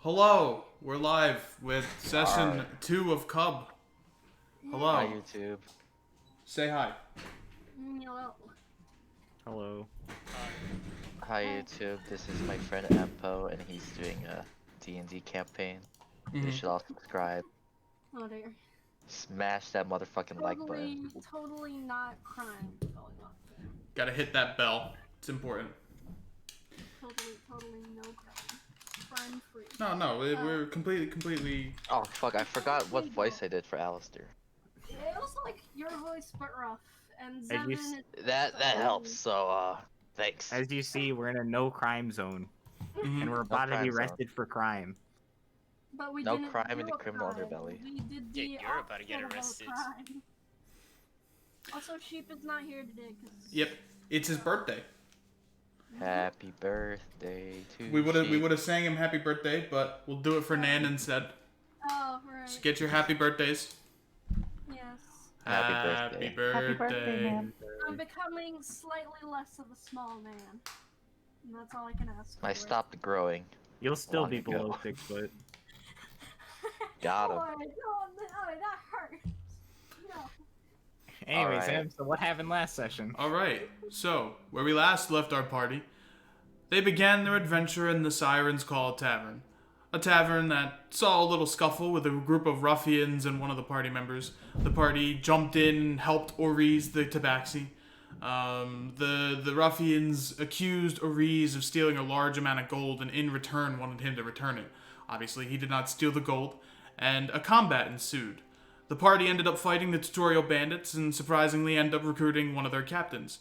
Hello, we're live with session Alright. 2 of Cub. Hello. Hi, YouTube. Say hi. Hello. Hello. Hi, YouTube. This is my friend Empo, and he's doing a D&D campaign. You should all subscribe. Oh dear. Smash that motherfucking like button. Totally not crime going on here. Gotta hit that bell. It's important. Totally no crime. Crime free. No, we're completely... Oh, fuck, I forgot what voice I did for Alistair. It was like your voice but rough. And As you Zevin is That helps, so, thanks. As you see, we're in a no crime zone, and we're about to crime be zone. arrested for crime. But we No didn't crime do in the a criminal crime. underbelly. We did the Yeah, you're about to get opposite of a arrested. crime. Also, Sheep is not here today because Yep, it's his birthday. Happy birthday to We Sheep. would have sang him happy birthday, but we'll do it for Nan instead. Oh, right. So get your happy birthdays. Yes. Happy birthday. Happy birthday. Happy birthday, man. I'm becoming slightly less of a small man. And that's all I can ask for. I stopped growing. You'll still Long be ago. below 6 foot. Got him. That hurts. No. Anyways, Alright. Em, so what happened last session? Alright, so, where we last left our party, they began their adventure in the Siren's Call Tavern. A tavern that saw a little scuffle with a group of ruffians and one of the party members. The party jumped in and helped Oriz the Tabaxi. The ruffians accused Oriz of stealing a large amount of gold and in return wanted him to return it. Obviously, he did not steal the gold, and a combat ensued. The party ended up fighting the tutorial bandits and surprisingly ended up recruiting one of their captains,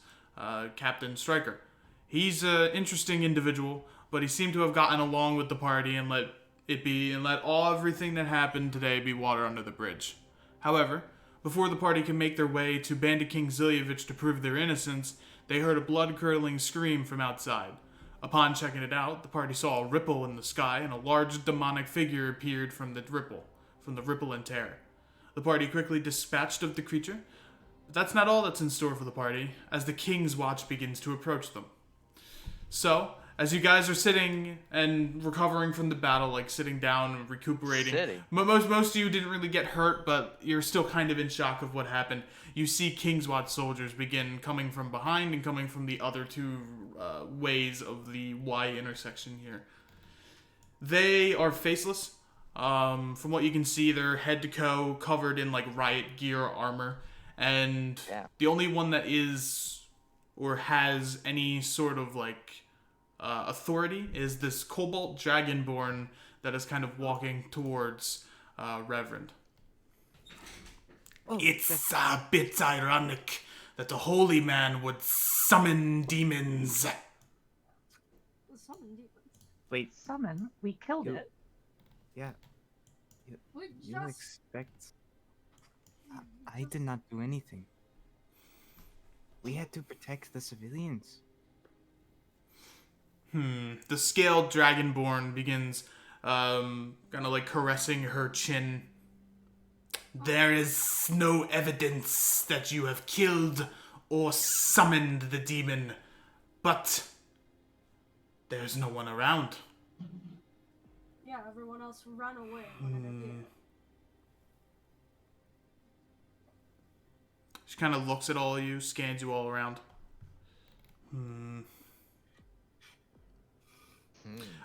Captain Stryker. He's an interesting individual, but he seemed to have gotten along with the party and let everything that happened today be water under the bridge. However, before the party can make their way to Bandit King Zilyevich to prove their innocence, they heard a blood-curdling scream from outside. Upon checking it out, the party saw a ripple in the sky and a large demonic figure appeared from the ripple and tear. The party quickly dispatched of the creature, but that's not all that's in store for the party, as the King's Watch begins to approach them. So, as you guys are sitting and recovering from the battle, like sitting down and recuperating, Sitting? most of you didn't really get hurt, but you're still kind of in shock of what happened. You see King's Watch soldiers begin coming from behind and coming from the other two ways of the Y intersection here. They are faceless. From what you can see, they're head to toe covered in like riot gear armor, and Yeah. the only one that is or has any sort of like authority is this Cobalt Dragonborn that is kind of walking towards Reverend. It's a bit ironic that a holy man would summon demons. Summon demons. Wait, Summon? We killed You- it. yeah, We you just expect... I did not do anything. We had to protect the civilians. The scaled Dragonborn begins kind of like caressing her chin. There is no evidence that you have killed or summoned the demon, but there's no one around. everyone else run away when it appeared. She kind of looks at all of you, scans you all around.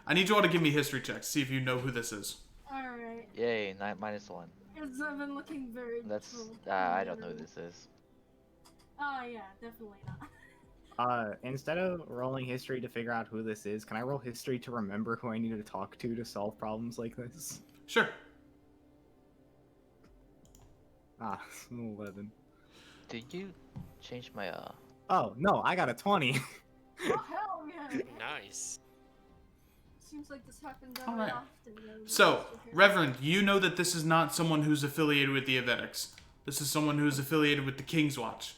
I need you all to give me history checks, see if you know who this is. Alright. Yay, -1. It's been looking very That's, cool. I don't know who this is. Oh yeah, definitely not. Instead of rolling history to figure out who this is, can I roll history to remember who I need to talk to solve problems like this? Sure. 11. Did you change my, Oh, no, I got a 20. Oh hell yeah! Nice. Seems like this happens All every right. often. So, Reverend, you know that this is not someone who's affiliated with the Avetics. This is someone who's affiliated with the King's Watch,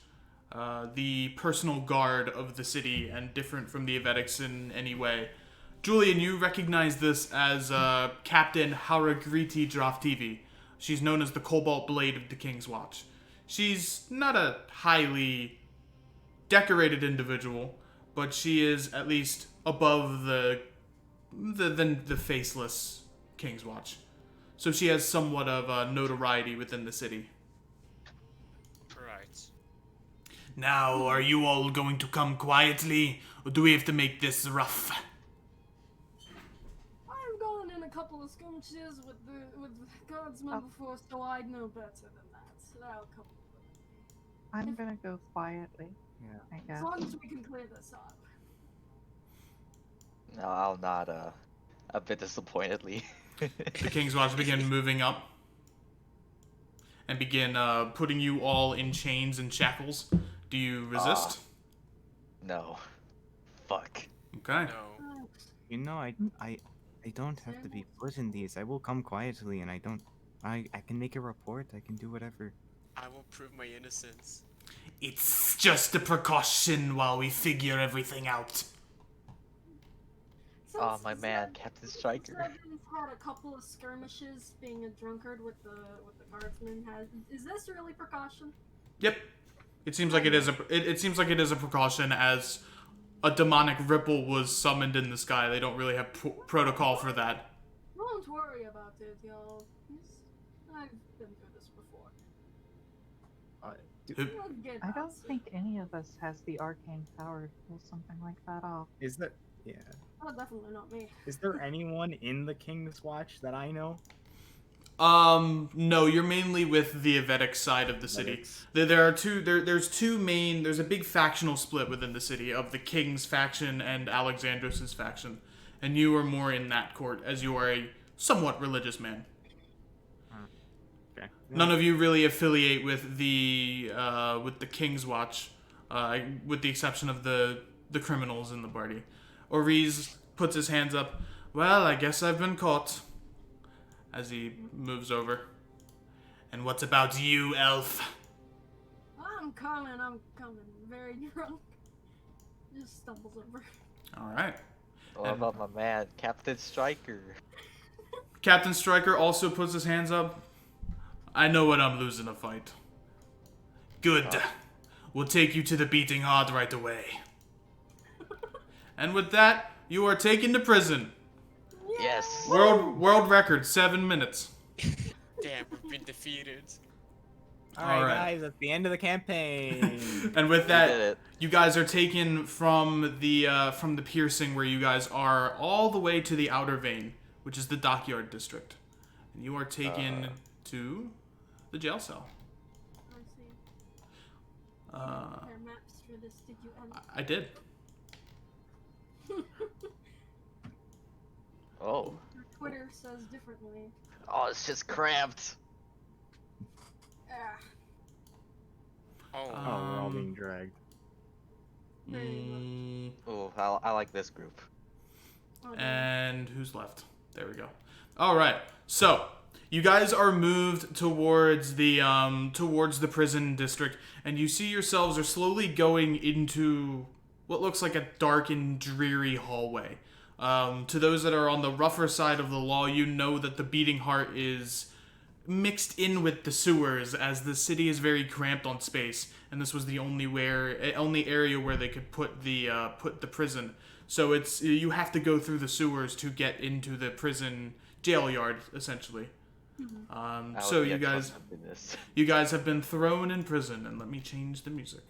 the personal guard of the city, and different from the Avetics in any way. Julian, you recognize this as Captain Haragriti Draftivi. She's known as the Cobalt Blade of the King's Watch. She's not a highly decorated individual, but she is at least above the faceless King's Watch. So she has somewhat of notoriety within the city. Right. Now, are you all going to come quietly, or do we have to make this rough? I've gone in a couple of skirmishes with the guardsmen before, so I know better than that. So I'll come with me. I'm gonna go quietly. Yeah. I As guess. long as we can clear this up. No, I'll nod a bit disappointedly. The King's Watch begin moving up and begin putting you all in chains and shackles. Do you resist? No. Fuck. Okay. No. You know, I don't have to be put in these. I will come quietly, and I can make a report. I can do whatever. I will prove my innocence. It's just a precaution while we figure everything out. Oh, my man, Captain Stryker. Zevon's had a couple of skirmishes being a drunkard with the guardsmen. Is this really precaution? Yep. It seems like it is it seems like it is a precaution, as a demonic ripple was summoned in the sky. They don't really have protocol for that. Don't worry about it, y'all. I've been through this before. We'll get I don't past it. think any of us has the arcane power to pull something like that off. Is there? Yeah. Oh, definitely not me. Is there anyone in the King's Watch that I know? No, you're mainly with the Avetic side of the city. There's a big factional split within the city of the King's faction and Alexandros' faction. And you are more in that court, as you are a somewhat religious man. Okay. None of you really affiliate with the King's Watch, with the exception of the criminals in the party. Oriz puts his hands up. Well, I guess I've been caught. As he moves over. And what's about you, elf? I'm coming. Very drunk. Just stumbles over. Alright. What about my man, Captain Stryker? Captain Stryker also puts his hands up. I know when I'm losing a fight. Good. We'll take you to the beating heart right away. And with that, you are taken to prison. Yes. World record, 7 minutes. Damn, we've been defeated. All right, Alright. guys, that's the end of the campaign. And with We did that, it. you guys are taken from the piercing where you guys are all the way to the outer vein, which is the dockyard district. And you are taken to the jail cell. I see. Uh, Prepare maps for this. Did you end? I did. Oh. Twitter says differently. Oh, it's just cramped. Ah, Oh, Oh, we're all being dragged. Mm, Oh, I like this group. oh, no. and who's left? There we go. All right. So you guys are moved towards the prison district, and you see yourselves are slowly going into what looks like a dark and dreary hallway. To those that are on the rougher side of the law, you know that the beating heart is mixed in with the sewers, as the city is very cramped on space, and this was the only area where they could put the prison. So you have to go through the sewers to get into the prison jail yard, essentially. That So would be you a guys tough business. you guys have been thrown in prison, and let me change the music.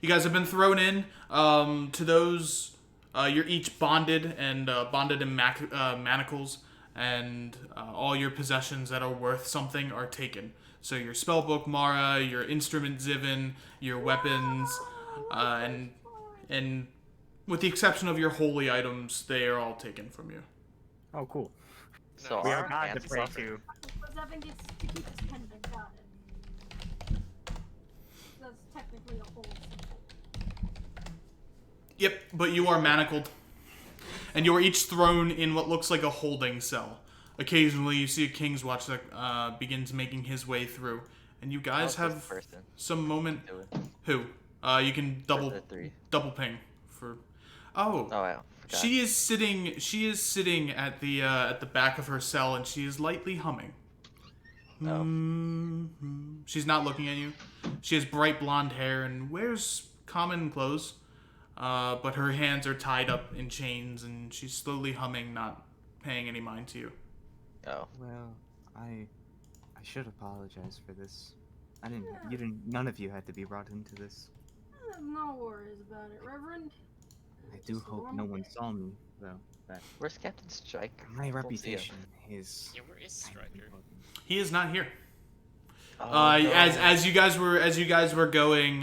You guys have been thrown in. To those, you're each bonded and bonded in manacles, and all your possessions that are worth something are taken. So your spellbook, Mara, your instrument, Zivin, your weapons, and with the exception of your holy items, they are all taken from you. Oh, cool. So We our have God to hands pray suffer. to. But Zevon gets to keep his pendant. Got it. That's technically a whole symbol. Yep, but you are manacled. And you are each thrown in what looks like a holding cell. Occasionally, you see a King's Watch that begins making his way through. And you guys How's this have person some moment... doing? Who? You can The three. double ping for... Oh, Oh, wow. Forgot. she is sitting at the back of her cell, and she is lightly humming. Oh. Mhm. She's not looking at you. She has bright blonde hair and wears common clothes. But her hands are tied up in chains, and she's slowly humming, not paying any mind to you. Oh. Well, I should apologize for this. I didn't. You didn't. None of you had to be brought into this. No worries about it, Reverend. I do Just a hope no normal one day. saw me, though. That Where's Captain Strike? my Don't see him. reputation is. Yeah, where is kind of Striker? important. He is not here. Oh, no. As you guys were going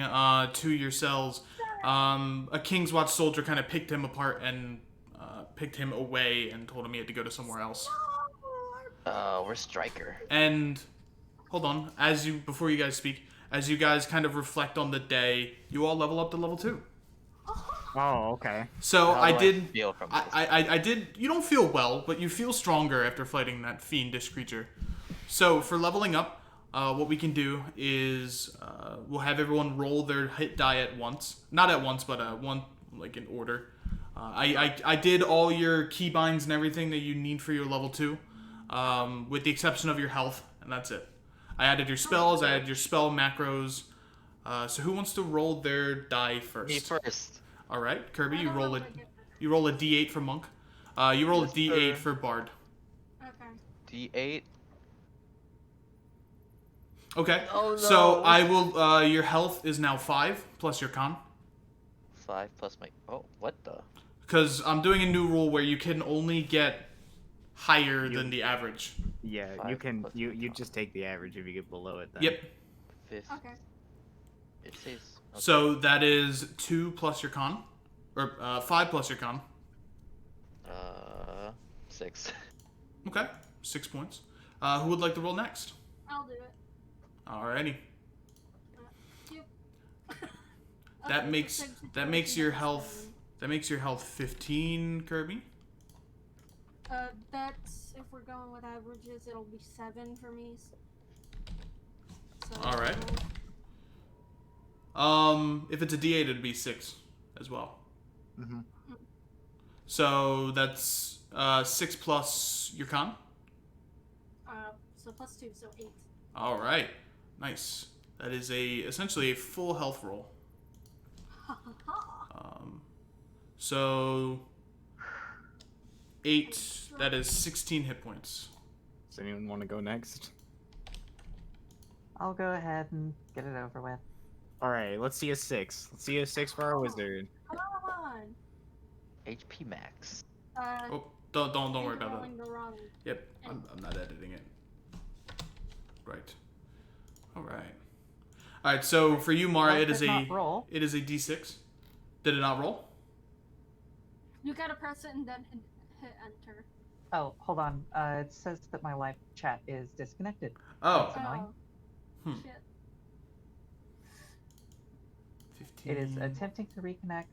to your cells, a King's Watch soldier kind of picked him apart and picked him away and told him he had to go to somewhere else. Where's Striker? And hold on, before you guys speak, as you guys kind of reflect on the day, you all level up to level 2. Oh, okay. So How I do did. feel from this? I did. You don't feel well, but you feel stronger after fighting that fiendish creature. So for leveling up, what we can do is we'll have everyone roll their hit die at once. Not at once, but one like in order. I did all your keybinds and everything that you need for your level 2, with the exception of your health, and that's it. I added your spells. I added your spell macros. So who wants to roll their die first? Me first. All right, Kirby, I you don't know roll if it. I get You roll a d8 for Monk. You roll a Yes, d8 sir. for Bard. that. Okay. D8. Okay. Oh, no. So I will. Your health is now 5 plus your con. 5 plus my. Oh, what the? Because I'm doing a new rule where you can only get higher than the average. Yeah, you 5 can. plus You con. just take the average if you get below it. Then. Yep. 5. Okay. It says. Okay. So that is 2 plus your con, or 5 plus your con. 6. Okay. 6 points. Who would like to roll next? I'll do it. Alrighty. Yep. That Okay, makes so that makes your health. That makes your health 15, Kirby. That's if we're going with averages, it'll be 7 for me. So All right. If it's a d8, it'd be 6 as well. Mm-hmm. So that's 6 plus your con. So plus 2, so 8. All right, nice. That is essentially a full health roll. Ha ha ha. So 8. That is 16 hit points. Does anyone want to go next? I'll go ahead and get it over with. All right, let's see a 6. Let's see a 6 for our wizard. Come on. HP max. Oh, don't worry about that. Rolling the wrong. Yep, I'm not editing it. Right. All right. So for you, Mara, Well, it is did not roll. it is a d6. Did it not roll? You gotta press it and then hit enter. Oh, hold on. It says that my live chat is disconnected. Oh, That's annoying. Oh. Hmm. Shit. 15. It is attempting to reconnect.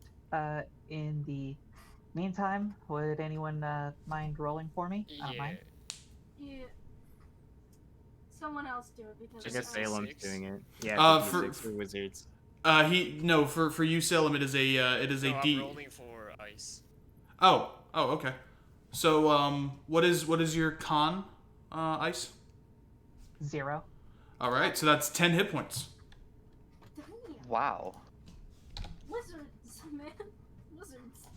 In the meantime, would anyone mind rolling for me? I don't Yeah. mind. Yeah. Someone else do it because I Just guess a Salem's D6? doing it. Yeah, it's a for- D6 for wizards. For you, Salem, it is a No, D. I'm rolling for ice. Oh, okay. So what is your con, Ice? 0. All right, so that's 10 hit points. Damn. Wow. Wizards, man. Wizards.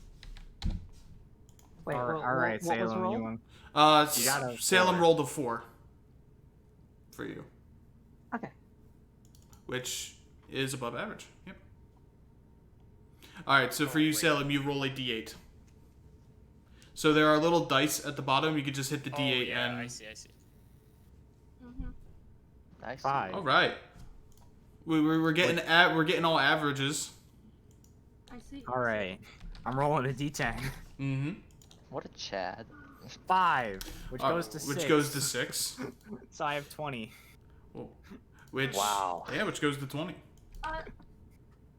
Wait, all what right, was Salem, roll? you want? S- You got a Salem 4. rolled a 4 for you, Okay. which is above average. Yep. All right, so for Oh, you, wait. Salem, you roll a d8. So there are little dice at the bottom. You could just hit the Oh, d8 yeah, and. I see. Mm-hmm. Nice. 5. All right. We're getting we're getting all averages. I see. All right, I'm rolling a D10. Mm-hmm. What a Chad. 5, which goes to 6. Which goes to 6. So I have 20. Well, which Wow. Yeah, which goes to 20.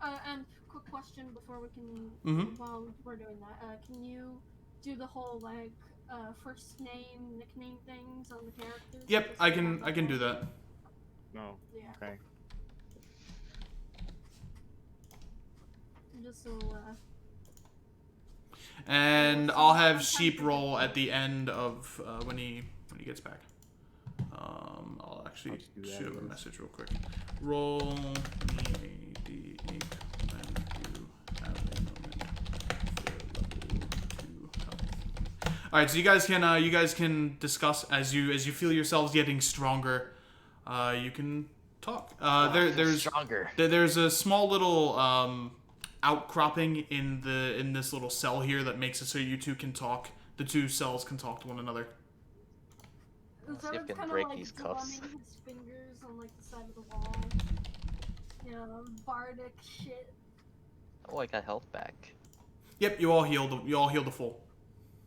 And quick question before we can, Mhm. while we're doing that, can you do the whole like first name, nickname things on the characters? Yep, Just I to can have that do one? that. No. Yeah. Okay. Just so And I'll have Sheep roll at the end of when he gets back. I'll actually I'll just do that, shoot him I a guess. message real quick. Roll me a d8 when you have a moment for level 2 health. All right, so you guys can discuss as you feel yourselves getting stronger. You can talk. Stronger. There's a small little outcropping in this little cell here that makes it so you two can talk. The two cells can talk to one another. Let's see if we Zerod's can kinda, break like, these cuffs. drumming his fingers on like the side of the wall. You know, bardic shit. Oh, I got health back. Yep, you all healed. You all healed the full.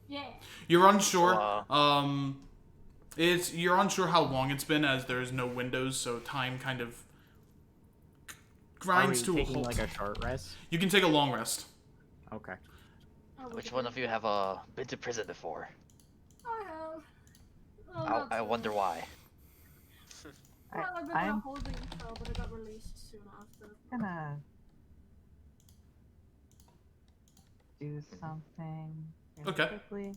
Yeah. You're unsure. Wow. You're unsure how long it's been, as there's no windows, so time kind of grinds Are to we a taking halt. like a short rest? You can take a long rest. Okay. Oh, Which wait, one of you have been to prison before? I have. Oh, I not wonder too why. Well, I've been in a I'm holding cell, but I got released soon after. gonna do something really Okay. quickly.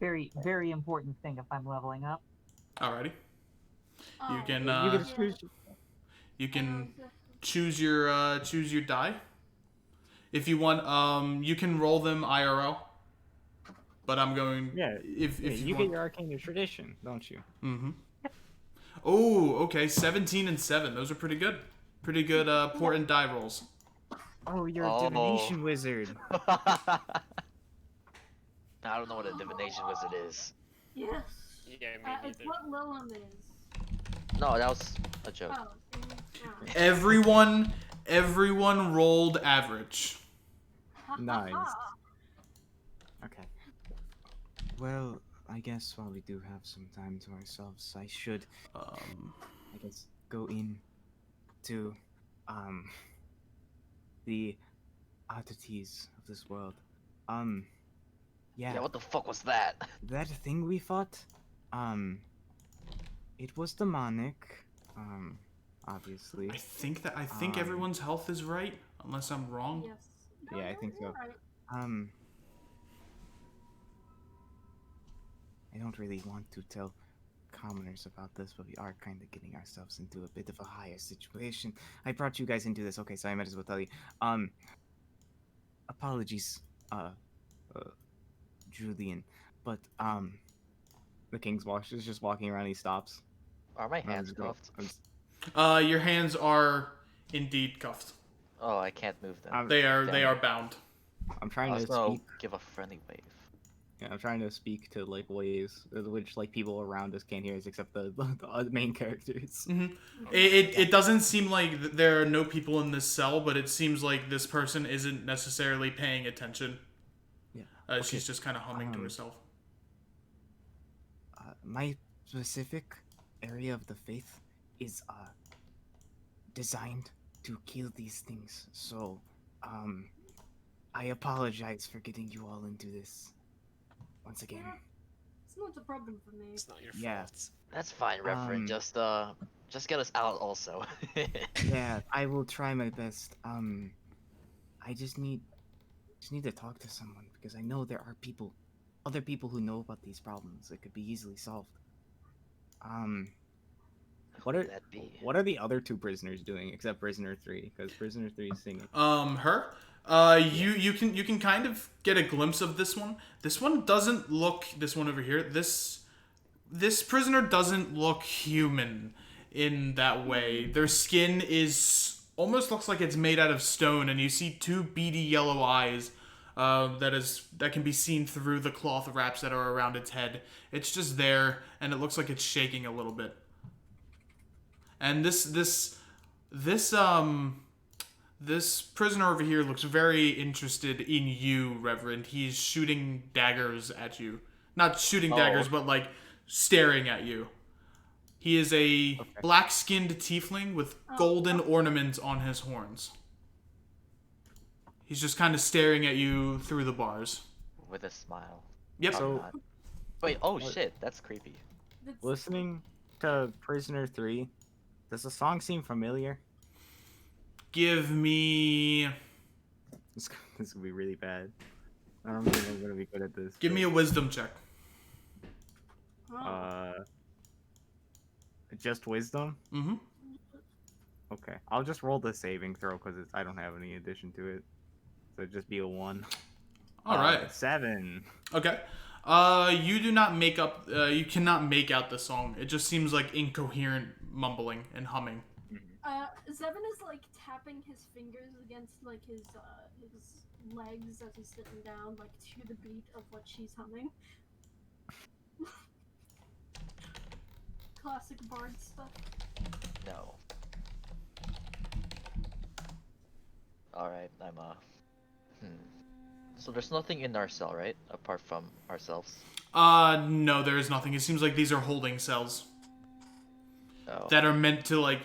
Very, very important thing if I'm leveling up. Alrighty. You Oh, can You uh, can choose. you can choose your die. If you want, you can roll them IRL. But I'm going. Yeah. If Yeah, you you want. get your arcane tradition, don't you? Mm-hmm. Oh, okay. 17 and 7. Those are pretty good. Pretty good portent die rolls. Oh, you're Oh. a divination wizard. I don't know what a divination wizard is. Yes. Yeah, me It's neither. what Lilum is. No, that was a joke. Oh, Everyone rolled average. Nice. Okay. Well, I guess while we do have some time to ourselves, I should, I guess, go in to, the oddities of this world. Yeah, Yeah, what the fuck was that? that thing we fought, it was demonic, obviously. I think everyone's health is right, unless I'm wrong. Yes. Yeah, I think so. You're right. I don't really want to tell commoners about this, but we are kind of getting ourselves into a bit of a higher situation. I brought you guys into this, okay, so I might as well tell you. Apologies, Julian, but, the King's Watch is just walking around, he stops. Are my and I'm hands just go- cuffed? I'm just- Your hands are indeed cuffed. Oh, I can't move them. I'm- They are Damn. bound. I'm I trying was to gonna speak. give a friendly wave. Yeah, I'm trying to speak to like waves, which like people around us can't hear us except the main characters. It doesn't seem like there are no people in this cell, but it seems like this person isn't necessarily paying attention. Yeah. She's just kind of humming to Um, herself. My specific area of the faith is designed to kill these things. So, I apologize for getting you all into this once again. It's not a problem for me. It's not your Yeah. fault. That's fine, Reverend. Just get us out also. Yeah, I will try my best. I just need to talk to someone because I know there are other people who know about these problems that could be easily solved. What Who would that be? are the other two prisoners doing except prisoner 3? Because prisoner 3 is singing. Her. You can kind of get a glimpse of this one. This one doesn't look. This one over here. This prisoner doesn't look human in that way. Their skin is almost looks like it's made out of stone, and you see two beady yellow eyes. That can be seen through the cloth wraps that are around its head. It's just there, and it looks like it's shaking a little bit. And this prisoner over here looks very interested in you, Reverend. He's shooting daggers at you. Not shooting daggers, but like staring at you. He is a black-skinned tiefling with golden ornaments on his horns. He's just kind of staring at you through the bars. With a smile. Yep. So- Not. Wait, oh shit, that's creepy. It's- Listening to prisoner 3, does the song seem familiar? Give me This could be really bad. I don't think I'm gonna be good at this. give me a wisdom check. Oh. Just wisdom. Mm-hmm. Okay, I'll just roll the saving throw because I don't have any addition to it. So it'd just be a 1. All right. 7. Okay. You do not make up. You cannot make out the song. It just seems like incoherent mumbling and humming. Zevin is like tapping his fingers against like his legs as he's sitting down, like to the beat of what she's humming. Classic bard stuff. No. Alright, So there's nothing in our cell, right? Apart from ourselves. No, there is nothing. It seems like these are holding cells Oh. that are meant to like.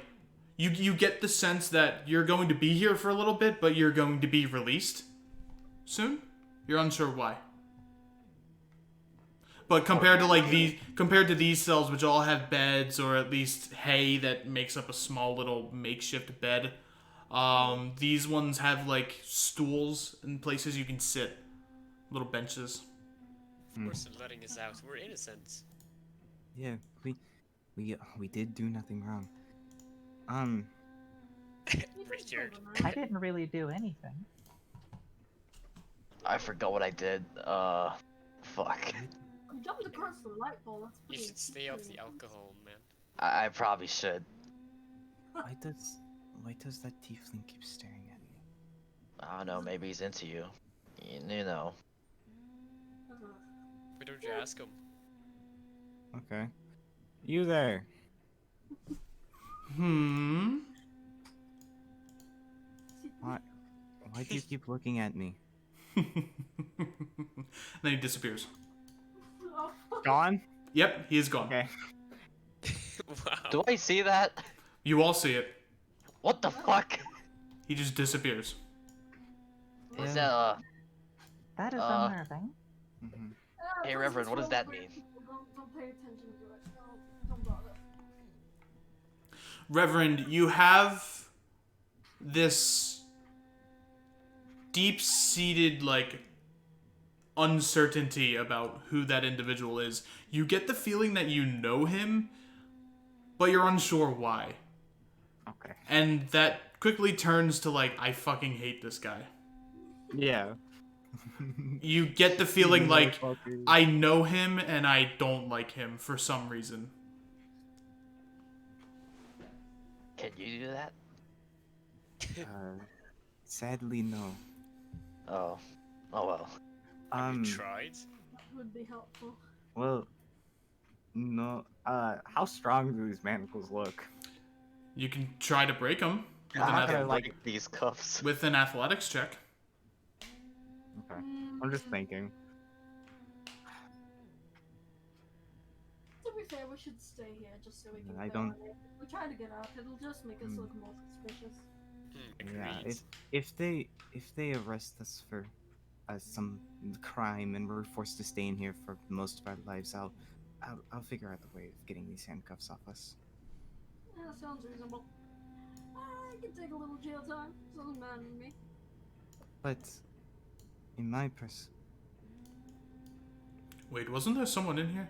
You get the sense that you're going to be here for a little bit, but you're going to be released soon. You're unsure why. But compared to these cells, which all have beds or at least hay that makes up a small little makeshift bed, these ones have like stools and places you can sit, little benches. Of course, they're letting us out. We're innocent. Yeah, we did do nothing wrong. Richard. I didn't really do anything. I forgot what I did. Fuck. You jumped across the light pole. That's You pretty. should stay off the alcohol, man. I probably should. Why does that tiefling keep staring at me? I don't know, maybe he's into you. You know. Why don't you ask him? Okay. You there. Why do you keep looking at me? Then he disappears. Oh, Gone? Yep, he is gone. Okay. Wow. Do I see that? You all see it. What the fuck? He just disappears. Is Yeah. that That is unnerving. Hey, Reverend, what does that mean? Don't pay attention to it. Don't bother. Reverend, you have this deep-seated, like, uncertainty about who that individual is. You get the feeling that you know him, but you're unsure why. Okay. And that quickly turns to, like, I fucking hate this guy. Yeah. You get the feeling like, Motherfucker. I know him and I don't like him for some reason. Can you do that? Sadly, no. Oh. Oh well. Have you tried? That would be helpful. Well, no. How strong do these manacles look? You can try to break him with, I'm an, not gonna ath- like these cuffs. with an athletics check. Okay. I'm just thinking. To be fair, we should stay here just so we can. I go don't- on it. If we try to get out, it'll just make us look more suspicious. Yeah. Agreed. If they arrest us for some crime and we're forced to stay in here for most of our lives, I'll figure out a way of getting these handcuffs off us. Yeah, sounds reasonable. I can take a little jail time. Doesn't matter to me. But in my Wait, wasn't there someone in here?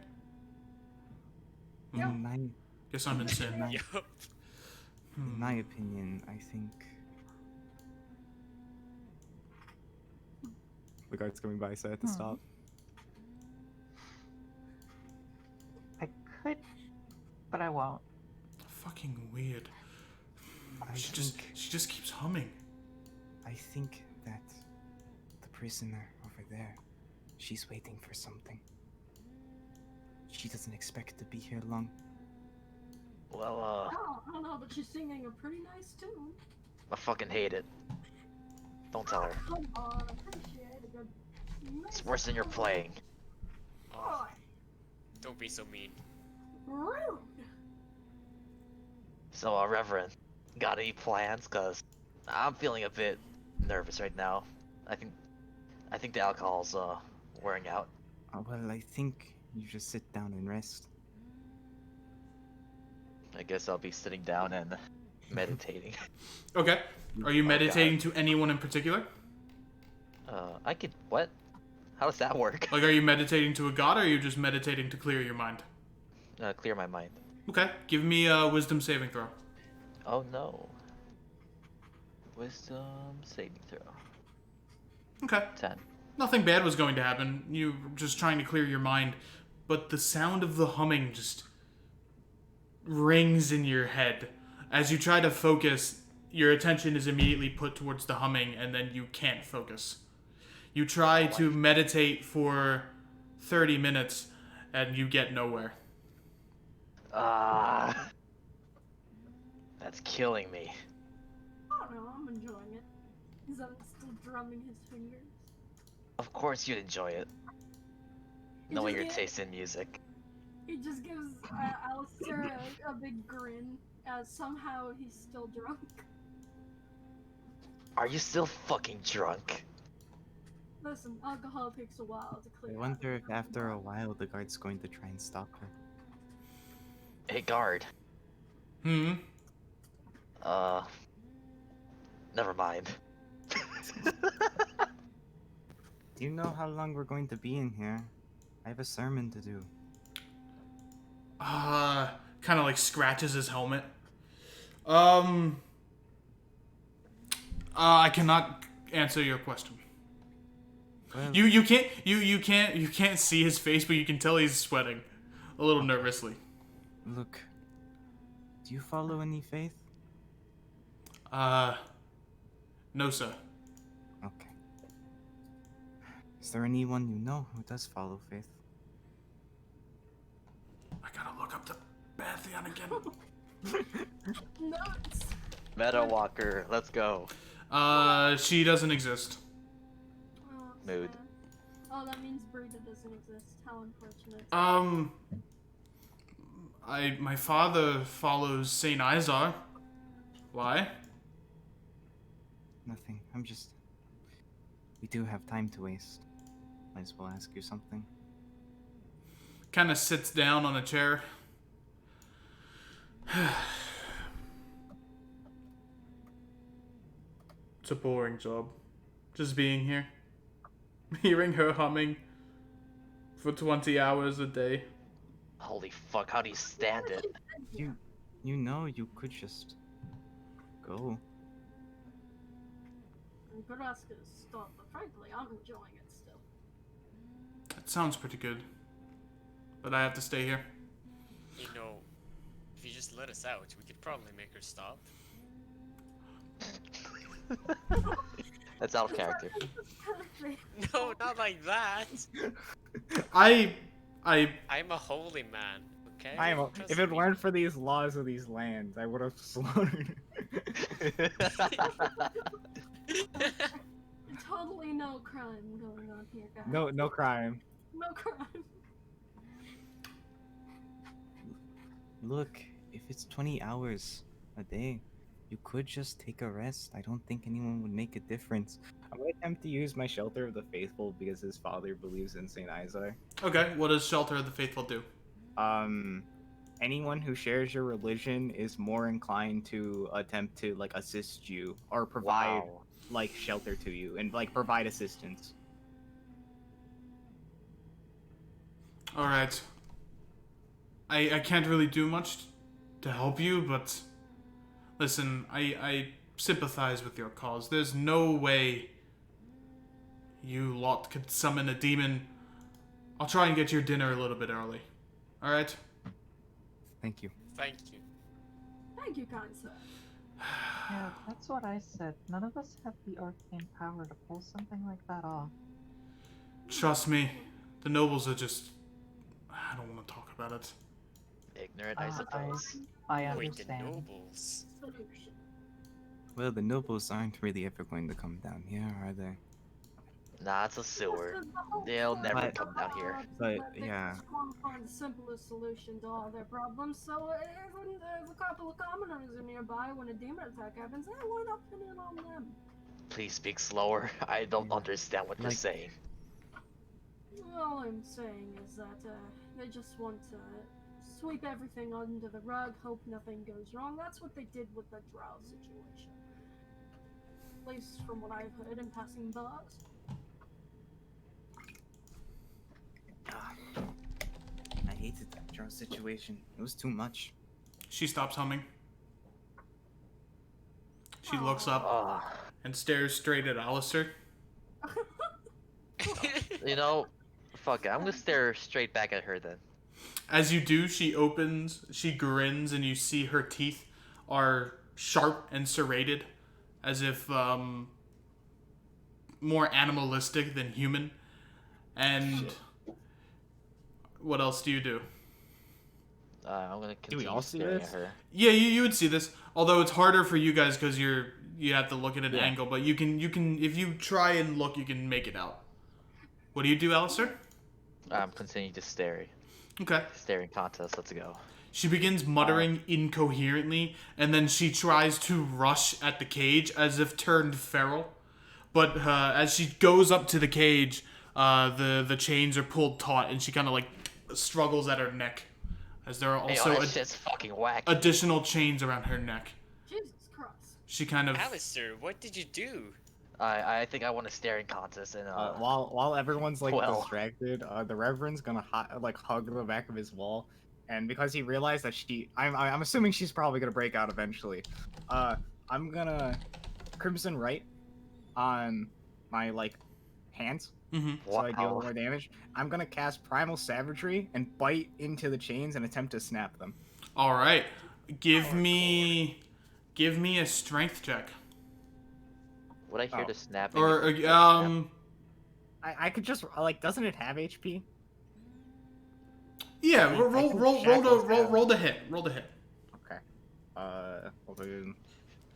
Yeah. in my Guess I'm insane. Yup. in my opinion, I think the guard's coming by, so I have to stop. I could, but I won't. Fucking weird. She just keeps humming. I think that the prisoner over there, she's waiting for something. She doesn't expect to be here long. Well, Oh, I don't know, but she's singing a pretty nice tune. I fucking hate it. Don't tell her. Come on, appreciate a good. It's worse than you're playing. Oh, Don't be so mean. rude. So, Reverend, got any plans? Cause I'm feeling a bit nervous right now. I think the alcohol's wearing out. Well, I think you just sit down and rest. I guess I'll be sitting down and meditating. Okay. Are you Oh, meditating to anyone in particular? I could what? How does that work? Like, are you meditating to a god, or are you just meditating to clear your mind? Clear my mind. Okay. Give me a wisdom saving throw. Oh no. Wisdom saving throw. Okay. 10. nothing bad was going to happen. You were just trying to clear your mind. But the sound of the humming just rings in your head. As you try to focus, your attention is immediately put towards the humming, and then you can't focus. You try to meditate for 30 minutes, and you get nowhere. That's killing me. I don't know, I'm enjoying it. Zevin's still drumming his fingers. Of course you'd enjoy it. He Knowing just your get- taste in music. He just gives Alistair a big grin, as somehow he's still drunk. Are you still fucking drunk? Listen, alcohol takes a while to clear I out wonder of if your after a body. while the guard's going to try and stop her. Hey, guard. Hmm? Never mind. Do you know how long we're going to be in here? I have a sermon to do. Kind of like scratches his helmet. I cannot answer your question. Well, You can't see his face, but you can tell he's sweating a little nervously. look. Do you follow any faith? No, sir. Okay. Is there anyone you know who does follow faith? I gotta look up the Pantheon again. Notes! Meta Walker, let's go. She doesn't exist. Oh, Mood. sad. Oh, that means Brita doesn't exist. How unfortunate. My father follows Saint Izar. Why? Nothing. I'm just. We do have time to waste. Might as well ask you something. Kind of sits down on a chair. It's a boring job. Just being here. Hearing her humming for 20 hours a day. Holy fuck, how do you stand it? You know, you could just go. I'm gonna ask her to stop, but frankly, I'm enjoying it still. That sounds pretty good. But I have to stay here. You know, if you just let us out, we could probably make her stop. That's out of character. Perfect. No, not like that. I'm I'm a holy man, okay? Trust If it me. weren't for these laws of these lands, I would have slaughtered. Totally no crime going on here, guys. No crime. No crime. Look, if it's 20 hours a day, you could just take a rest. I don't think anyone would make a difference. I might attempt to use my Shelter of the Faithful because his father believes in Saint Izar. okay. What does Shelter of the Faithful do? Anyone who shares your religion is more inclined to attempt to like assist you or provide Wow. like shelter to you and like provide assistance. All right. I can't really do much to help you, but listen, I sympathize with your cause. There's no way you lot could summon a demon. I'll try and get your dinner a little bit early. All right? Thank you. Thank you. Thank you, kind sir. Yeah, that's what I said. None of us have the arcane power to pull something like that off. Trust me, the nobles are just. I don't want to talk about it. Ignorant, I I- suppose. I Wait, the understand. nobles. Solution. Well, the nobles aren't really ever going to come down here, are they? Nah, it's a sewer. This is the whole They'll point never But- come down here. but, They yeah. just want to find the simplest solution to all their problems. So if there's a couple of commoners are nearby when a demon attack happens, why not pin it on them? Please speak slower. I don't understand what you're Like- saying. All I'm saying is that they just want to sweep everything under the rug, hope nothing goes wrong. That's what they did with the drow situation. At least from what I've heard in passing bars. I hated that draw situation. It was too much. She stops humming. She looks up Ah, and stares straight at Alistair. You know, fuck it. I'm gonna stare straight back at her then. As you do, she grins, and you see her teeth are sharp and serrated, as if more animalistic than human. And what else do you do? I'm gonna Do we continue all see staring this? at her. Yeah, you would see this, although it's harder for you guys because you have to look at an Yeah. angle. But you can if you try and look, you can make it out. What do you do, Alistair? I'm continuing to stare. Okay. Staring contest. Let's go. She begins muttering incoherently, and then she tries to rush at the cage as if turned feral. But as she goes up to the cage, the chains are pulled taut, and she kind of like struggles at her neck, as there are Hey, also that shit's fucking whack. additional chains around her neck. Jesus Christ. She kind of Alistair, what did you do? I think I won a staring contest and While everyone's like well. distracted, the Reverend's gonna hug the back of his wall, and because he realized that I'm assuming she's probably gonna break out eventually. I'm gonna Crimson Right on my like hands, so I deal Wow. more damage. I'm gonna cast Primal Savagery and bite into the chains and attempt to snap them. All right. Give me a strength check. Would I hear Oh. the snapping? Or if it does snap? I could just like, doesn't it have HP? Yeah, I roll think roll roll shackles the have- roll the hit. Roll the hit. Okay. Well, then,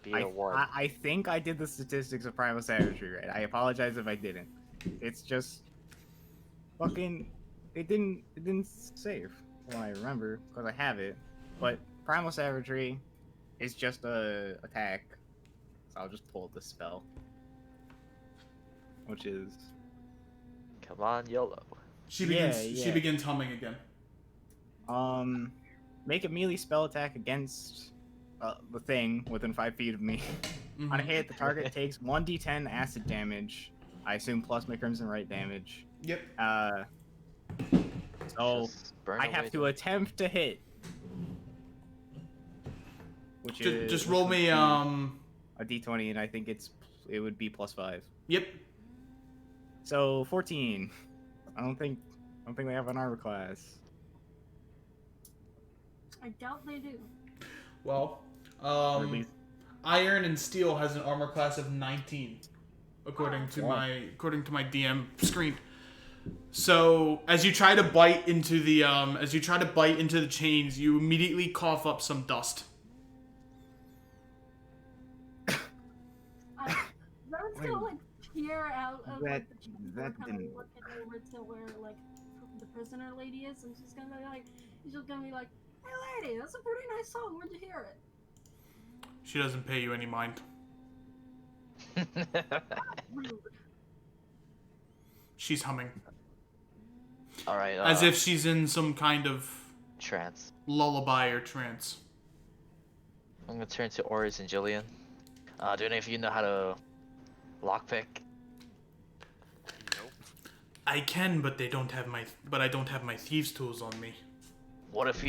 Be a one. I think I did the statistics of Primal Savagery right. I apologize if I didn't. It's just fucking it didn't save when I remember because I have it. But Primal Savagery is just a attack. So I'll just pull the spell. Which is Come on, YOLO. She Yeah, begins she yeah. begins humming again. make a melee spell attack against the thing within 5 feet of me. On a hit, the target takes 1d10 acid damage. I assume plus my Crimson Right damage. Yep. So Just burn I away have to the- attempt to hit. Which is Just which roll would me be a d20, and I think it would be +5. Yep. So 14. I don't think they have an armor class. I doubt they do. Well, Or at least Iron and Steel has an armor class of 19, according to Wow. my DM screen. So as you try to bite into the chains, you immediately cough up some dust. That's gonna like peer out of like the that kind of didn't- looking over to where like the prisoner lady is, and she's gonna be like, "Hey lady, that's a pretty nice song. Where'd you hear it?" She doesn't pay you any mind. Rude. She's humming. All right. As if she's in some kind of trance. lullaby or trance. I'm gonna turn to Oris and Jillian. Do any of you know how to lockpick? Nope. I can, but I don't have my thieves' tools on me. What if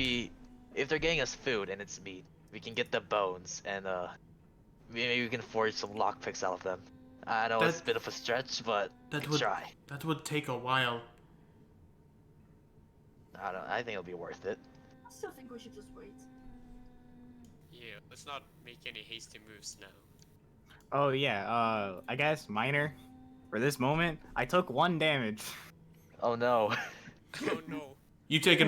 they're getting us food and it's meat? We can get the bones and maybe we can forge some lockpicks out of them. I know it's a bit of a stretch, but we can try. That would take a while. I think it'll be worth it. I still think we should just wait. Yeah, let's not make any hasty moves now. Oh yeah, I guess minor. For this moment, I took 1 damage. Oh no. Oh no. You take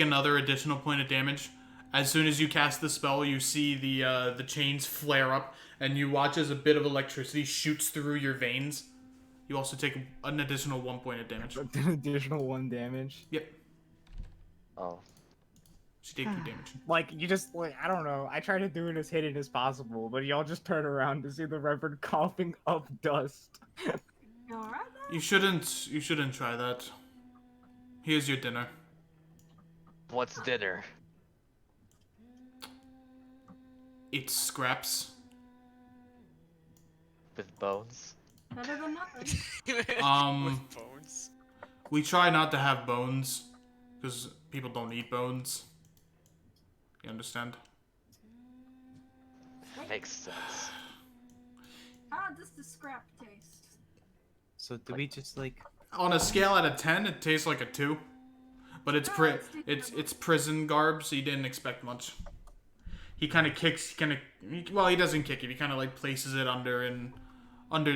another additional point of damage. As soon as you cast the spell, you see the chains flare up, and you watch as a bit of electricity shoots through your veins. You also take an additional 1 point of damage. An additional 1 damage. Yep. Oh. She take 2 damage. Like, you just, like, I don't know. I try to do it as hidden as possible, but y'all just turn around to see the Reverend coughing up dust. You alright then? You shouldn't try that. Here's your dinner. What's dinner? It's scraps. With bones? Better than nothing. With bones. We try not to have bones, because people don't eat bones. You understand? Makes sense. Ah, just the scrap taste. So do we just, like, On a scale out of 10, it tastes like a 2. But it's prison garb, so you didn't expect much. He kind of kicks, well, he doesn't kick it. He kind of like places it under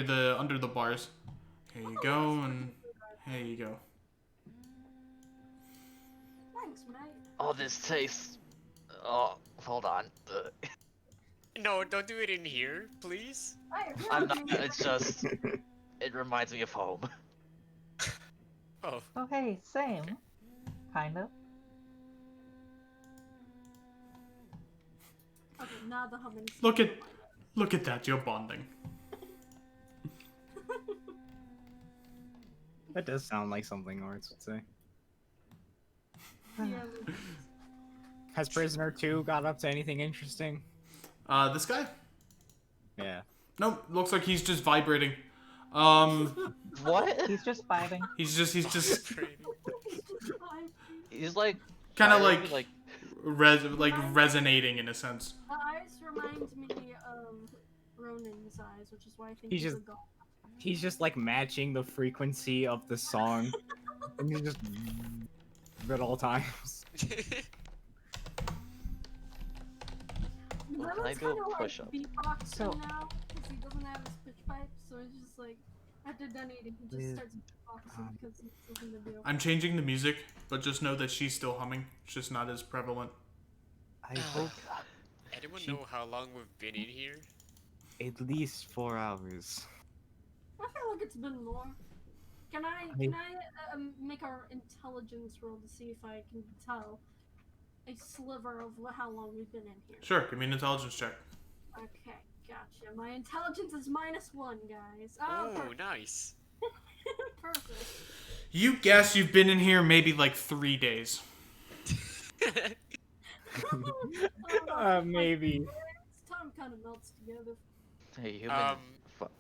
the bars. Here you go, and here you go. Thanks, mate. Oh, this tastes. Oh, hold on. No, don't do it in here, please. I'm not. It's just. It reminds me of home. Oh, Oh, hey, same. Kind of. Okay, now the humming. Look at that, you're bonding. That does sound like something Lawrence would say. Yeah, Has Prisoner 2 got up to anything interesting? This guy? Yeah. Nope, looks like he's just vibrating. What? He's just vibing. He's just He's like. kind of firing, like resonating in a sense. the eyes remind me of Ronin's eyes, which is why I think He's he's just- a god. He's just like matching the frequency of the song. And he's just at all times. Well, can I Lemon's do a kinda like push-up? beatboxing So- now, because he doesn't have his pitch pipe, so he's just like, after done eating, he just With, starts beatboxing because he's nothing to do. I'm changing the music, but just know that she's still humming. It's just not as prevalent. I hope anyone know how long we've been in here? at least 4 hours. I feel like it's been more. Can I make our intelligence roll to see if I can tell a sliver of how long we've been in here? Sure, give me an intelligence check. Okay, gotcha. My intelligence is -1, guys. Oh, Perfect. nice. Perfect. You guess you've been in here maybe like 3 days. Maybe. Time kind of melts together. Hey, human.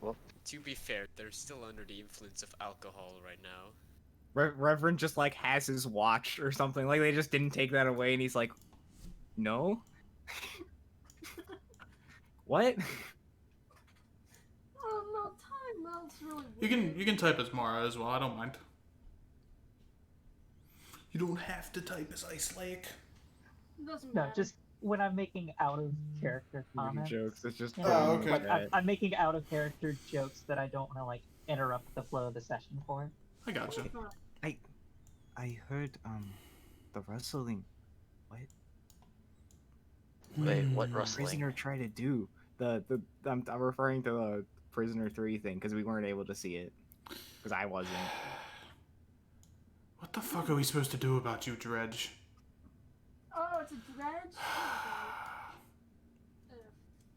Well, To be fair, they're still under the influence of alcohol right now. Reverend just like has his watch or something. Like they just didn't take that away, and he's like, "No, what?" Oh no, time melts really You can type as Mara as well. I don't mind. You don't have to type as Ice Lake. It doesn't No, matter. just when I'm making out of character comments. Jokes. It's just. you Oh, know, okay. like, I'm making out of character jokes that I don't want to like interrupt the flow of the session for. I gotcha. I heard the rustling. wait, what rustling? Prisoner tried to do I'm referring to the Prisoner 3 thing because we weren't able to see it because I wasn't. What the fuck are we supposed to do about you, Dredge? Oh, it's a dredge?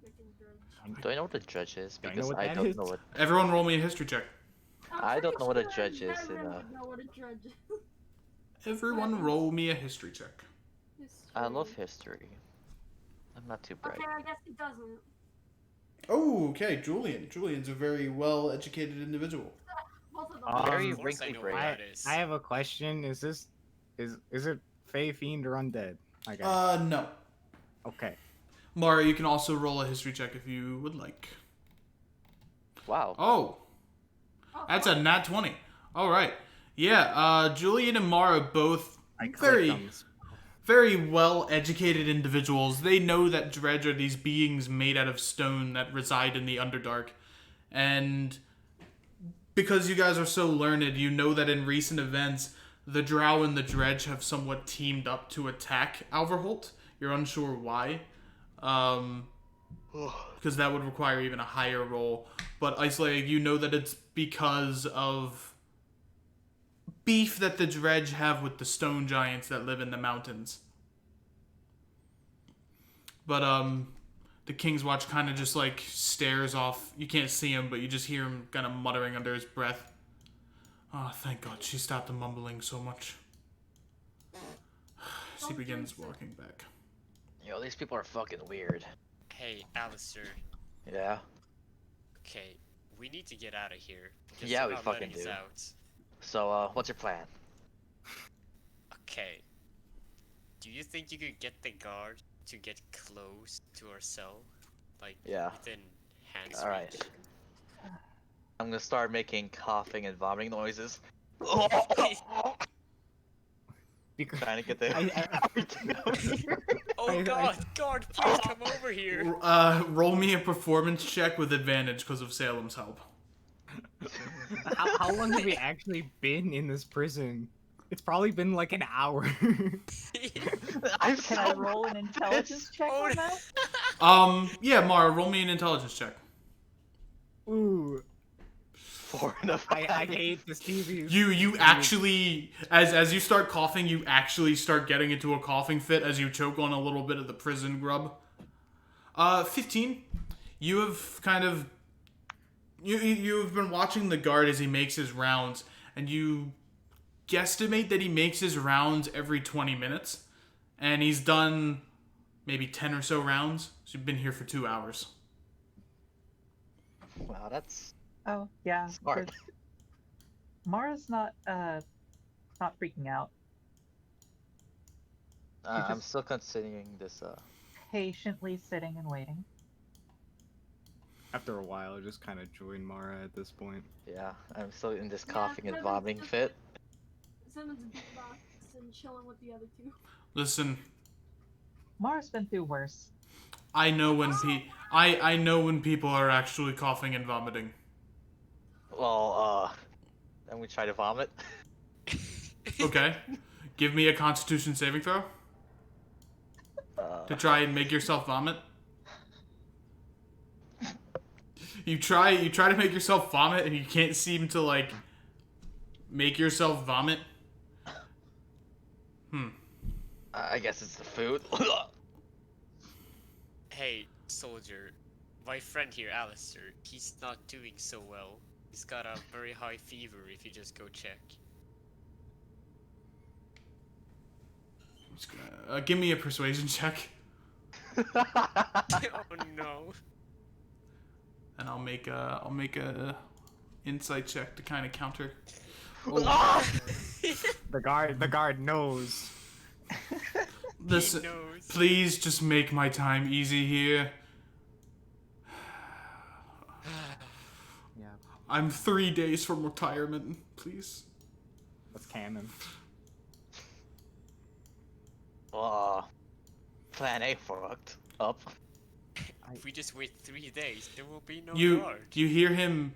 Freaking dredge. Do I know what a dredge is? Do I know Because what I that don't is? know what. Everyone roll me a history check. I don't know what a pretty dredge sure is in, Reverend would know what a dredge is. Everyone roll me a history check. I love history. I'm not too bright. Okay, I guess he doesn't. Oh, okay, Julian. Julian's a very well-educated individual. Both of them. Very Of course I wrinkly know brain. what that is. I have a question. Is it Fey, Fiend, or Undead? Okay. No. Okay. Mara, you can also roll a history check if you would like. Wow. Oh, that's a nat 20. All right. Yeah, Julian and Mara both I clicked very, on this. very well-educated individuals. They know that Dredge are these beings made out of stone that reside in the Underdark. And because you guys are so learned, you know that in recent events, the Drow and the Dredge have somewhat teamed up to attack Alverholt. You're unsure why. Because that would require even a higher roll. But Iceland, you know that it's because of beef that the Dredge have with the stone giants that live in the mountains. But the King's Watch kind of just like stares off. You can't see him, but you just hear him kind of muttering under his breath. Oh, thank God she stopped the mumbling so much. She begins walking back. Yo, these people are fucking weird. Hey, Alistair. Yeah. Okay, we need to get out of here. because Yeah, they're we not fucking letting us do. out. So, what's your plan? Okay. Do you think you could get the guard to get close to our cell? Like, Yeah. within hands Alright. reach? I'm gonna start making coughing and vomiting noises. Because Trying to get the I- everything out here. Oh I- god, guard, please come over here. Roll me a performance check with advantage because of Salem's help. how long have we actually been in this prison? It's probably been like an hour. I'm Can I roll an intelligence check Oh, on no. that? Yeah, Mara, roll me an intelligence check. Ooh, 4 and a 5. I hate this TV. You actually, as you start coughing, you actually start getting into a coughing fit as you choke on a little bit of the prison grub. 15. You have kind of you've been watching the guard as he makes his rounds, and you guesstimate that he makes his rounds every 20 minutes, and he's done maybe 10 or so rounds. So you've been here for 2 hours. Wow, that's Oh, yeah. smart. good. Mara's not freaking out. I'm just- still considering this. Patiently sitting and waiting. After a while, I just kind of join Mara at this point. Yeah, I'm still in this Yeah, coughing and Simmons vomiting just- fit. Simmons is box and chilling with the other two. Listen, Mara's been through worse. I know when I know when people are actually coughing and vomiting. Well, then we try to vomit. Okay, give me a Constitution saving throw to try and make yourself vomit. You try to make yourself vomit, and you can't seem to like make yourself vomit. I guess it's the food. Hey, soldier. My friend here, Alistair, he's not doing so well. He's got a very high fever if you just go check. Just gonna, give me a persuasion check, Oh no. and I'll make a insight check to kind of counter. The guard knows. Listen, He knows. please just make my time easy here. Yeah, I'm 3 days from retirement. Please. that's canon. Plan A fucked up. If we just wait 3 days, there will be no You guard. hear him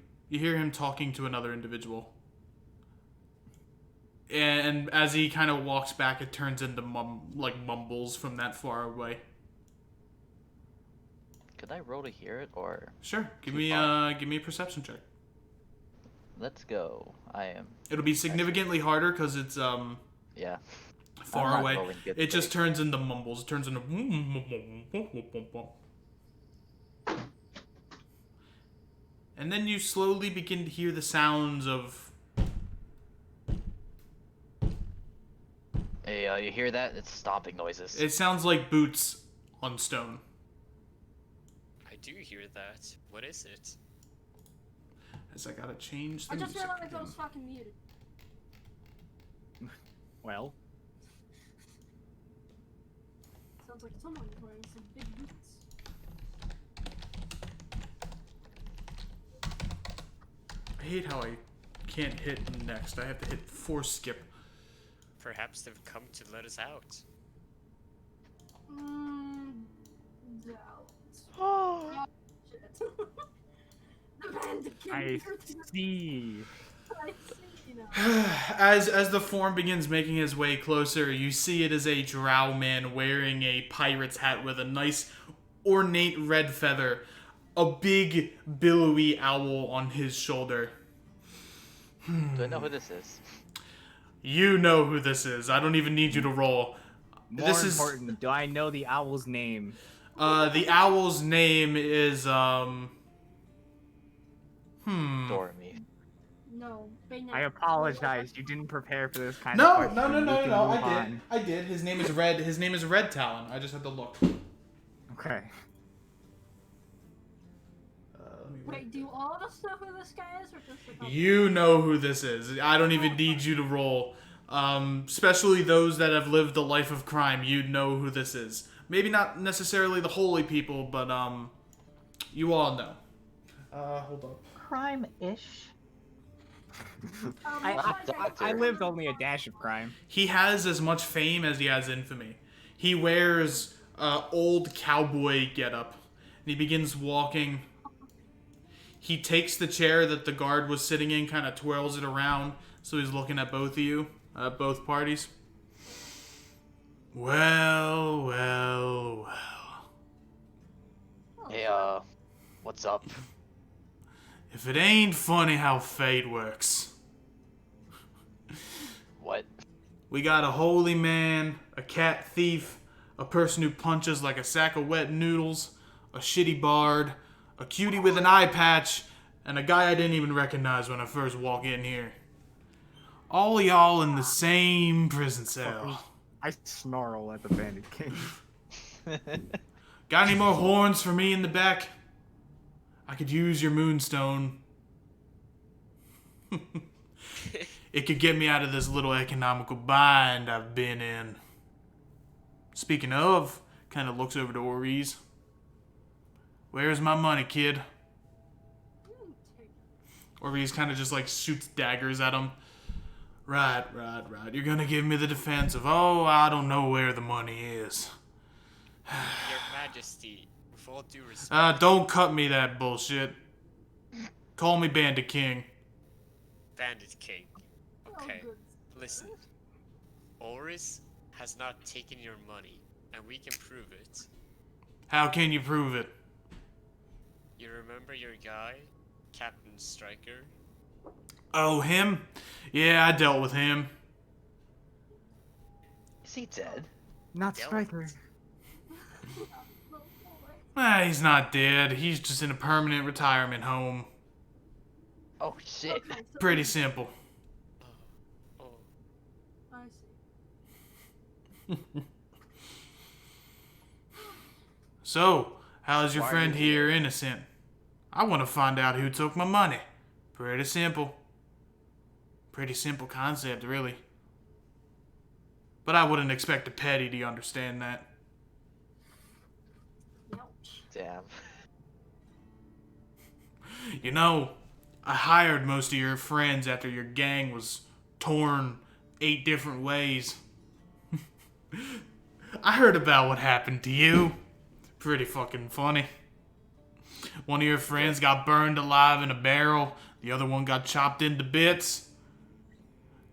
talking to another individual. And as he kind of walks back, it turns into mumbles from that far away. Could I roll to hear it, or Sure, give Too me far. a perception check. let's go? I am. It'll be significantly harder because it's Yeah. far not away. rolling good It just today. turns into mumbles. It turns into. And then you slowly begin to hear the sounds of. Hey, you hear that? It's stomping noises. It sounds like boots on stone. I do hear that. What is it? As I gotta change the I just music realized I again. was fucking muted. Well, Sounds like someone is wearing some big boots. I hate how I can't hit next. I have to hit force skip. Perhaps they've come to let us out. Doubt. Oh. Shit. The bandit I see. I see now. As the form begins making his way closer, you see it as a drow man wearing a pirate's hat with a nice ornate red feather, a big billowy owl on his shoulder. Do I know who this is? You know who this is. I don't even need you to roll. More This is important, do I know the owl's name? the owl's name is Dormy. No, Baynet. I apologize. You didn't prepare for this kind No, of no, question. no, no, We no, can no. move I did. on. I did. His name is Red. His name is Red Talon. I just had to look. Okay. Let me Wait, do all of us know who this guy is, or just the couple? You know who this is. I don't even need you to roll. Especially those that have lived the life of crime, you know who this is. Maybe not necessarily the holy people, but you all know. Hold up. Crime-ish. Like I said, I lived only a dash of crime. He has as much fame as he has infamy. He wears old cowboy getup, and he begins walking. He takes the chair that the guard was sitting in, kind of twirls it around, so he's looking at both of you, both parties. Well, well, well. Hey, what's up? If it ain't funny how fate works. What? We got a holy man, a cat thief, a person who punches like a sack of wet noodles, a shitty bard, a cutie with an eye patch, and a guy I didn't even recognize when I first walked in here. All y'all in the same prison cell. I snarl at the Bandit King. Got any more horns for me in the back? I could use your moonstone. It could get me out of this little economical bind I've been in. Speaking of, kind of looks over to Oriz. Where's my money, kid? Oriz kind of just like shoots daggers at him. Right. You're gonna give me the defense of, oh, I don't know where the money is. Your Majesty, with all due respect. Don't cut me that bullshit. Call me Bandit King. Bandit King. Okay, good. listen. Oris has not taken your money, and we can prove it. How can you prove it? You remember your guy, Captain Stryker? Oh, him? Yeah, I dealt with him. Is he dead? Not Yep. Striker. He's not dead. He's just in a permanent retirement home. Oh shit. Okay, so Pretty simple. Oh, I see. So, how's your Why are friend you here innocent? I want to find out who took my money. Pretty simple. Pretty simple concept, really. But I wouldn't expect a petty to understand that. Ouch. Damn. You know, I hired most of your friends after your gang was torn 8 different ways. I heard about what happened to you. Pretty fucking funny. One of your friends got burned alive in a barrel. The other one got chopped into bits.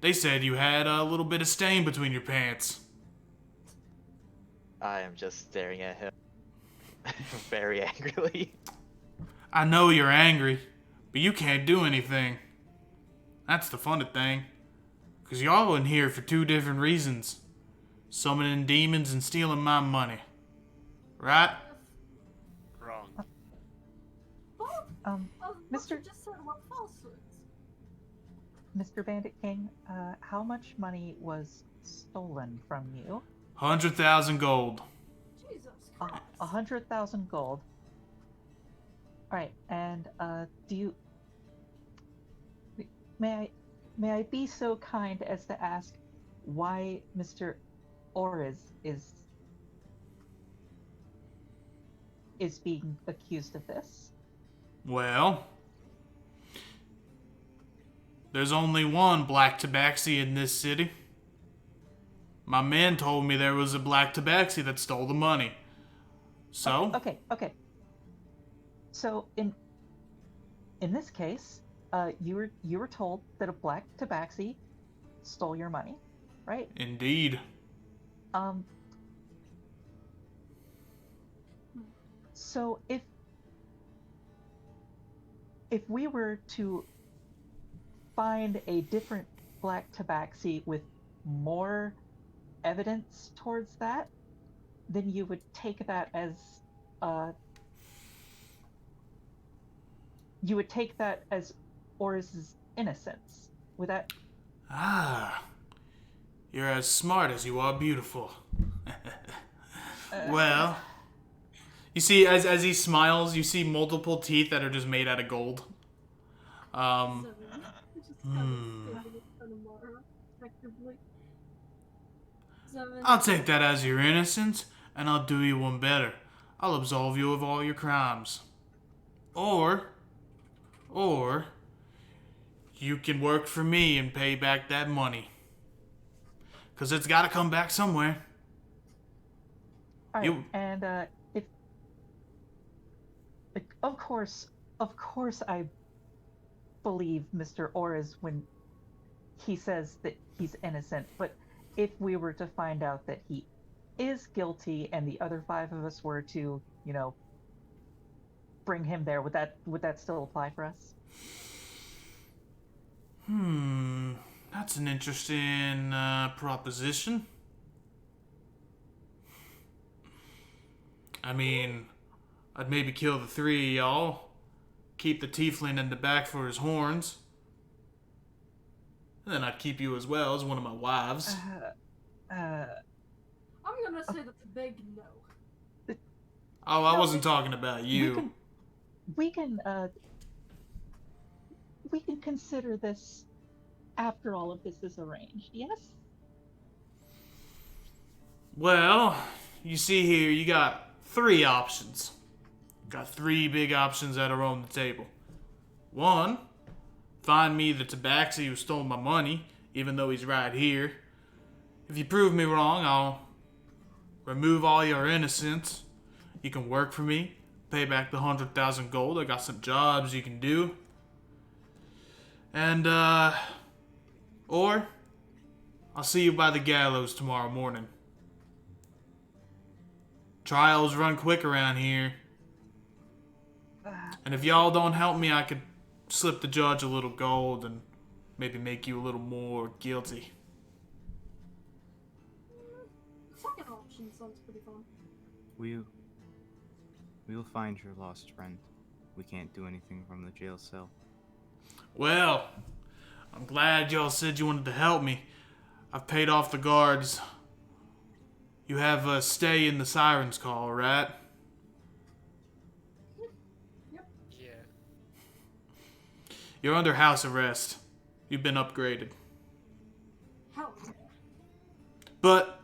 They said you had a little bit of stain between your pants. I am just staring at him very angrily. I know you're angry, but you can't do anything. That's the funny thing. Because y'all in here for 2 different reasons. Summoning demons and stealing my money. Right? wrong. Oh, what Mr. you just said what falsehoods? Mr. Bandit King, how much money was stolen from you? 100,000 gold. Jesus Christ. 100,000 gold. Alright, and do you... May I be so kind as to ask why Mr. Oriz is being accused of this? Well, there's only one black tabaxi in this city. My man told me there was a black tabaxi that stole the money. So? Okay. So in this case, you were told that a black tabaxi stole your money, right? Indeed. So if we were to find a different black tabaxi with more evidence towards that, then you would take that as Oris's innocence. Would that? Ah. You're as smart as you are beautiful. Well, you see, as he smiles, you see multiple teeth that are just made out of gold. Seven. Just kind of staring at Connemara, effectively. 7. I'll take that as your innocence, and I'll do you one better. I'll absolve you of all your crimes. Or, you can work for me and pay back that money. Because it's got to come back somewhere. All right, You- and if like, of course, I believe Mr. Orris when he says that he's innocent. But if we were to find out that he is guilty, and the other five of us were to, bring him there, would that still apply for us? That's an interesting proposition. I mean, I'd maybe kill the three of y'all, keep the tiefling in the back for his horns, and then I'd keep you as well as one of my wives. I'm gonna say that's a big no. Oh, I No, wasn't talking about you. We can consider this after all of this is arranged. Yes. Well, you see here, you got three options. Got three big options that are on the table. One, find me the tabaxi who stole my money, even though he's right here. If you prove me wrong, I'll remove all your innocence. You can work for me, pay back the 100,000 gold. I got some jobs you can do. And, or I'll see you by the gallows tomorrow morning. Trials run quick around here. And if y'all don't help me, I could slip the judge a little gold and maybe make you a little more guilty. Second option sounds pretty fun. We'll find your lost friend. We can't do anything from the jail cell. Well, I'm glad y'all said you wanted to help me. I've paid off the guards. You have a stay in the Siren's Call, right? Yeah. You're under house arrest. You've been upgraded. Hell yeah. But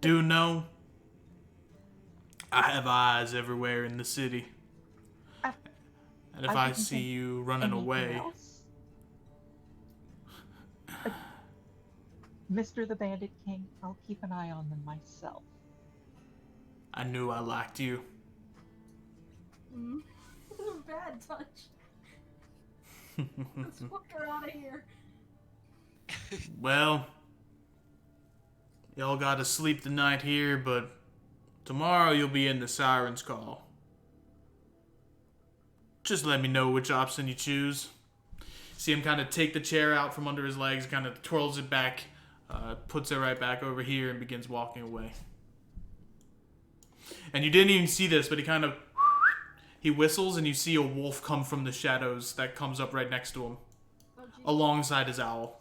do know I have eyes everywhere in the city. And if I didn't see think you running Anything away, else? Mr. the Bandit King, I'll keep an eye on them myself. I knew I liked you. Bad touch. Let's fuck her out of here. Well, y'all gotta sleep the night here, but tomorrow you'll be in the Siren's Call. Just let me know which option you choose. See him kind of take the chair out from under his legs, kind of twirls it back, puts it right back over here, and begins walking away. And you didn't even see this, but he whistles, and you see a wolf come from the shadows that comes up right next to him, Oh, geez. alongside his owl.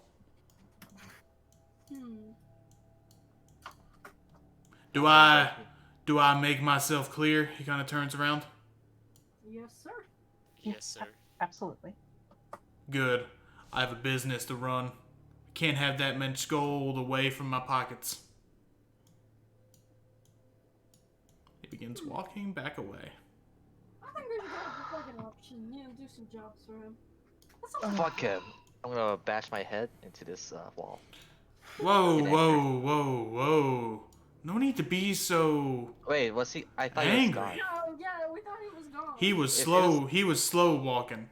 Do I make myself clear? He kind of turns around. Yes, sir. Yes, sir. Absolutely. Good. I have a business to run. Can't have that much gold away from my pockets. He begins walking back away. I think maybe that would be like an option. Do some jobs for him. That's not Fuck him. I'm gonna bash my head into this wall. Whoa, In whoa, anger. whoa, whoa. No need to be so Wait, was he? I thought he was angry. gone. No, yeah, we thought he was gone. He was If it slow. He was slow walking.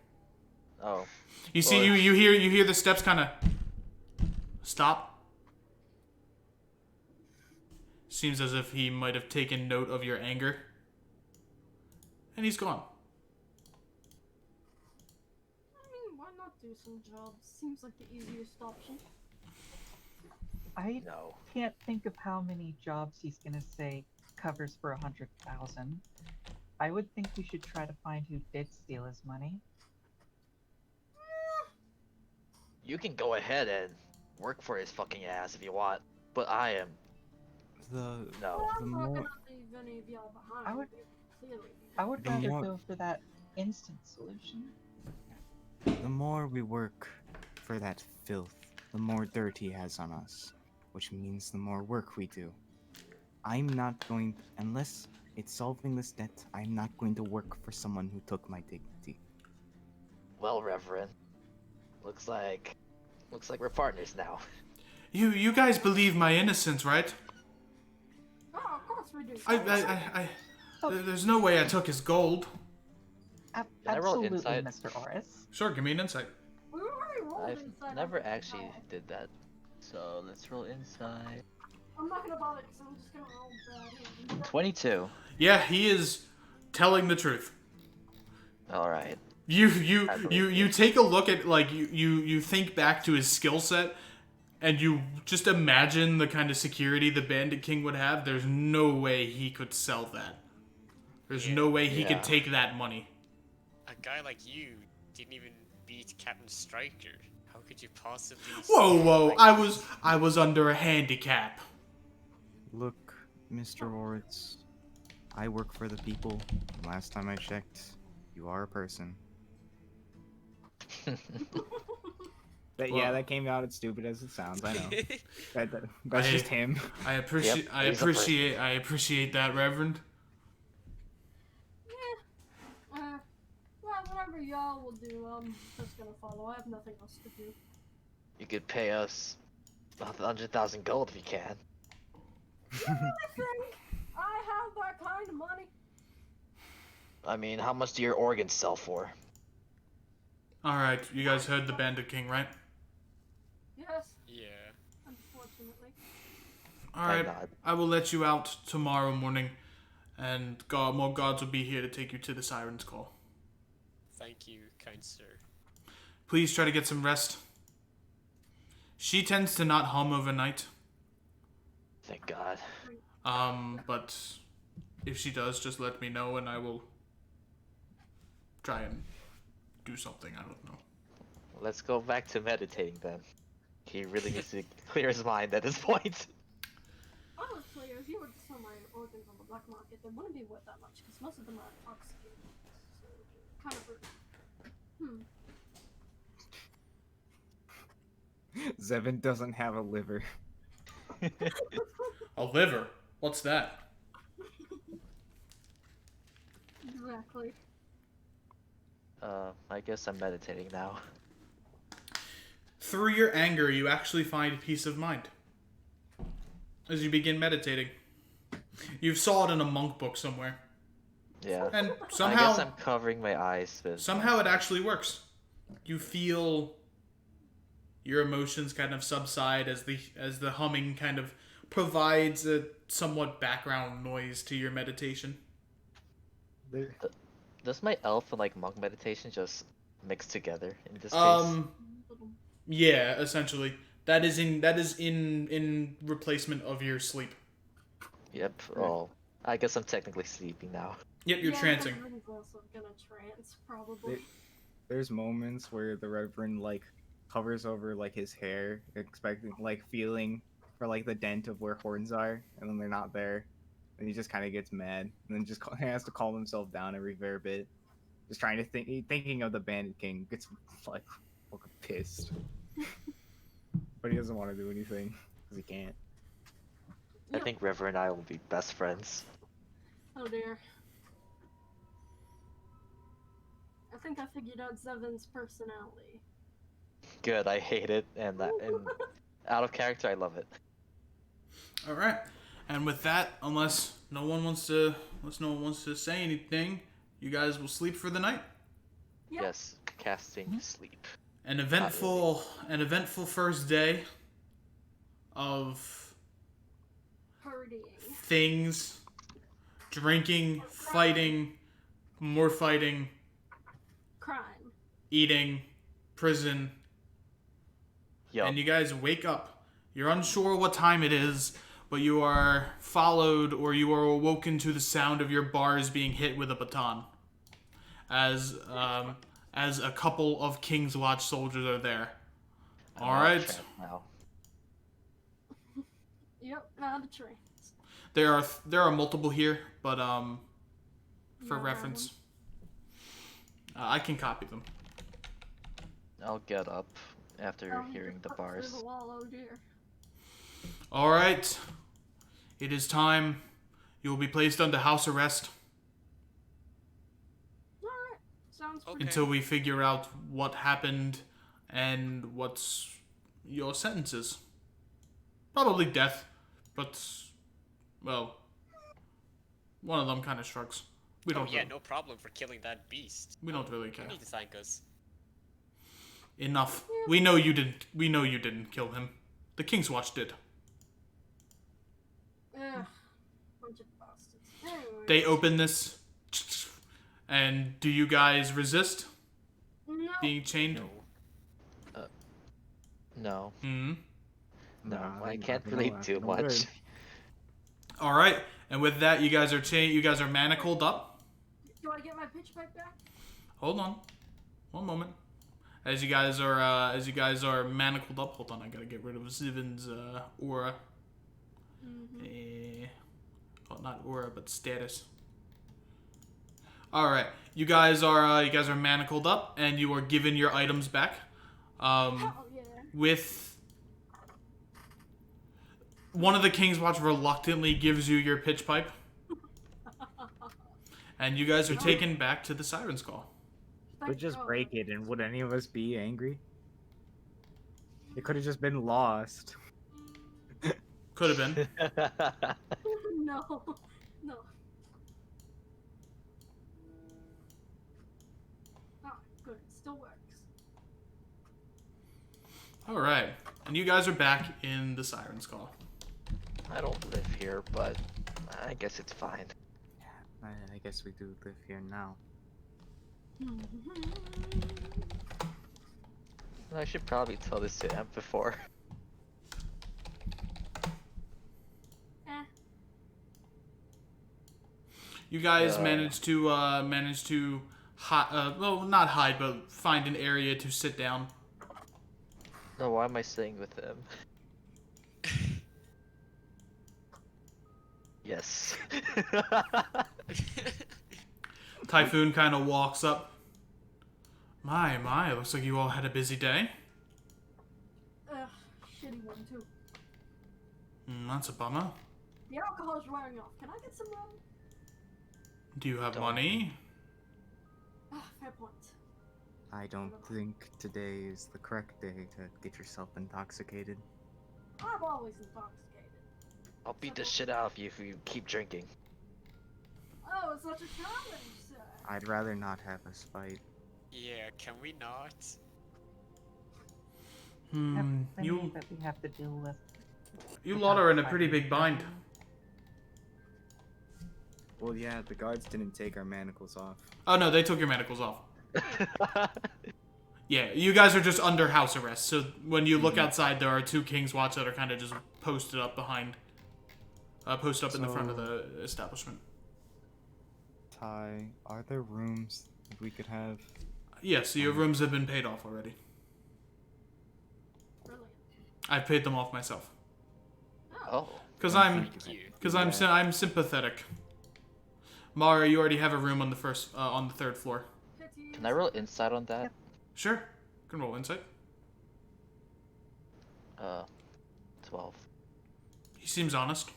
Oh. You see, Well, you hear the steps kind of stop. Seems as if he might have taken note of your anger. And he's gone. I mean, why not do some jobs? Seems like the easiest option. I No. can't think of how many jobs he's gonna say covers for 100,000. I would think we should try to find who did steal his money. You can go ahead and work for his fucking ass if you want, but I am The no. Well, The I'm not more- gonna leave any of y'all behind. I would- Clearly. I would The rather more- go for that instant solution. the more we work for that filth, the more dirt he has on us, which means the more work we do. I'm not going, unless it's solving this debt, I'm not going to work for someone who took my dignity. Well, Reverend, Looks like we're partners now. You guys believe my innocence, right? Oh, of course we do. There's no way I took his gold. Can I roll Absolutely, insight? Mr. Oris. Sure, give me an insight. We already rolled I've inside never on this actually call. did that. So let's roll insight. I'm not gonna bother because I'm just gonna roll bad. 22. Yeah, he is telling the truth. All right. You take a look at, like, you think back to his skill set, and you just imagine the kind of security the Bandit King would have. There's no way he could sell that. There's Yeah. no way he Yeah. could take that money. A guy like you didn't even beat Captain Stryker. How could you possibly? Whoa! like I was under a handicap. Look, Mr. Oritz, I work for the people. Last time I checked, you are a person. Yeah, that came out as stupid as it sounds. I know. That's just him. I appreciate Yep, he's a person. I appreciate that, Reverend. Well, whatever y'all will do, I'm just gonna follow. I have nothing else to do. You could pay us 100,000 gold if you can. You really think I have that kind of money? I mean, how much do your organs sell for? All right, you guys heard the Bandit King, right? Yes, Yeah. unfortunately. All right, nod. I will let you out tomorrow morning, and more guards will be here to take you to the Siren's Call. Thank you, kind sir. Please try to get some rest. She tends to not hum overnight. Thank God. But if she does, just let me know, and I will try and do something. I don't know. Let's go back to meditating then. He really needs to clear his mind at this point. Honestly, if you were to sell my organs on the black market, they wouldn't be worth that much because most of them are intoxicated. So, kind of rude. Zevin doesn't have a liver. A liver? What's that? Exactly. I guess I'm meditating now. Through your anger, you actually find peace of mind as you begin meditating. You saw it in a monk book somewhere, Yeah. and I somehow guess I'm covering my eyes with. it actually works. You feel your emotions kind of subside as the humming kind of provides a somewhat background noise to your meditation. Does my elf and like monk meditation just mix together in this case? Yeah, essentially. That is in replacement of your sleep. Yep. Oh, I guess I'm technically sleeping now. Yep, you're trancing. Everyone's also gonna trance, probably. There's moments where the Reverend like hovers over like his hair, expecting like feeling for like the dent of where horns are, and then they're not there, and he just kind of gets mad, and then just he has to calm himself down every fair bit, just trying to thinking of the Bandit King. Gets like fucking pissed, but he doesn't want to do anything because he can't. I think River and I will be best friends. Oh dear. I think I figured out Zevin's personality. Good. I hate it, and out of character, I love it. All right, and with that, unless no one wants to say anything, you guys will sleep for the night. Yep. Yes, casting sleep. An eventful first day of Partying. things, drinking, fighting, more fighting, Crime. eating, prison, Yup. and you guys wake up. You're unsure what time it is, but you are followed or you are awoken to the sound of your bars being hit with a baton. As a couple of King's Watch soldiers are there. All right. Now. Yep, not a trance. There are multiple here, but for No reference, I can copy them. I'll get up after problem. hearing the Through bars. the wall, oh dear. All right. It is time. You will be placed under house arrest Alright, sounds pretty Okay. until we figure out what happened And what's your sentences? Probably death, but, well, one of them kind of shrugs. We Oh don't. yeah, no problem for killing that beast. We don't really care. You need to thank us. Enough. We know you didn't. We know you didn't kill him. The King's Watch did. Ugh. Bunch of bastards. Anyway. They open this, and do you guys resist No. being chained? No. No. Hmm. No, Nah, I think can't nothing really will do happen. much. Good. All right. And with that, you guys are chained. You guys are manacled up. Do I get my pitch pipe back? Hold on, one moment. As you guys are manacled up. Hold on, I gotta get rid of Zivin's aura. Well, not aura, but status. All right, you guys are manacled up, and you are given your items back. Hell yeah. With one of the King's Watch reluctantly gives you your pitch pipe, and you guys are taken back to the Siren's Call. We'd just break it, and would any of us be angry? It could have just been lost. Could have been. No. No. Ah, good. It still works. All right, and you guys are back in the Siren's Call. I don't live here, but I guess it's fine. I guess we do live here now. I should probably tell this to Emp before. Eh. You guys Uh. managed to well, not hide, but find an area to sit down. No, why am I staying with him? Yes. Typhoon kind of walks up. My, looks like you all had a busy day. Shitty one too. That's a bummer. The alcohol's wearing off. Can I get some rum? Do you have Don't. money? Ah, fair point. I don't think today is the correct day to get yourself intoxicated. I'm always intoxicated. I'll beat the shit out of you if you keep drinking. Oh, it's such a challenge, sir. I'd rather not have us fight. Yeah, can we not? You that we have to deal with. lot are in a pretty big bind. Well, yeah, the guards didn't take our manacles off. Oh no, they took your manacles off. Yeah, you guys are just under house arrest. So when you look outside, there are two King's Watch that are kind of just posted up behind, posted up in the front of the establishment. Ty, are there rooms that we could have? Yeah, so your rooms have been paid off already. Brilliant. I've paid them off myself. Oh. Cause Oh, I'm, thank you. cause I'm sympathetic. Mara, you already have a room on the on the third floor. Pity. Can I roll insight on that? Sure, you can roll insight. 12. He seems honest.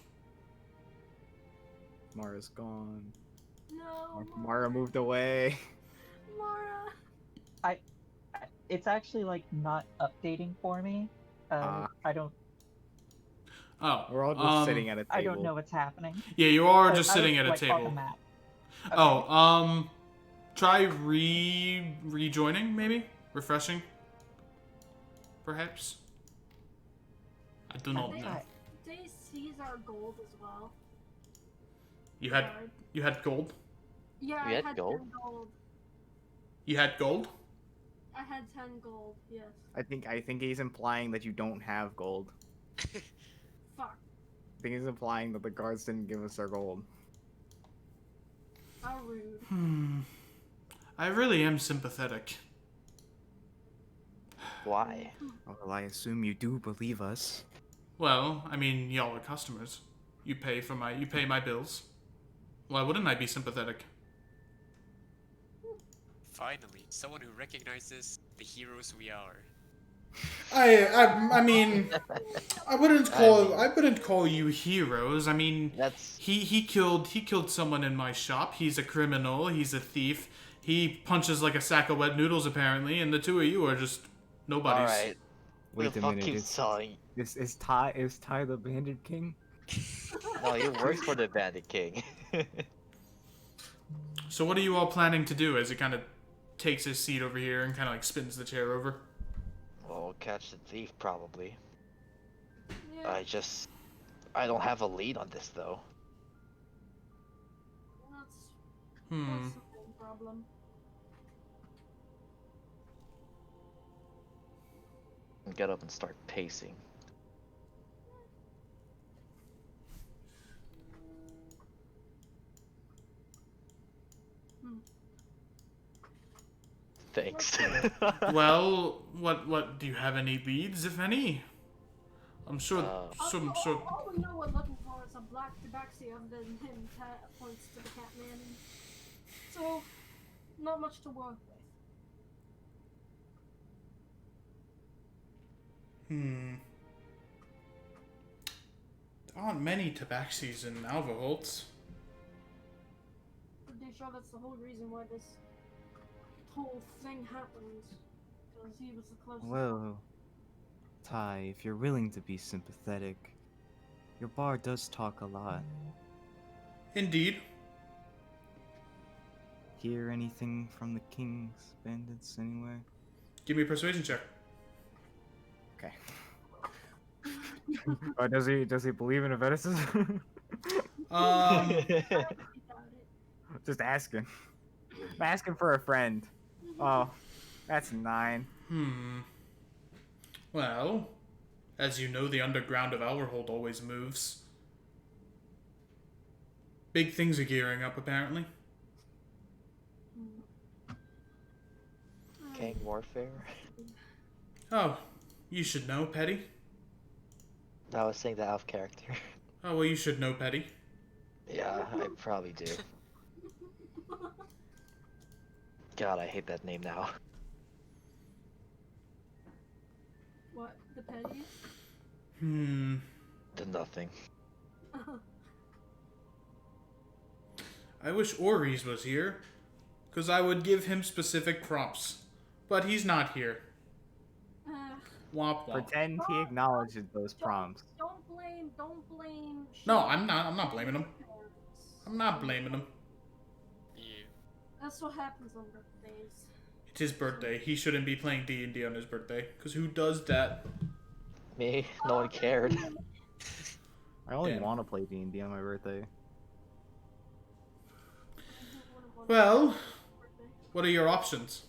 Mara's gone. No. Mara moved away. Mara. It's actually like not updating for me. I don't. Oh, We're all just sitting at a table. I don't know what's happening. Yeah, you are I- just I sitting was, at a like, on the table. map. Oh, try rejoining maybe, refreshing, perhaps. I do I not think know. they seize our gold as well. You had Guard. you had gold. Yeah, We I had had gold? 10 gold. You had gold. I had 10 gold. Yes. I think he's implying that you don't have gold. Fuck. I think he's implying that the guards didn't give us our gold. How rude. I really am sympathetic. Why? Well, I assume you do believe us. Well, I mean, y'all are customers. You pay my bills. Why wouldn't I be sympathetic? Finally, someone who recognizes the heroes we are. I mean, I wouldn't call you heroes. I mean, That's he killed someone in my shop. He's a criminal. He's a thief. He punches like a sack of wet noodles apparently, and the two of you are just Nobody's. Alright. Who Wait the a fuck minute. keeps selling? Is Ty the Bandit King? No, he works for the Bandit King. So what are you all planning to do as he kind of takes his seat over here and kind of like spins the chair over? Well, catch the thief, probably. Yeah, I don't have a lead on this, though. that's the main problem. Get up and start pacing. Thanks. Well, what do you have any leads, if any? I'm sure. All we know we're looking for is a black tabaxi other than him points to the Catman. So, not much to work with. There aren't many tabaxis in Alvaholtz. Pretty sure that's the whole reason why this whole thing happened. Because he was the closest. Well, Ty, if you're willing to be sympathetic, your bar does talk a lot. Indeed. Hear anything from the King's bandits anywhere? Give me a persuasion check. Okay. Oh, does he believe in Aveticism? Just asking. I'm asking for a friend. Oh, that's 9. Well, as you know, the underground of Alverhold always moves. Big things are gearing up, apparently. Gang warfare? Oh, you should know, Petty. I was saying that out of character. Oh, well, you should know, Petty. Yeah, I probably do. God, I hate that name now. What? The Petty? The nothing. I wish Oris was here, because I would give him specific prompts. But he's not here. Womp womp. Pretend he acknowledges those prompts. Don't blame. No, I'm not blaming him. I'm not blaming him. Yeah. That's what happens on birthdays. It's his birthday. He shouldn't be playing D&D on his birthday, because who does that? Me? No one cared. I only Damn. want to play D&D on my birthday. Well, what are your options?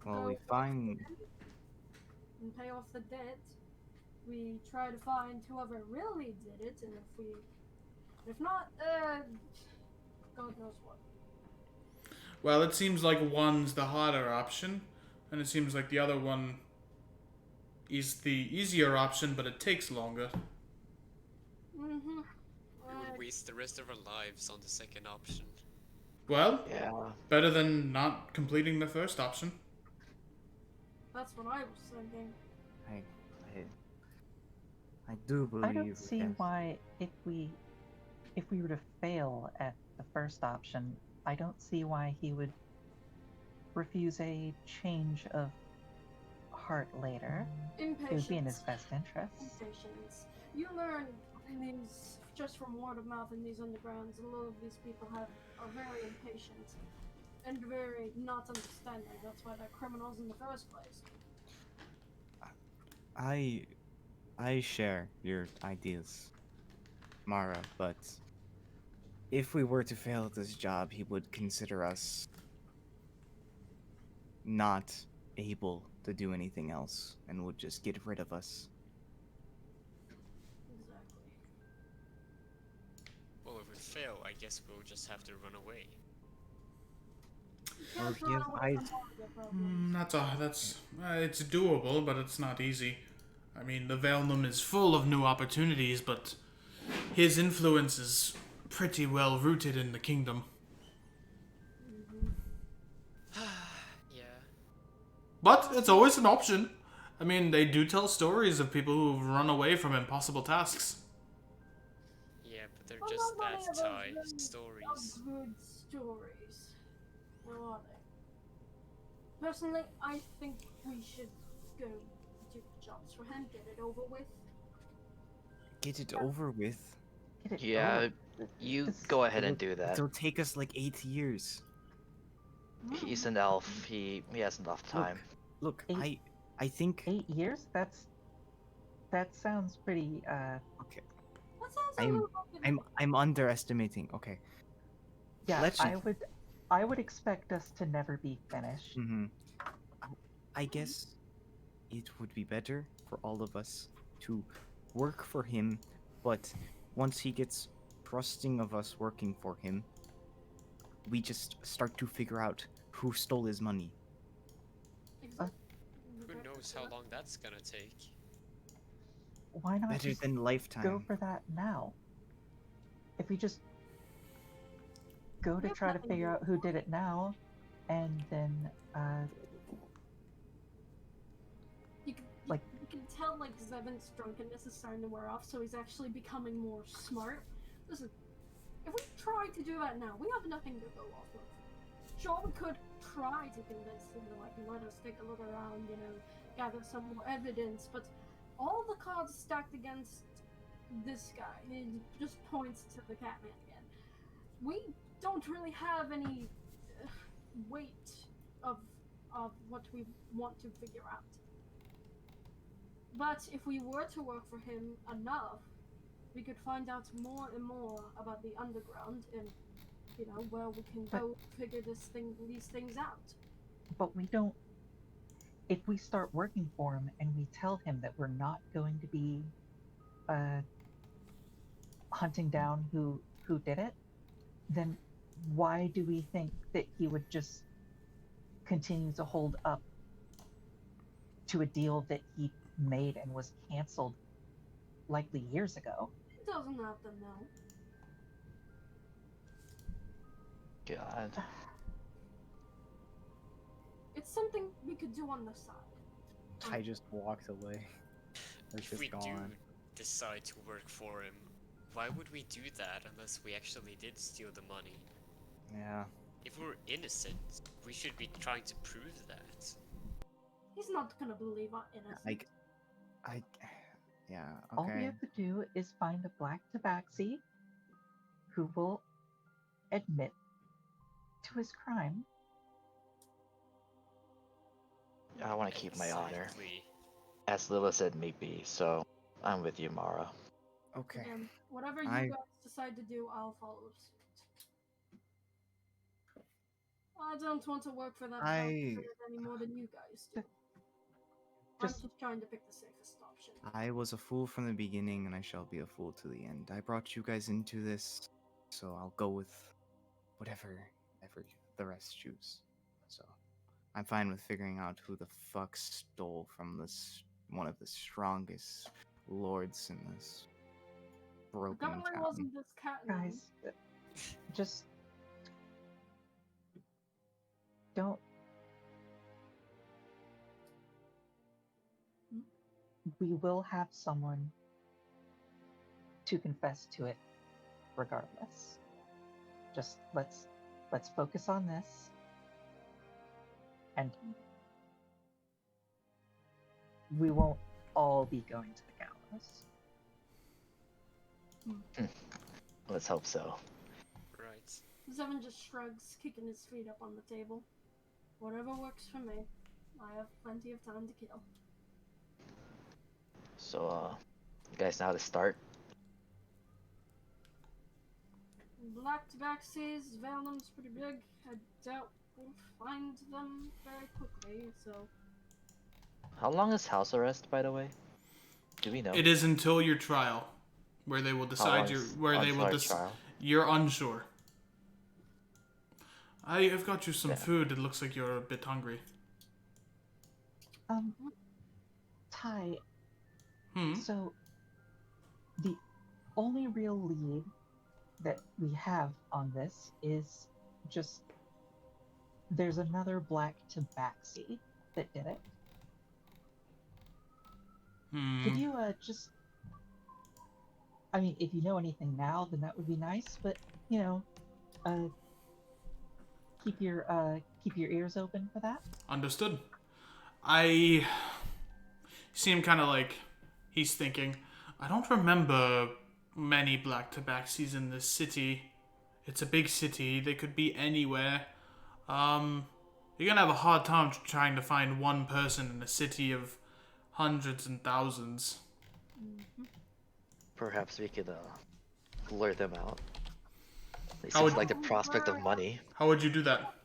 Well, we find... and pay off the debt. We try to find whoever really did it, and if not, God knows what. Well, it seems like one's the harder option, and it seems like the other one is the easier option, but it takes longer. We'll waste the rest of our lives on the second option. Well, Yeah. better than not completing the first option. That's what I was thinking. I do believe... I don't see yes. why if we were to fail at the first option, I don't see why he would refuse a change of heart later. It would be in his best interest. Impatience. You learn in these, just from word of mouth in these undergrounds, a lot of these people are very impatient and very not understanding. That's why they're criminals in the first place. I share your ideas, Mara, but if we were to fail at this job, he would consider us not able to do anything else and would just get rid of us. Exactly. Well, if we fail, I guess we'll just have to run away. You Or can't if you run have away from eyes- all of your problems. That's it's doable, but it's not easy. I mean, the Velnum is full of new opportunities, but his influence is pretty well rooted in the kingdom. Yeah. But it's always an option. I mean, they do tell stories of people who've run away from impossible tasks. Yeah, but they're Well, just not many bad of those tie really stories. are good stories. Or are they? Personally, I think we should go do the jobs for him, get it over with. Get it over with. Get it Yeah, over. you This- go ahead and do that. It'll take us like 8 years. He's an elf. He has enough time. Look, Eight- I think 8 years? That sounds pretty okay. That sounds a little bit. I'm underestimating. Okay. yeah, Let's I would expect us to never be finished. Mm-hmm. I guess it would be better for all of us to work for him, but once he gets trusting of us working for him, we just start to figure out who stole his money. Who knows how long that's gonna take? Why not Better just than lifetime. go for that now? If we just go to have try to nothing figure to out who did it now, and then You can tell like Zevin's drunkenness is starting to wear off, so he's actually becoming more smart. Listen, if we try to do that now, we have nothing to go off of. Sure, we could try to convince him to like let us take a look around, gather some more evidence, but all the cards stacked against this guy. He just points to the Catman again. We don't really have any weight of what we want to figure out. But if we were to work for him enough, we could find out more and more about the underground and, where we can go figure these things out. but we don't. If we start working for him and we tell him that we're not going to be hunting down who did it, then why do we think that he would just continue to hold up to a deal that he made and was canceled likely years ago? It doesn't have to know. God. It's something we could do on the side. I just walked away. It's If just we do gone. decide to work for him, why would we do that unless we actually did steal the money? Yeah. If we're innocent, we should be trying to prove that. He's not gonna believe our innocence. Yeah, All we okay. have to do is find a black tabaxi who will admit to his crime. I want to keep my honor, Exactly. as little as it may be. So I'm with you, Mara. Okay. Again, whatever you I- guys decide to do, I'll follow suit. I don't want to work for that I- outfit any more than you guys do. Just- I'm just trying to pick the safest option. I was a fool from the beginning, and I shall be a fool to the end. I brought you guys into this, so I'll go with whatever the rest choose. So I'm fine with figuring out who the fuck stole from one of the strongest lords in this broken Definitely town. wasn't this cat. Guys, just don't. We will have someone to confess to it regardless. Just let's focus on this, and we won't all be going to the gallows. Let's hope so. Right. Zevin just shrugs, kicking his feet up on the table. Whatever works for me. I have plenty of time to kill. So, you guys know how to start? Black tabaxis, Venom's pretty big. I doubt we'll find them very quickly, so. How long is house arrest, by the way? Do we know? It is until your trial, where they will How decide long is until our trial? You're unsure. I have got you some food. It looks like you're a bit hungry. Ty, Hmm. so the only real lead that we have on this is just there's another black tabaxi that did it. Could you just, I mean, if you know anything now, then that would be nice, but keep your keep your ears open for that. Understood. I see him kind of like he's thinking. I don't remember many black tabaxis in this city. It's a big city. They could be anywhere. You're gonna have a hard time trying to find one person in a city of hundreds and thousands. Perhaps we could lure them out. They How seem would- like the prospect of money. How would you do that?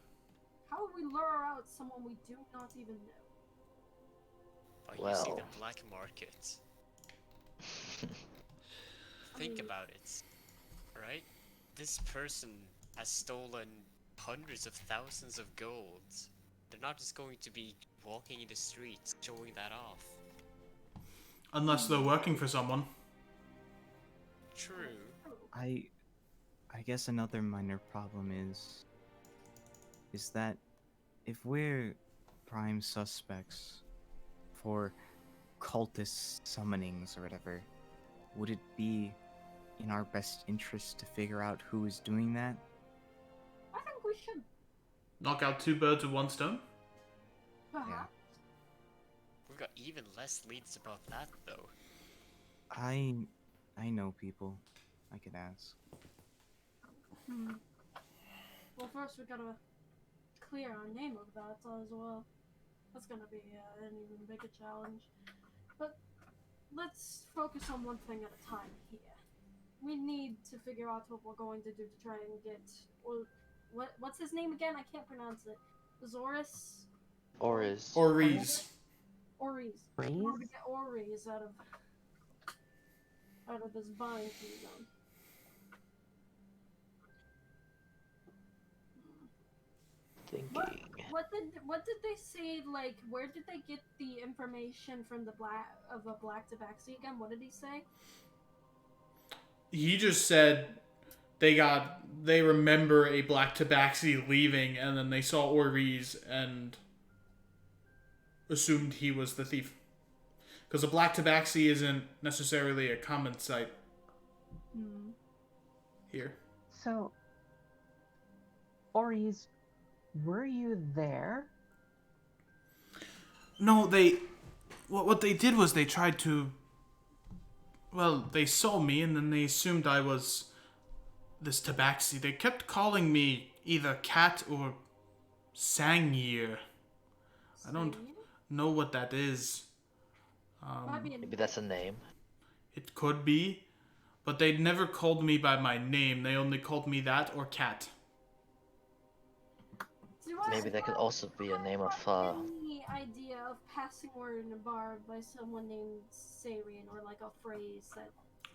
How would we lure out someone we do not even know? By using Well. the black market. Think about it, right? This person has stolen hundreds of thousands of gold. They're not just going to be walking in the streets showing that off. Unless they're working for someone. True. I guess another minor problem is that if we're prime suspects for cultist summonings or whatever, would it be in our best interest to figure out who is doing that? I think we should. Knock out two birds with one stone? Perhaps. We've got even less leads about that though. I know people I could ask. Well, first we gotta clear our name of that as well. That's gonna be an even bigger challenge. But let's focus on one thing at a time here. We need to figure out what we're going to do to try and get. Or what's his name again? I can't pronounce it. Zoris. Oriz. Oriz. Oriz. We Breeze? want to get Oriz out of this bind he's on. Thinking. What did they say? Like, where did they get the information from the black tabaxi again? What did he say? He just said they remember a black tabaxi leaving, and then they saw Oriz and assumed he was the thief. Because a black tabaxi isn't necessarily a common sight here. So, Ori's, were you there? No, what they did was they tried to. Well, they saw me and then they assumed I was this tabaxi. They kept calling me either Cat or Sangir. I don't know what that is. Maybe that's a name. It could be, but they never called me by my name. They only called me that or Cat. Maybe that could also be a name of Any idea of passing word in a bar by someone named Sarian, or like a phrase that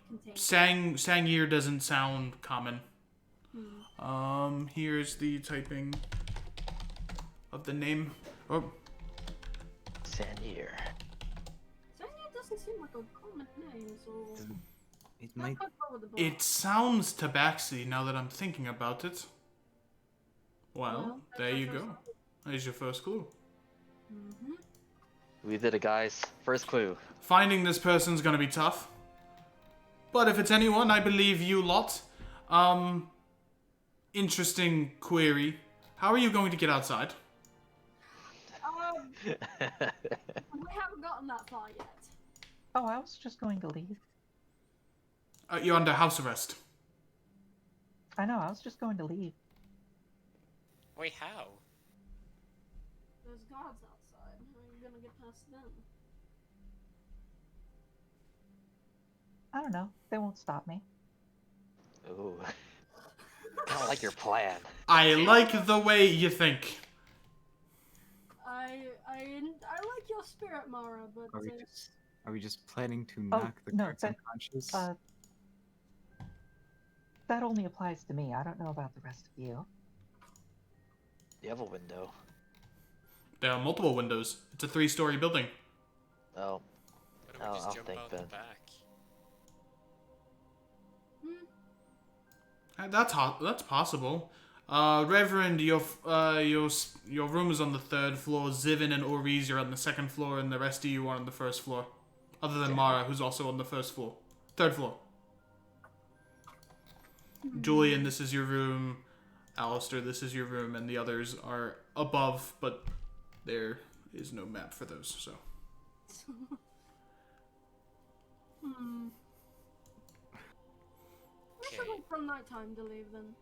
contains. Sangir doesn't sound common. Here's the typing of the name. Oh, Sandir. Sarian doesn't seem like a common name, so. It that might. could go with the bar. it sounds tabaxi now that I'm thinking about it. Well, that's there our you first go. There's your first clue. We did it, guys. First clue. Finding this person's gonna be tough. But if it's anyone, I believe you lot. Interesting query. How are you going to get outside? We haven't gotten that far yet. Oh, I was just going to leave. You're under house arrest. I know, I was just going to leave. Wait, how? There's guards outside. How are you gonna get past them? I don't know. They won't stop me. Ooh. I don't like your plan. I like the way you think. I like your spirit, Mara, but Are we just planning to Oh, knock the no, guards that- unconscious? That only applies to me. I don't know about the rest of you. You have a window. There are multiple windows. It's a 3-story building. Oh. Why don't we I'll just jump think out then. the back? That's possible. Reverend, your room is on the 3rd floor. Zivin and Oriz are on the 2nd floor, and the rest of you are on the 1st floor. Other than Mara, who's also on the 1st floor. 3rd floor. Julian, this is your room. Alistair, this is your room, and the others are above, but there is no map for those, so. I should wait till nighttime to leave then.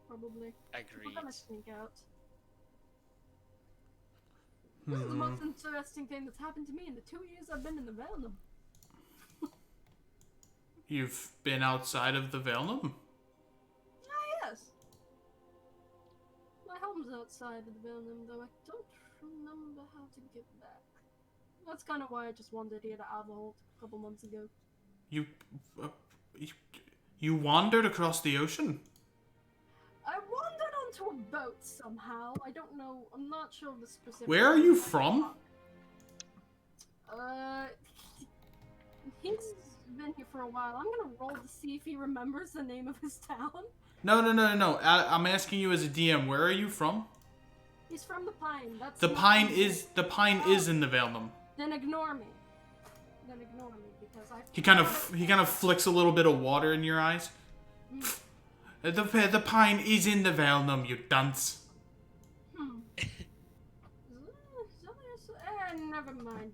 Probably. Agreed. We're gonna sneak out. This is the most interesting thing that's happened to me in the 2 years I've been in the Velnum. You've been outside of the Velnum? Ah, yes. My home's outside of the Velnum, though I don't remember how to get back. That's kind of why I just wandered here to Avalholt a couple months ago. You wandered across the ocean? I wandered onto a boat somehow. I don't know. I'm not sure of the specific. Where are you from? He's been here for a while. I'm gonna roll to see if he remembers the name of his town. No. I'm asking you as a DM. Where are you from? He's from the Pine. That's The not Pine me. is in the Velnum. Then ignore me. Because I. He kind of flicks a little bit of water in your eyes. The Pine is in the Velnum, you dunce. Never mind.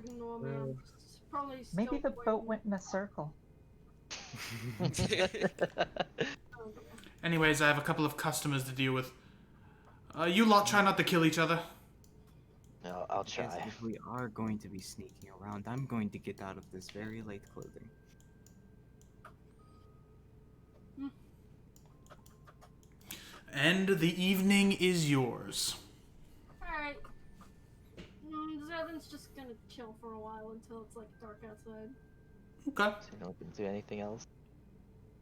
Ignore me. I'm probably still Maybe the boat waiting. went in a circle. Oh, dear. Anyways, I have a couple of customers to deal with. You lot try not to kill each other. No, I'll Yes, try. if we are going to be sneaking around, I'm going to get out of this very late clothing. And the evening is yours. Alright. Zevin's just gonna chill for a while until it's like dark outside. Okay. So you don't do anything else.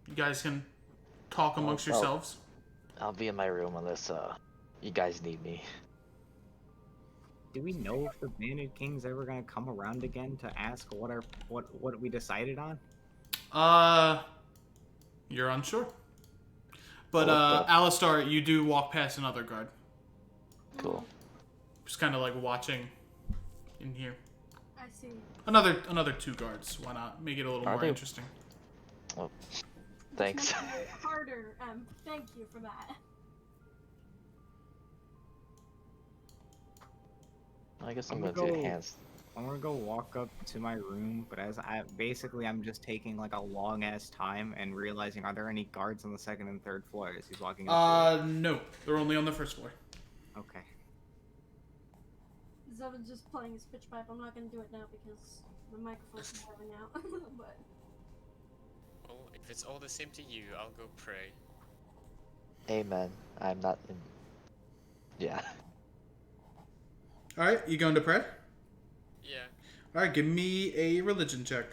You guys can talk amongst Oh. yourselves. I'll be in my room unless you guys need me. Do we know if the Bandit King's ever gonna come around again to ask what we decided on? You're unsure. But, What the- Alistar, you do walk past another guard. Cool. Just kind of like watching in here. I see. Another two guards. Why not? Make it a little Are more they- interesting. Oh, thanks. Just make it harder. Thank you for that. I guess I'm I'm going gonna to go- enhance. I'm gonna go walk up to my room, but I'm just taking like a long ass time and realizing, are there any guards on the second and third floor as he's walking up? No. They're only on the first floor. Okay. Zevin's just playing his pitch pipe. I'm not gonna do it now because the microphone's blowing out. But Well, if it's all the same to you, I'll go pray. Amen. I'm not in. Yeah. Alright, you going to pray? Yeah. Alright, give me a religion check.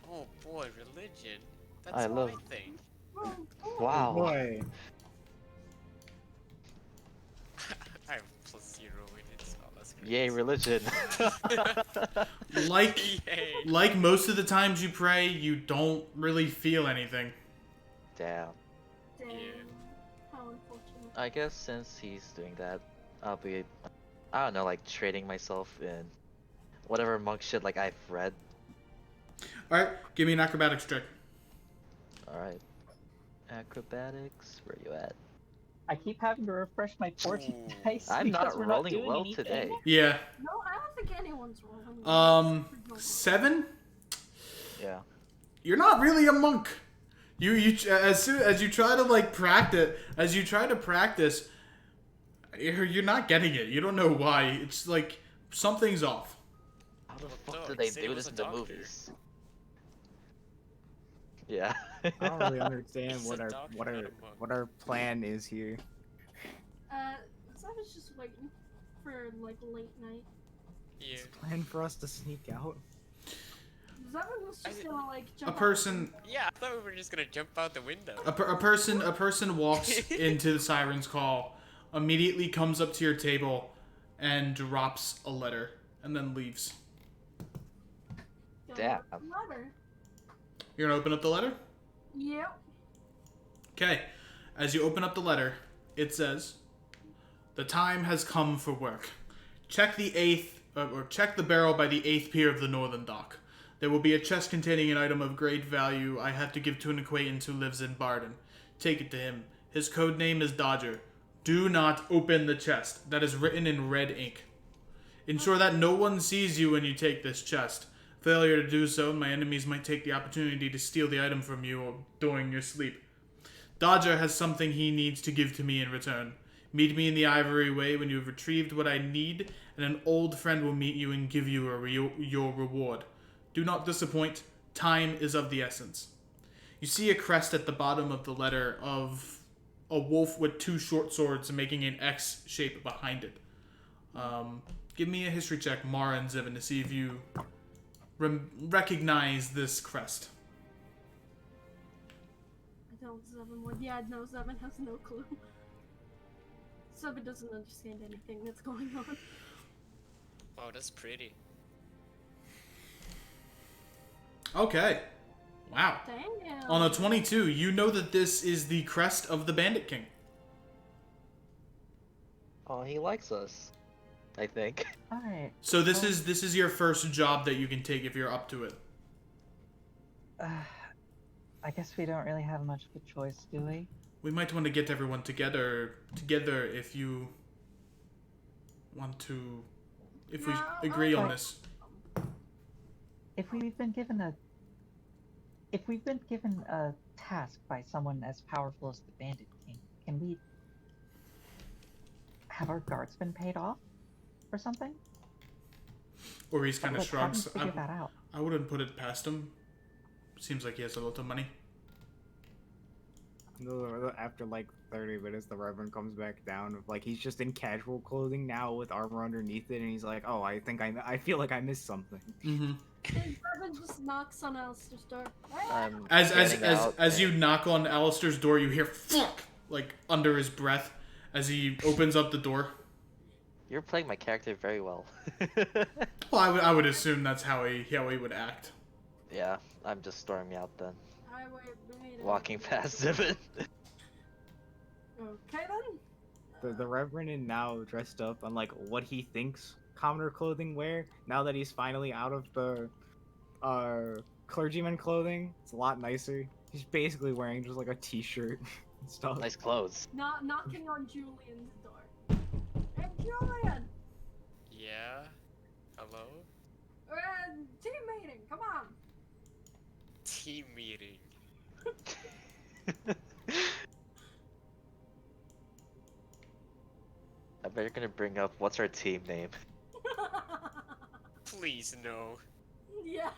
Oh boy, religion. That's I my love- thing. Wow. Boy. I have +0 in it, so that's great. Yay, religion. Yay. Like most of the times you pray, you don't really feel anything. Damn. damn, Yeah. how unfortunate. I guess since he's doing that, I'll be, I don't know, like trading myself in whatever monk shit like I've read. Alright, give me an acrobatics check. Alright. Acrobatics, where you at? I keep having to refresh my fortune Ooh. dice. I'm because not we're rolling doing well anything. today. Yeah. No, I don't think anyone's rolling. 7? Yeah. You're not really a monk. You as soon as you try to like practice, you're not getting it. You don't know why. It's like something's off. How the Well, fuck dog, do they say it do was this a in the doctor. movies? Yeah. I don't really understand He's what a our doctor, what not our a monk. what our plan is here. Zevin's just waiting for like late night. Yeah. Plan for us to sneak out. Zevin was just gonna like A jump out person Yeah, I thought we were just gonna jump out the window. a person walks into the siren's call, immediately comes up to your table and drops a letter and then leaves. the Damn. Letter. You're going to open up the letter? Yep. Okay. As you open up the letter, it says, "The time has come for work. Check the barrel by the 8th pier of the northern dock. There will be a chest containing an item of great value I have to give to an acquaintance who lives in Barden. Take it to him. His code name is Dodger. Do not open the chest. That is written in red ink. Ensure that no one sees you when you take this chest. Failure to do so, my enemies might take the opportunity to steal the item from you during your sleep. Dodger has something he needs to give to me in return. Meet me in the Ivory Way when you have retrieved what I need, and an old friend will meet you and give you your reward. Do not disappoint. Time is of the essence. You see a crest at the bottom of the letter of a wolf with two short swords making an X shape behind it. Give me a history check, Mara and Zevin, to see if you recognize this crest. I don't, Zevin would. Yeah, no, Zevin has no clue. Zevin doesn't understand anything that's going on. Wow, that's pretty. Okay. Wow. Damn. On a 22, you know that this is the crest of the Bandit King. Oh, he likes us, I think. Alright. So this is your first job that you can take if you're up to it. I guess we don't really have much of a choice, do we? We might want to get everyone together if you want to, if we agree on this. If we've been given a task by someone as powerful as the Bandit King, can we have our guards been paid off or something? Or he's kind of How do you shrugs. figure that out? I wouldn't put it past him. Seems like he has a lot of money. After like 30 minutes, the Reverend comes back down. Like he's just in casual clothing now with armor underneath it, and he's like, "Oh, I feel like I missed something." Mm-hmm. And Zevin just knocks on Alistair's door. As you knock on Alistair's door, you hear "fuck" like under his breath as he opens up the door. You're playing my character very well. Well, I would assume that's how he would act. Yeah, I'm just storming out then. Wait a Walking minute. past Zevin. Okay then. The Reverend is now dressed up on like what he thinks commoner clothing wear. Now that he's finally out of the clergyman clothing, it's a lot nicer. He's basically wearing just like a t-shirt and stuff. Nice clothes. Knocking on Julian's door. Hey Julian! Yeah? Hello? Team meeting, come on! Team meeting. I bet you're gonna bring up what's our team name. Please, no. Yes!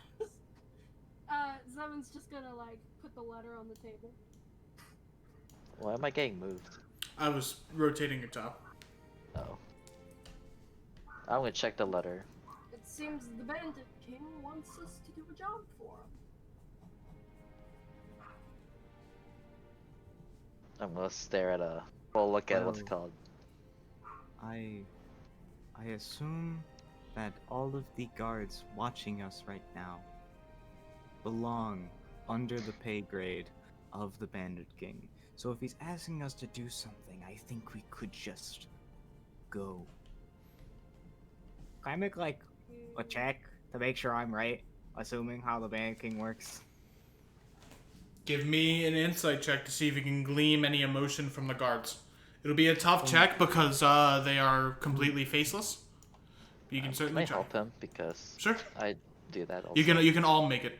Zevin's just gonna like put the letter on the table. Why am I getting moved? I was rotating your top. Oh. I'm gonna check the letter. It seems the Bandit King wants us to do a job for him. I'm gonna stare at look at what's it Well, called. I assume that all of the guards watching us right now belong under the pay grade of the Bandit King. So if he's asking us to do something, I think we could just go. Can I make like a check to make sure I'm right, assuming how the Bandit King works? Give me an insight check to see if you can glean any emotion from the guards. It'll be a tough check because they are completely faceless. You can Can certainly I try. help him? Because Sure. I do that also. You can all make it.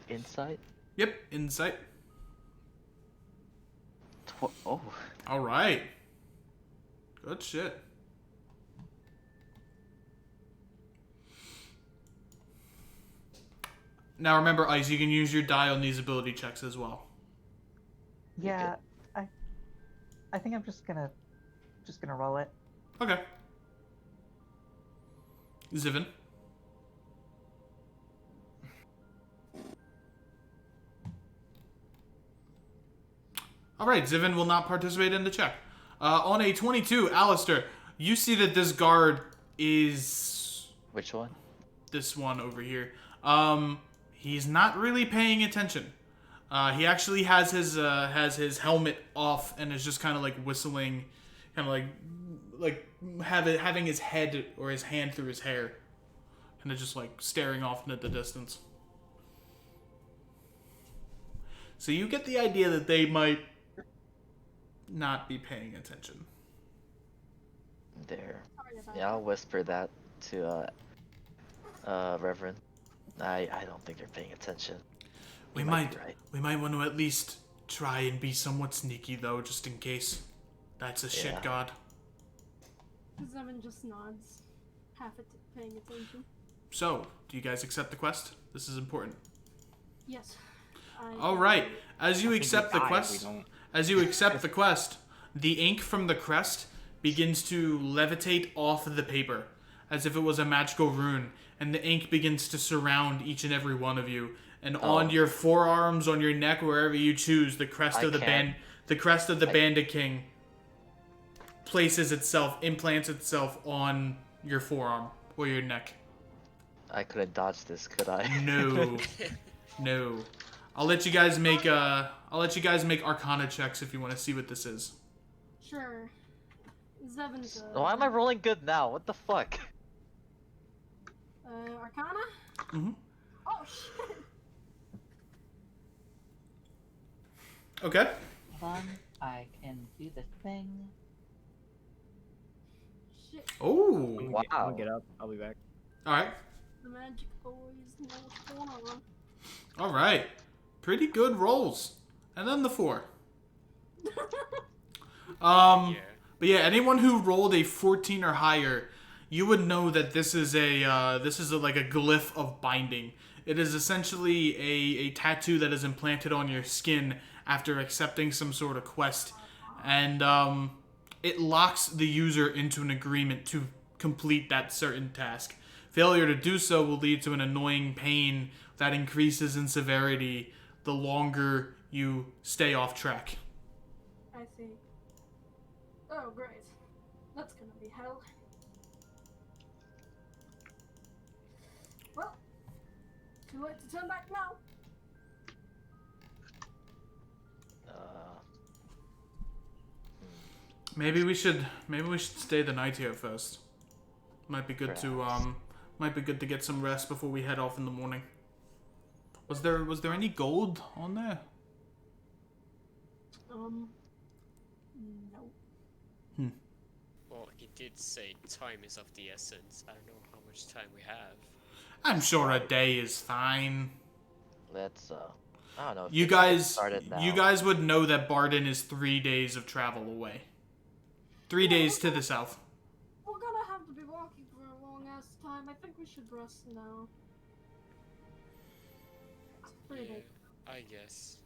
Insight? Yep, insight. Oh. All right. Good shit. Now remember, Ice, you can use your die on these ability checks as well. Yeah, I think I'm just gonna roll it. Okay. Zivin. Alright, Zivin will not participate in the check. On a 22, Alistair, you see that this guard is Which one? this one over here. He's not really paying attention. He actually has his helmet off and is just kind of like whistling, kind of like having his head or his hand through his hair, and just like staring off into the distance. So you get the idea that they might not be paying attention. There. Sorry about Yeah, I'll that. whisper that to Reverend. I don't think they're paying attention. We You might be right. we might want to at least try and be somewhat sneaky though, just in case. That's a shit Yeah. god. Zevin just nods, paying attention. So, do you guys accept the quest? This is important. Yes. All right. As you I think we accept the die if quest, we don't. as you accept the quest, the ink from the crest begins to levitate off of the paper, as if it was a magical rune, and the ink begins to surround each and every one of you. And on your forearms, on your neck, wherever you choose, the crest of the Bandit King implants itself on your forearm or your neck. I couldn't dodge this, could I? No, no. I'll let you guys make Arcana checks if you want to see what this is. Sure. Zevin's Why am I rolling good now? What the fuck? Arcana? Mhm. Oh shit. Okay. Hold on, I can do the thing. Shit. Oh. I'm Wow. gonna get up. I'll be back. All right. The magic boys know what's going on. All right. Pretty good rolls. And then the 4. Yeah. But yeah, anyone who rolled a 14 or higher, you would know that this is like a glyph of binding. It is essentially a tattoo that is implanted on your skin after accepting some sort of quest, and it locks the user into an agreement to complete that certain task. Failure to do so will lead to an annoying pain that increases in severity the longer you stay off track. I see. Oh, great. That's gonna be hell. Well, too late to turn back now. Maybe we should stay the night here first. Might be good to get some rest before we head off in the morning. Was there any gold on there? No. Well, he did say time is of the essence. I don't know how much time we have. I'm sure a day is fine. Let's I don't know. if You we can get guys started now. you guys would know that Barden is 3 days of travel away. 3 days to the south. We're gonna have to be walking for a long ass time. I think we should rest now. Pretty Yeah, big. I guess.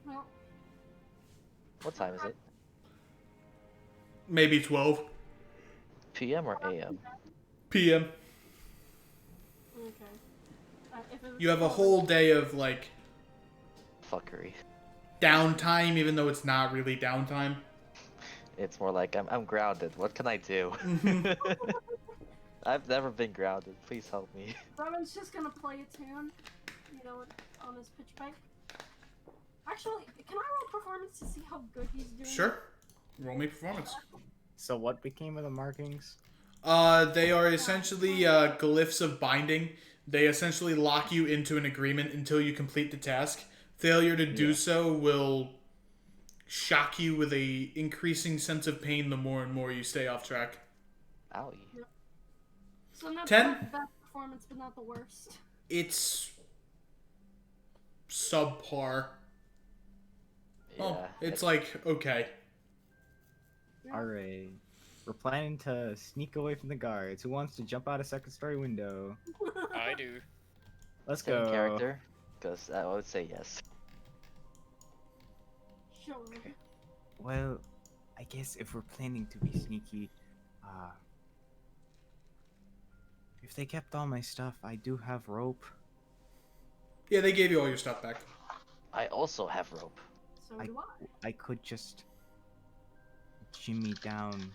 Well, What time is it? Maybe 12 PM or AM? p.m. okay. If it was You have a 12, whole day of like Fuckery. downtime, even though it's not really downtime. It's more like I'm grounded. What can I do? I've never been grounded. Please help me. Rowan's just gonna play a tune, on his pitch pipe. Actually, can I roll performance to see how good he's doing? Sure. Roll me performance. So what became of the markings? They are essentially glyphs of binding. They essentially lock you into an agreement until you complete the task. Failure to do so will shock you with a increasing sense of pain the more and more you stay off track. Owie. So not 10? the best performance, but not the worst. It's subpar. Yeah. Oh, it's like, okay. Alright. We're planning to sneak away from the guards. Who wants to jump out a second story window? I do. Let's same go. character. Because I would say yes. Sure. Well, I guess if we're planning to be sneaky, if they kept all my stuff, I do have rope. Yeah, they gave you all your stuff back. I also have rope. So do I. I could just jimmy down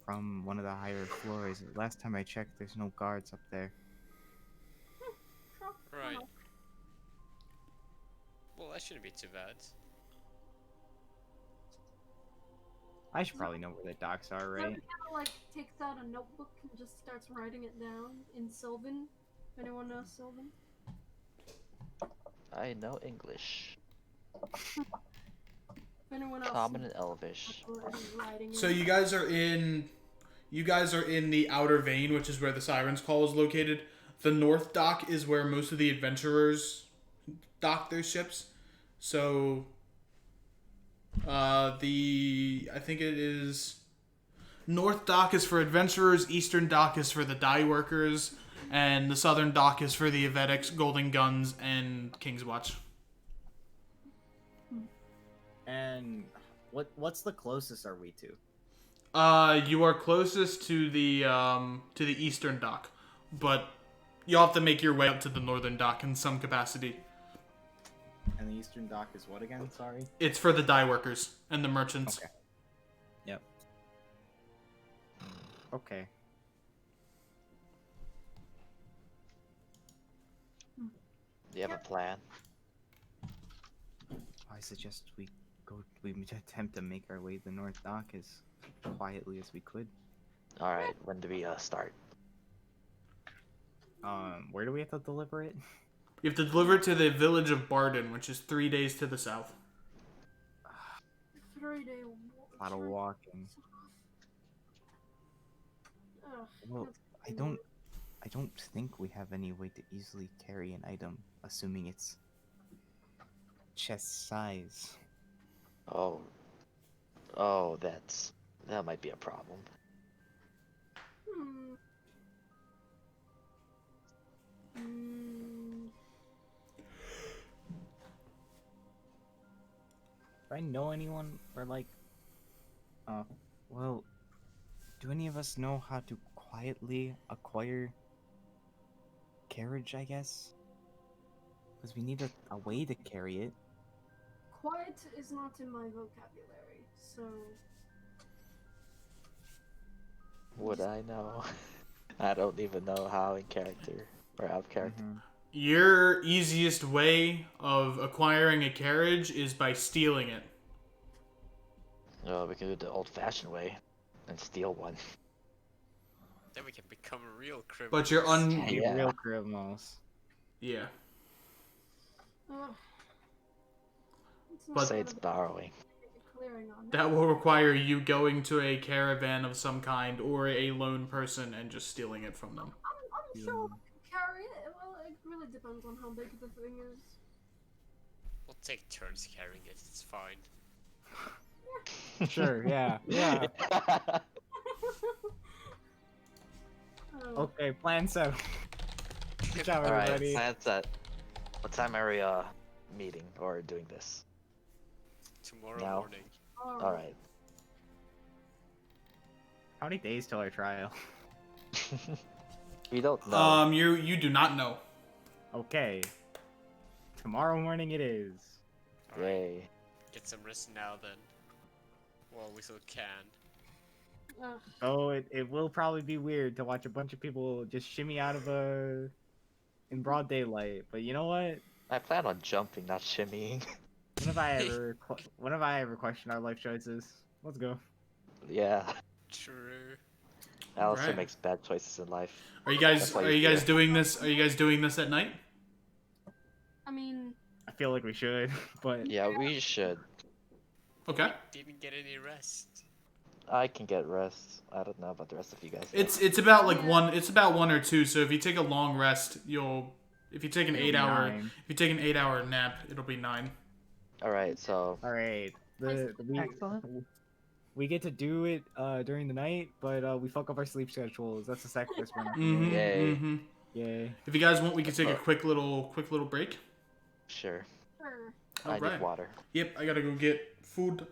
from one of the higher floors. Last time I checked, there's no guards up there. Sure. why Right. not? Well, that shouldn't be too bad. I should probably know where the docks are, So he right? kind of like takes out a notebook and just starts writing it down in Sylvan. If anyone knows Sylvan? I know English. If anyone else Common needs and Elvish. help in writing So it, you guys are in the outer vein, which is where the Sirens Call is located. The north dock is where most of the adventurers dock their ships. So I think it is north dock is for adventurers, eastern dock is for the dye workers, and the southern dock is for the Avetics, Golden Guns, and King's Watch. And what's the closest are we to? You are closest to the eastern dock, but you'll have to make your way up to the northern dock in some capacity. And the eastern dock is what again? Sorry. It's for the dye workers and the merchants. Okay. Yep. Okay. Do you have a plan? I suggest we attempt to make our way to the north dock as quietly as we could. Alright, when do we start? Where do we have to deliver it? You have to deliver it to the village of Barden, which is 3 days to the south. 3-day A lot of walking. Ugh, Well, that's I don't think we have any way to easily carry an item, assuming it's chest size. Oh, that might be a problem. Hmm. Hmm. Do I know anyone or like, well, do any of us know how to quietly acquire carriage, I guess? Because we need a way to carry it. Quiet is not in my vocabulary, so Would I know? I don't even know how in character or out of character. Mhm. Your easiest way of acquiring a carriage is by stealing it. Oh, we can do it the old-fashioned way and steal one. Then we can become real criminals. But you're Be Yeah. real criminals. yeah. ugh. It's not But- Say gonna it's be borrowing. clearing on That will require you going to a caravan of some kind or a lone person and just stealing it from them. I'm sure I can carry it. Well, it really depends on how big the thing is. We'll take turns carrying it. It's fine. Sure, yeah, yeah. Oh, Okay, plan set. Good job, Alright, everybody. plan set. What time are we meeting or doing this? Tomorrow No. morning. Alright. How many days till our trial? We don't know. You do not know. Okay. Tomorrow morning it is. Yay. Get some rest now then. While we still can. Ugh. Oh, it will probably be weird to watch a bunch of people just shimmy out of in broad daylight. But you know what? I plan on jumping, not shimmying. When have I ever questioned our life choices? Let's go. Yeah. True. Alistair Alright. makes bad choices in life. Are you guys That's why are you you guys fear. doing this? Are you guys doing this at night? I mean, I feel like we should, but Yeah, we should. Okay. Didn't get any rest. I can get rest. I don't know about the rest of you guys. though. It's about like Yeah. one. It's about 1 or 2. So if you take a long rest, if you take an It'll 8 be hour, 9. if you take an 8 hour nap, it'll be 9. Alright, so all right. Excellent. We get to do it during the night, but we fuck up our sleep schedules. That's the sacrifice we're not Mm-hmm, Yay. mm-hmm. Yay. If you guys want, we can take a quick little break. sure. sure. I Alright. need water. Yep, I gotta go get food.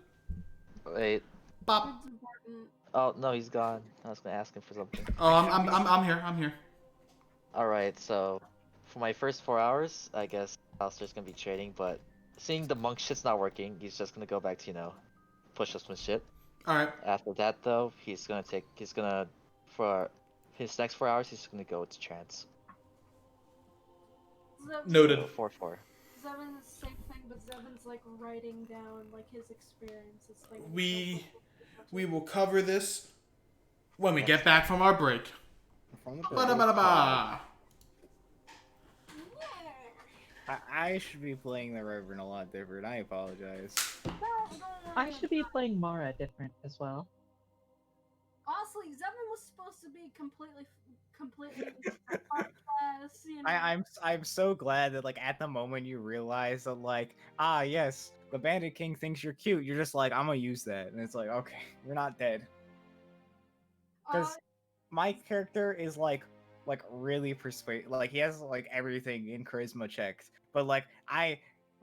Wait. Bop. It's important. Oh no, he's gone. I was gonna ask him for something. Oh, I'm here. I'm here. Alright, so for my first 4 hours, I guess Alistair's gonna be trading, but seeing the monk shit's not working, he's just gonna go back to, push us with shit. All right. After that though, for his next 4 hours, he's gonna go to trance. Noted. So 4-4. Zevin's the same thing, but Zevin's like writing down like his experiences. Like We will cover this when we get back from our break. From the Ba-da-ba-da-ba. I should be playing the Reverend a lot different. I apologize. Don't I worry should be playing Mara different as well. Honestly, Zevin was supposed to be completely podcast, you know. I'm so glad that like at the moment you realize that like yes, the Bandit King thinks you're cute. You're just like I'm gonna use that, and it's like okay, you're not dead. Because my character is like really like he has like everything in charisma checked, but like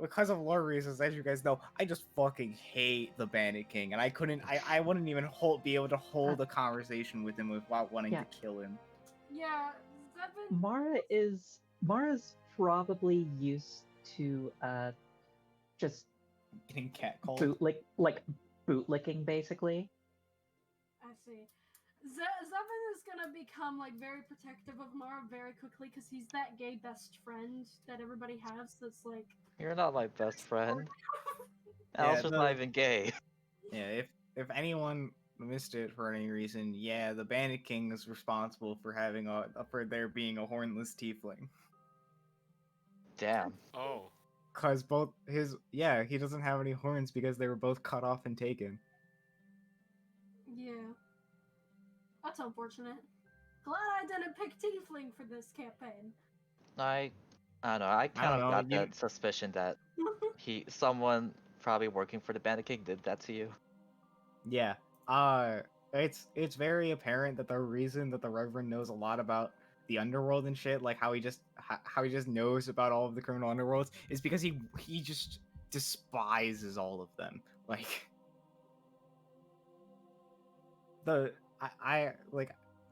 because of lore reasons, as you guys know, I just fucking hate the Bandit King, and I wouldn't even be able to hold a conversation with him without wanting Yeah. to kill him. Yeah, Zevin. Mara's probably used to just Getting catcalled. bootlicking basically. I see. Zevin is gonna become like very protective of Mara very quickly because he's that gay best friend that everybody has. That's like. You're not my best friend. Yeah, Alistair's not even gay. Yeah, if anyone missed it for any reason, yeah, the Bandit King is responsible for for there being a hornless tiefling. Damn. Oh, Cause he doesn't have any horns because they were both cut off and taken. Yeah. That's unfortunate. Glad I didn't pick Tiefling for this campaign. I don't know. I kind don't of know, got that suspicion that someone probably working for the Bandit King did that to you. Yeah. It's very apparent that the reason that the Reverend knows a lot about the underworld and shit, like how he just knows about all of the criminal underworlds, is because he just despises all of them. Like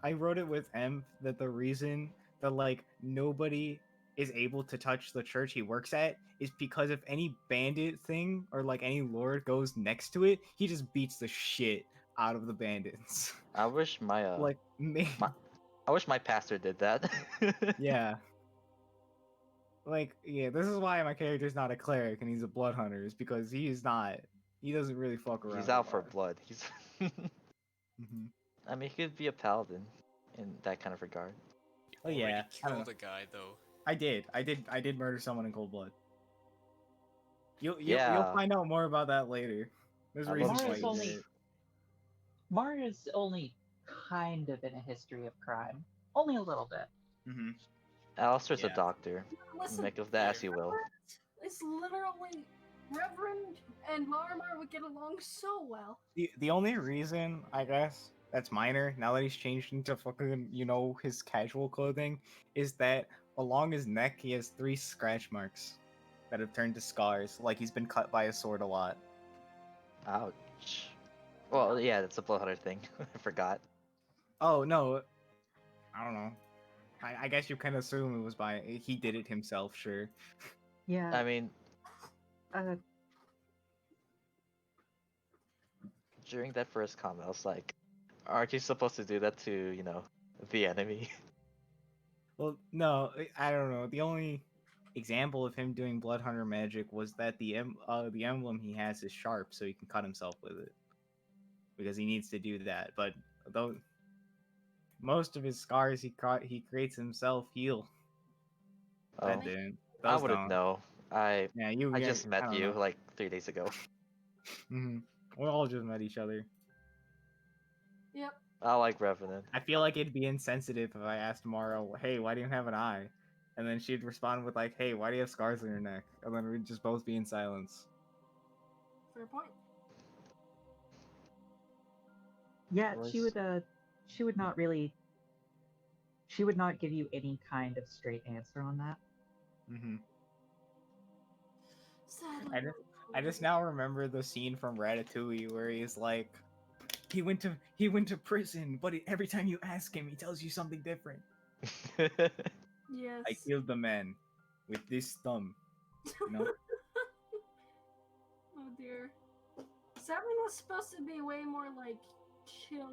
I wrote it with M that the reason that like nobody is able to touch the church he works at is because if any bandit thing or like any lord goes next to it, he just beats the shit out of the bandits. I wish my Like me, I wish my pastor did that. yeah. Like yeah, this is why my character's not a cleric and he's a blood hunter, is because he doesn't really fuck around. He's a out for lot. blood. He's. Mhm. I mean, he could be a paladin in that kind of regard. you Oh already yeah, I don't killed know. a guy though. I did murder someone in cold blood. You'll Yeah. find out more about that later. There's I love reasons why Mara's you Jesus. did only it. Mara's only kind of in a history of crime. Only a little bit. Mm-hmm. Alistair's a Yeah. doctor. Listen, Make of that as you will. it's literally Reverend and Marmar would get along so well. The only reason I guess that's minor now that he's changed into fucking his casual clothing is that along his neck he has 3 scratch marks that have turned to scars, like he's been cut by a sword a lot. Ouch. Well, yeah, that's a bloodhunter thing. I forgot. Oh no, I don't know. I guess you can assume it was he did it himself, sure. Yeah. I mean, Uh, during that first comment, I was like, aren't you supposed to do that to, the enemy? Well, no, I don't know. The only example of him doing blood hunter magic was that the emblem he has is sharp, so he can cut himself with it because he needs to do that. But though most of his scars he creates himself heal. Oh, That didn't. I Those wouldn't don't. know. I Yeah, just I met don't you know. like 3 days ago. Hmm. We all just met each other. Yep. I like Revenant. I feel like it'd be insensitive if I asked Mara, "Hey, why do you have an eye?" And then she'd respond with like, "Hey, why do you have scars on your neck?" And then we'd just both be in silence. Fair point. yeah, Was- she would not really she would not give you any kind of straight answer on that. Mm-hmm. Sadly. I just now remember the scene from Ratatouille where he's like, he went to prison, but every time you ask him, he tells you something different. Yes. I killed the man with this thumb. You know? Oh dear. Seven was supposed to be way more like chill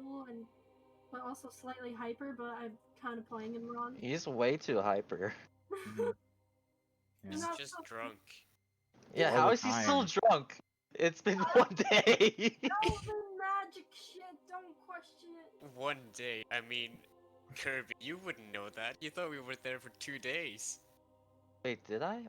but also slightly hyper, but I'm kind of playing him wrong. He's way too hyper. Mhm. He's Not just so- drunk. Yeah, All how the is he still time. drunk? It's been 1 day. Elven magic shit, don't question it. One day, I mean, Kirby, you wouldn't know that. You thought we were there for 2 days. Wait, did I?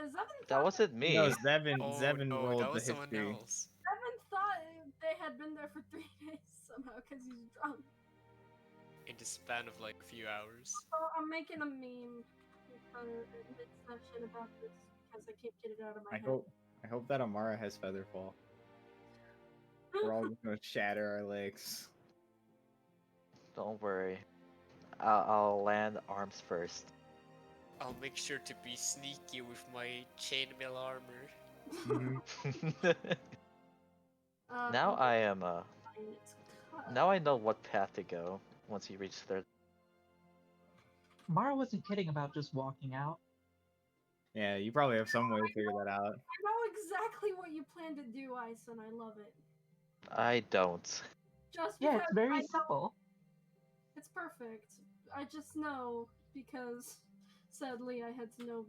Zevin That thought wasn't me. No, Zevin. Oh Zevin no, rolled that the was someone history. else. Zevin thought they had been there for 3 days somehow because he's drunk. In the span of like a few hours. So I'm making a meme mid-session about this because I can't get it out of my head. I hope that Amara has Featherfall. We're all just gonna shatter our legs. Don't worry. I'll land arms first. I'll make sure to be sneaky with my chainmail armor. Now I am It's cut. Now I know what path to go once you reach third. Mara wasn't kidding about just walking out. Yeah, you probably have some way to figure that out. I know exactly what you plan to do, Ice, and I love it. I don't. Just Yeah, because it's very I know simple. it's perfect. I just know because sadly I had to know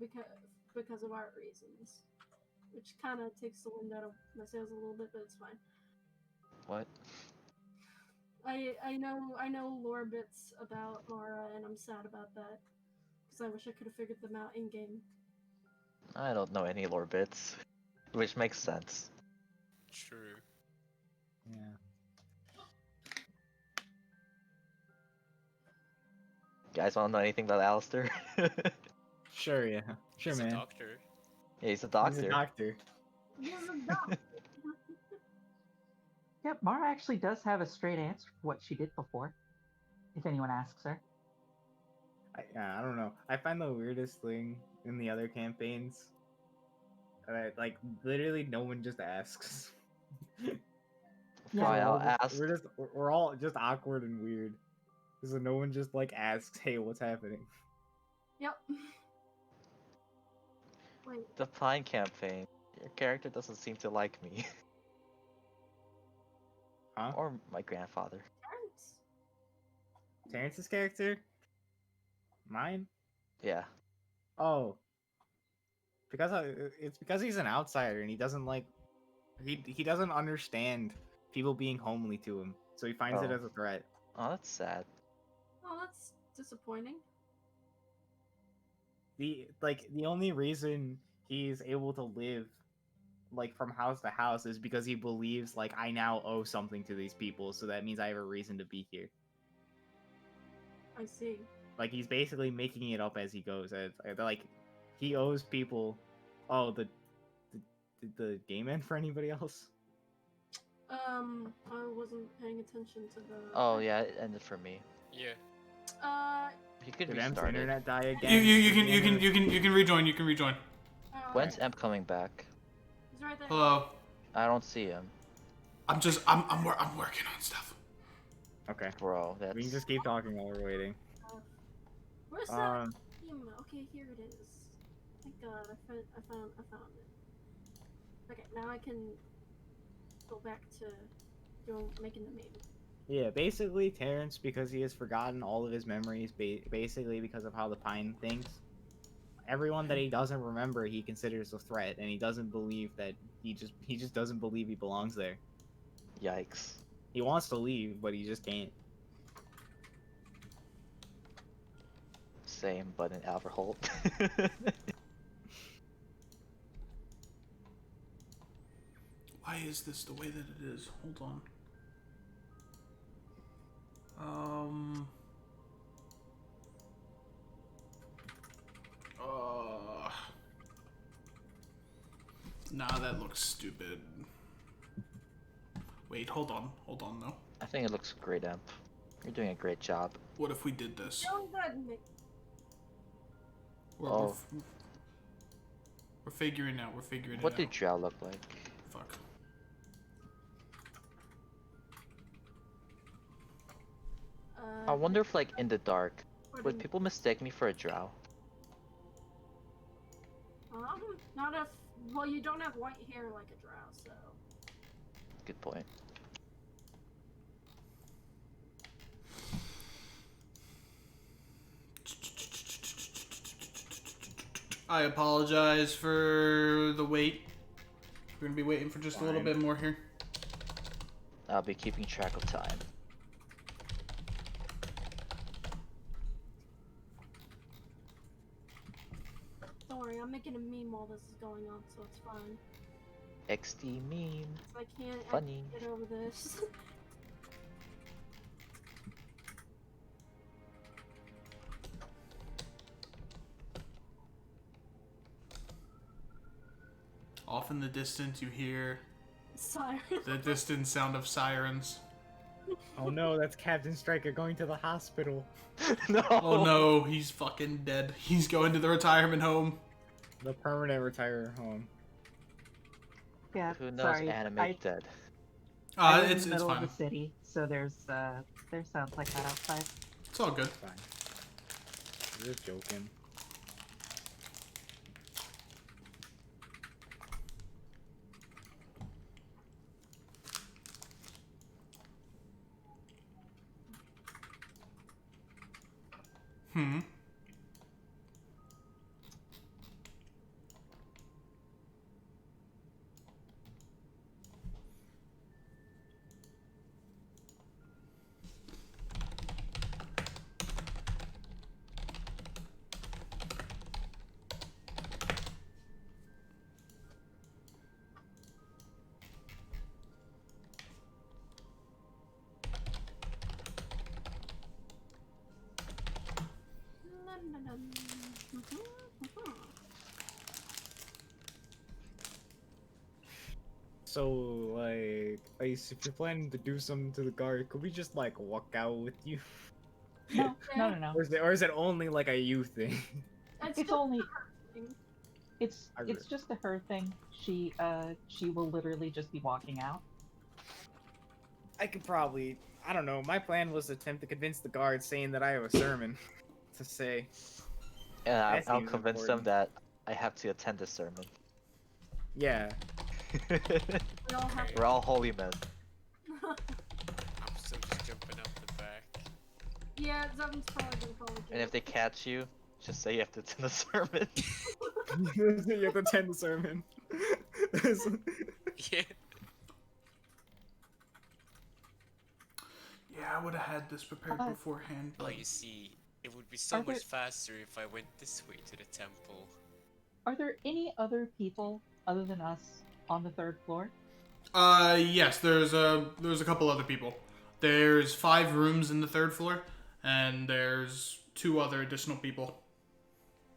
because of art reasons, which kind of takes the wind out of my sails a little bit, but it's fine. What? I know lore bits about Mara, and I'm sad about that because I wish I could have figured them out in game. I don't know any lore bits, which makes sense. True. Yeah. Guys, want to know anything about Alistair? Yeah, Sure, yeah. Sure, He's man. a doctor. he's a He's a doctor. doctor. This is dumb. Yep, Mara actually does have a straight answer for what she did before, if anyone asks her. I don't know. I find the weirdest thing in the other campaigns. Like literally, no one just asks. Yeah. Fine, I'll We're ask. we're all just awkward and weird. So no one just like asks, "Hey, what's happening?" Yep. Wait. The Pine campaign. Your character doesn't seem to like me. Huh? Or my grandfather. Terrence? Terrence's character? Mine? Yeah. Oh, it's because he's an outsider and he doesn't like he doesn't understand people being homely to him, so he finds it Oh. as a threat. Oh, that's sad. Oh, that's disappointing. The only reason he's able to live like from house to house is because he believes like I now owe something to these people, so that means I have a reason to be here. I see. Like he's basically making it up as he goes. Like he owes people. Oh, the game end for anybody else? I wasn't paying attention to the. Oh yeah, it ended for me. Yeah. You could Did M's restart it. internet die again? You can rejoin. You can rejoin. When's Emp coming back? He's right there. Hello. I don't see him. I'm working on stuff. Okay. Bro, that's... We can just keep talking while we're waiting. Where's that email? Okay, here it is. Thank God, I found it. Okay, now I can go back to making the meme. Yeah, basically Terrence, because he has forgotten all of his memories, basically because of how the Pine thinks. Everyone that he doesn't remember, he considers a threat, and he doesn't believe that he just doesn't believe he belongs there. Yikes. He wants to leave, but he just can't. Same, but in Alverholt. Why is this the way that it is? Hold on. Nah, that looks stupid. Wait, hold on though. I think it looks great, Emp. You're doing a great job. What if we did this? Don't let me. We're figuring out. We're figuring What it did out. Drow look like? Fuck. I wonder if, like, in the dark, would Pardon. people mistake me for a Drow? Not if. Well, you don't have white hair like a drow, so. Good point. I apologize for the wait. We're gonna be waiting for just a little Fine. bit more here. I'll be keeping track of time. The Don't worry, I'm making a meme while this is going on, so it's fine. XD meme. So I can't Funny. get over this. Off in the distance, you hear Sorry. the distant sound of sirens. Oh no, that's Captain Stryker going to the hospital. No. Oh no, he's fucking dead. He's going to the retirement home. The permanent retire home. Yeah, Who knows? sorry. Animate dead. I live in It's the middle fine. of the city, so there's sounds like that outside. It's all good. Fine. I'm just joking. Hmm. So, like, Ace, if you're planning to do something to the guard, could we just, like, walk out with you? No, no. Or is it only, like, a you thing? It's just only a thing. it's I it's just a her thing. She will literally just be walking out. I could probably, I don't know, my plan was to attempt to convince the guard saying that I have a sermon to say. And That I'll seems convince them important. that I have to attend the sermon. Yeah. We all have We're all holy men. I'm still just jumping up the back. Yeah, Zevin's probably gonna call it. And if they catch you, just say you have to attend the sermon. You have to attend the sermon. Yeah. Yeah, I would have had this prepared beforehand. Well, But you see, it would be so Are there- much faster if I went this way to the temple. Are there any other people other than us on the third floor? yes, there's a couple other people. There's 5 rooms in the 3rd floor, and there's 2 other additional people.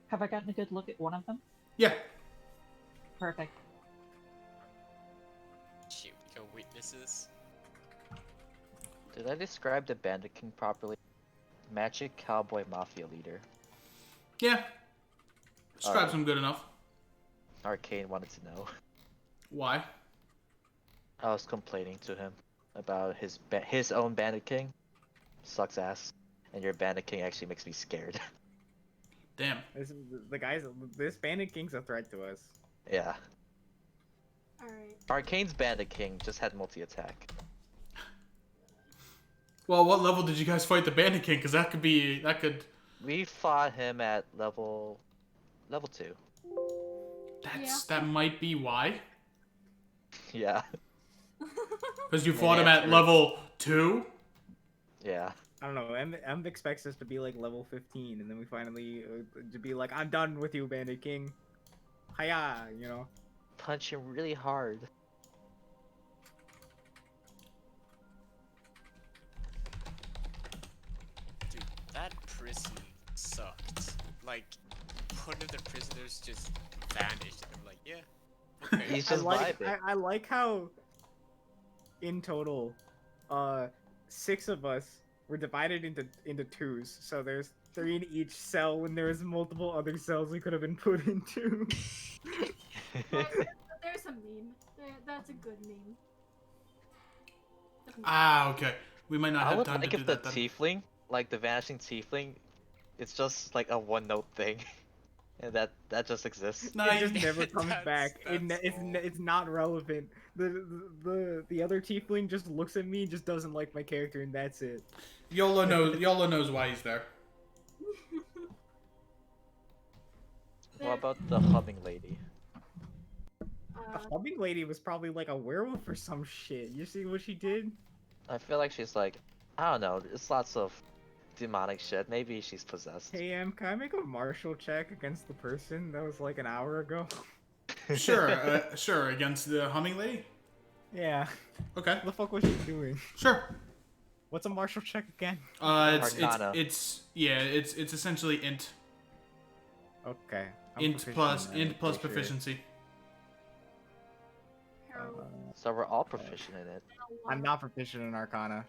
Have I gotten a good look at one of them? Yeah. Perfect. Shoot, we got witnesses. Did I describe the Bandit King properly? Magic Cowboy Mafia leader. Yeah. Describes Alright. him good enough. Arcane wanted to know. Why? I was complaining to him about his own Bandit King. Sucks ass. And your Bandit King actually makes me scared. Damn. This Bandit King's a threat to us. Yeah. Alright. Arcane's Bandit King just had multi-attack. Well, what level did you guys fight the Bandit King? Because that could. We fought him at level 2. That might be why. Yeah. Because you Maybe fought him at after- level 2. Yeah. I don't know. M expects us to be like level 15, and then we finally to be like, I'm done with you, Bandit King. Hiya, you know. Punch him really hard. Dude, that prison sucked. Like, one of the prisoners just vanished, and I'm like, yeah, okay. He's just vibing. I like how, in total, 6 of us were divided into twos. So there's 3 in each cell, when there's multiple other cells we could have been put into. There's a meme. That's a good meme. Ah, okay. We might not I have would time like to do if the that then. tiefling, like the vanishing tiefling, it's just like a one-note thing. And that just exists. No, It you- just never comes That's- back. that's all. It's not relevant. The other tiefling just looks at me, just doesn't like my character, and that's it. YOLO knows why he's there. What about the humming lady? The humming lady was probably like a werewolf or some shit. You see what she did? I feel like she's like, I don't know, there's lots of demonic shit. Maybe she's possessed. Hey, can I make a martial check against the person that was like an hour ago? Sure, sure. Against the humming lady. Yeah. Okay. What the fuck was she doing? Sure. What's a martial check again? Arcana. It's essentially int. Okay. I'm Int proficient plus in that, int I'm plus pretty sure. proficiency. Harold, So we're all proficient in it. I'm not proficient in Arcana.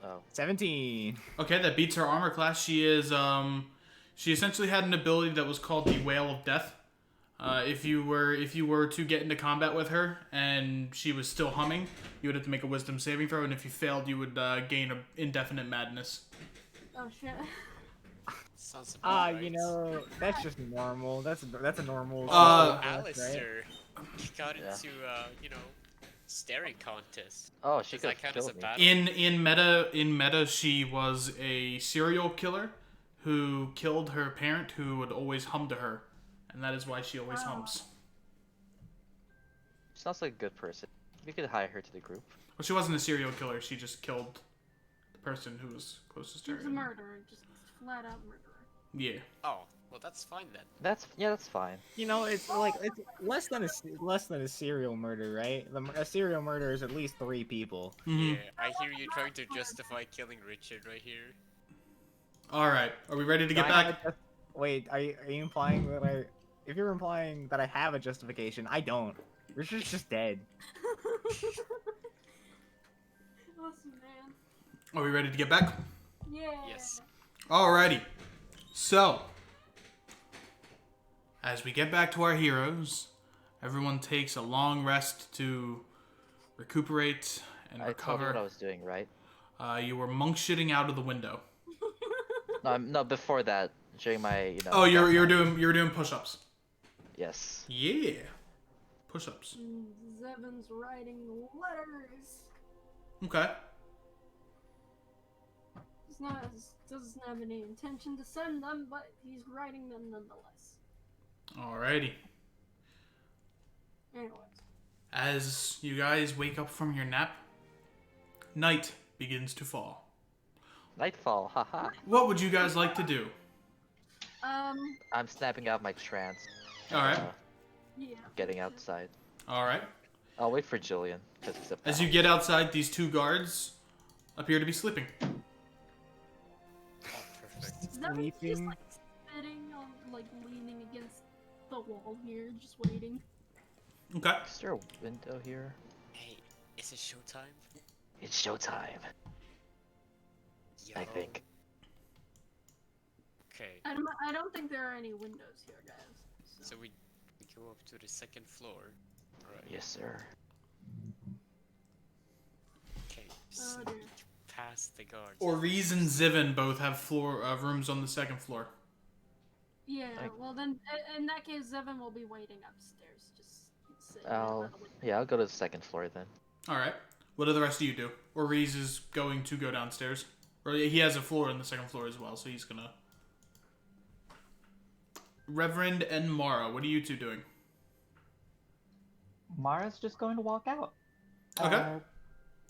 Oh. 17. Okay, that beats her armor class. She is she essentially had an ability that was called the Wail of Death. If you were to get into combat with her and she was still humming, you would have to make a Wisdom saving throw, and if you failed, you would gain an indefinite madness. oh shit. Sounds about right. You know, that's just normal. That's a normal. Uh, Alistair got Yeah. into, staring contest. Oh, she Does could that count as a kill me. battle? In meta, she was a serial killer who killed her parent, who would always hum to her, and that is why she always hums. Sounds like a good person. We could hire her to the group. Well, she wasn't a serial killer. She just killed the person who was closest to her. She's a murderer, just flat out murderer. Yeah. Oh, well that's fine then. That's fine. You know, it's less than a serial murder, right? A serial murder is at least 3 people. Mm-hmm. Yeah, I hear you trying to justify killing Richard right here. All right. Are we ready to get Do I have back? a Wait, are you implying that I? If you're implying that I have a justification, I don't. Richard's just dead. Listen, man. Are we ready to get back? Yeah. Yes. Alrighty. So, as we get back to our heroes, everyone takes a long rest to recuperate and I told you what I recover. was doing, right? You were monk shitting out of the window. No, before that, during my, Oh, you're downtime. doing push-ups. Yes. Yeah, push-ups. Zevin's writing letters. Okay. Doesn't have any intention to send them, but he's writing them nonetheless. Alrighty. Anyways. As you guys wake up from your nap, night begins to fall. Nightfall, haha. What would you guys like to do? I'm snapping out my trance. Alright. Yeah. Getting outside. Alright. I'll wait for Jillian, because he's a As pal. you get outside, these 2 guards appear to be sleeping. Oh, perfect. Zevin's just Sleeping. like sitting on, like leaning against the wall here, just waiting. Okay. Is there a window here? Hey, is it showtime? It's showtime, I Yo. think. Okay, I don't think there are any windows here, guys. so we go up to the 2nd floor. Right. Yes, sir. Okay, Oh, sneak dear. past the guards. Oriz and Zivin both have rooms on the 2nd floor. Yeah, Like- well then, in that case, Zevin will be waiting upstairs. Just sitting I'll by the window. yeah, I'll go to the 2nd floor then. Alright. What do the rest of you do? Oriz is going to go downstairs. Or he has a floor on the 2nd floor as well, so he's gonna... Reverend and Mara, what are you 2 doing? Mara's just going to walk out. Okay.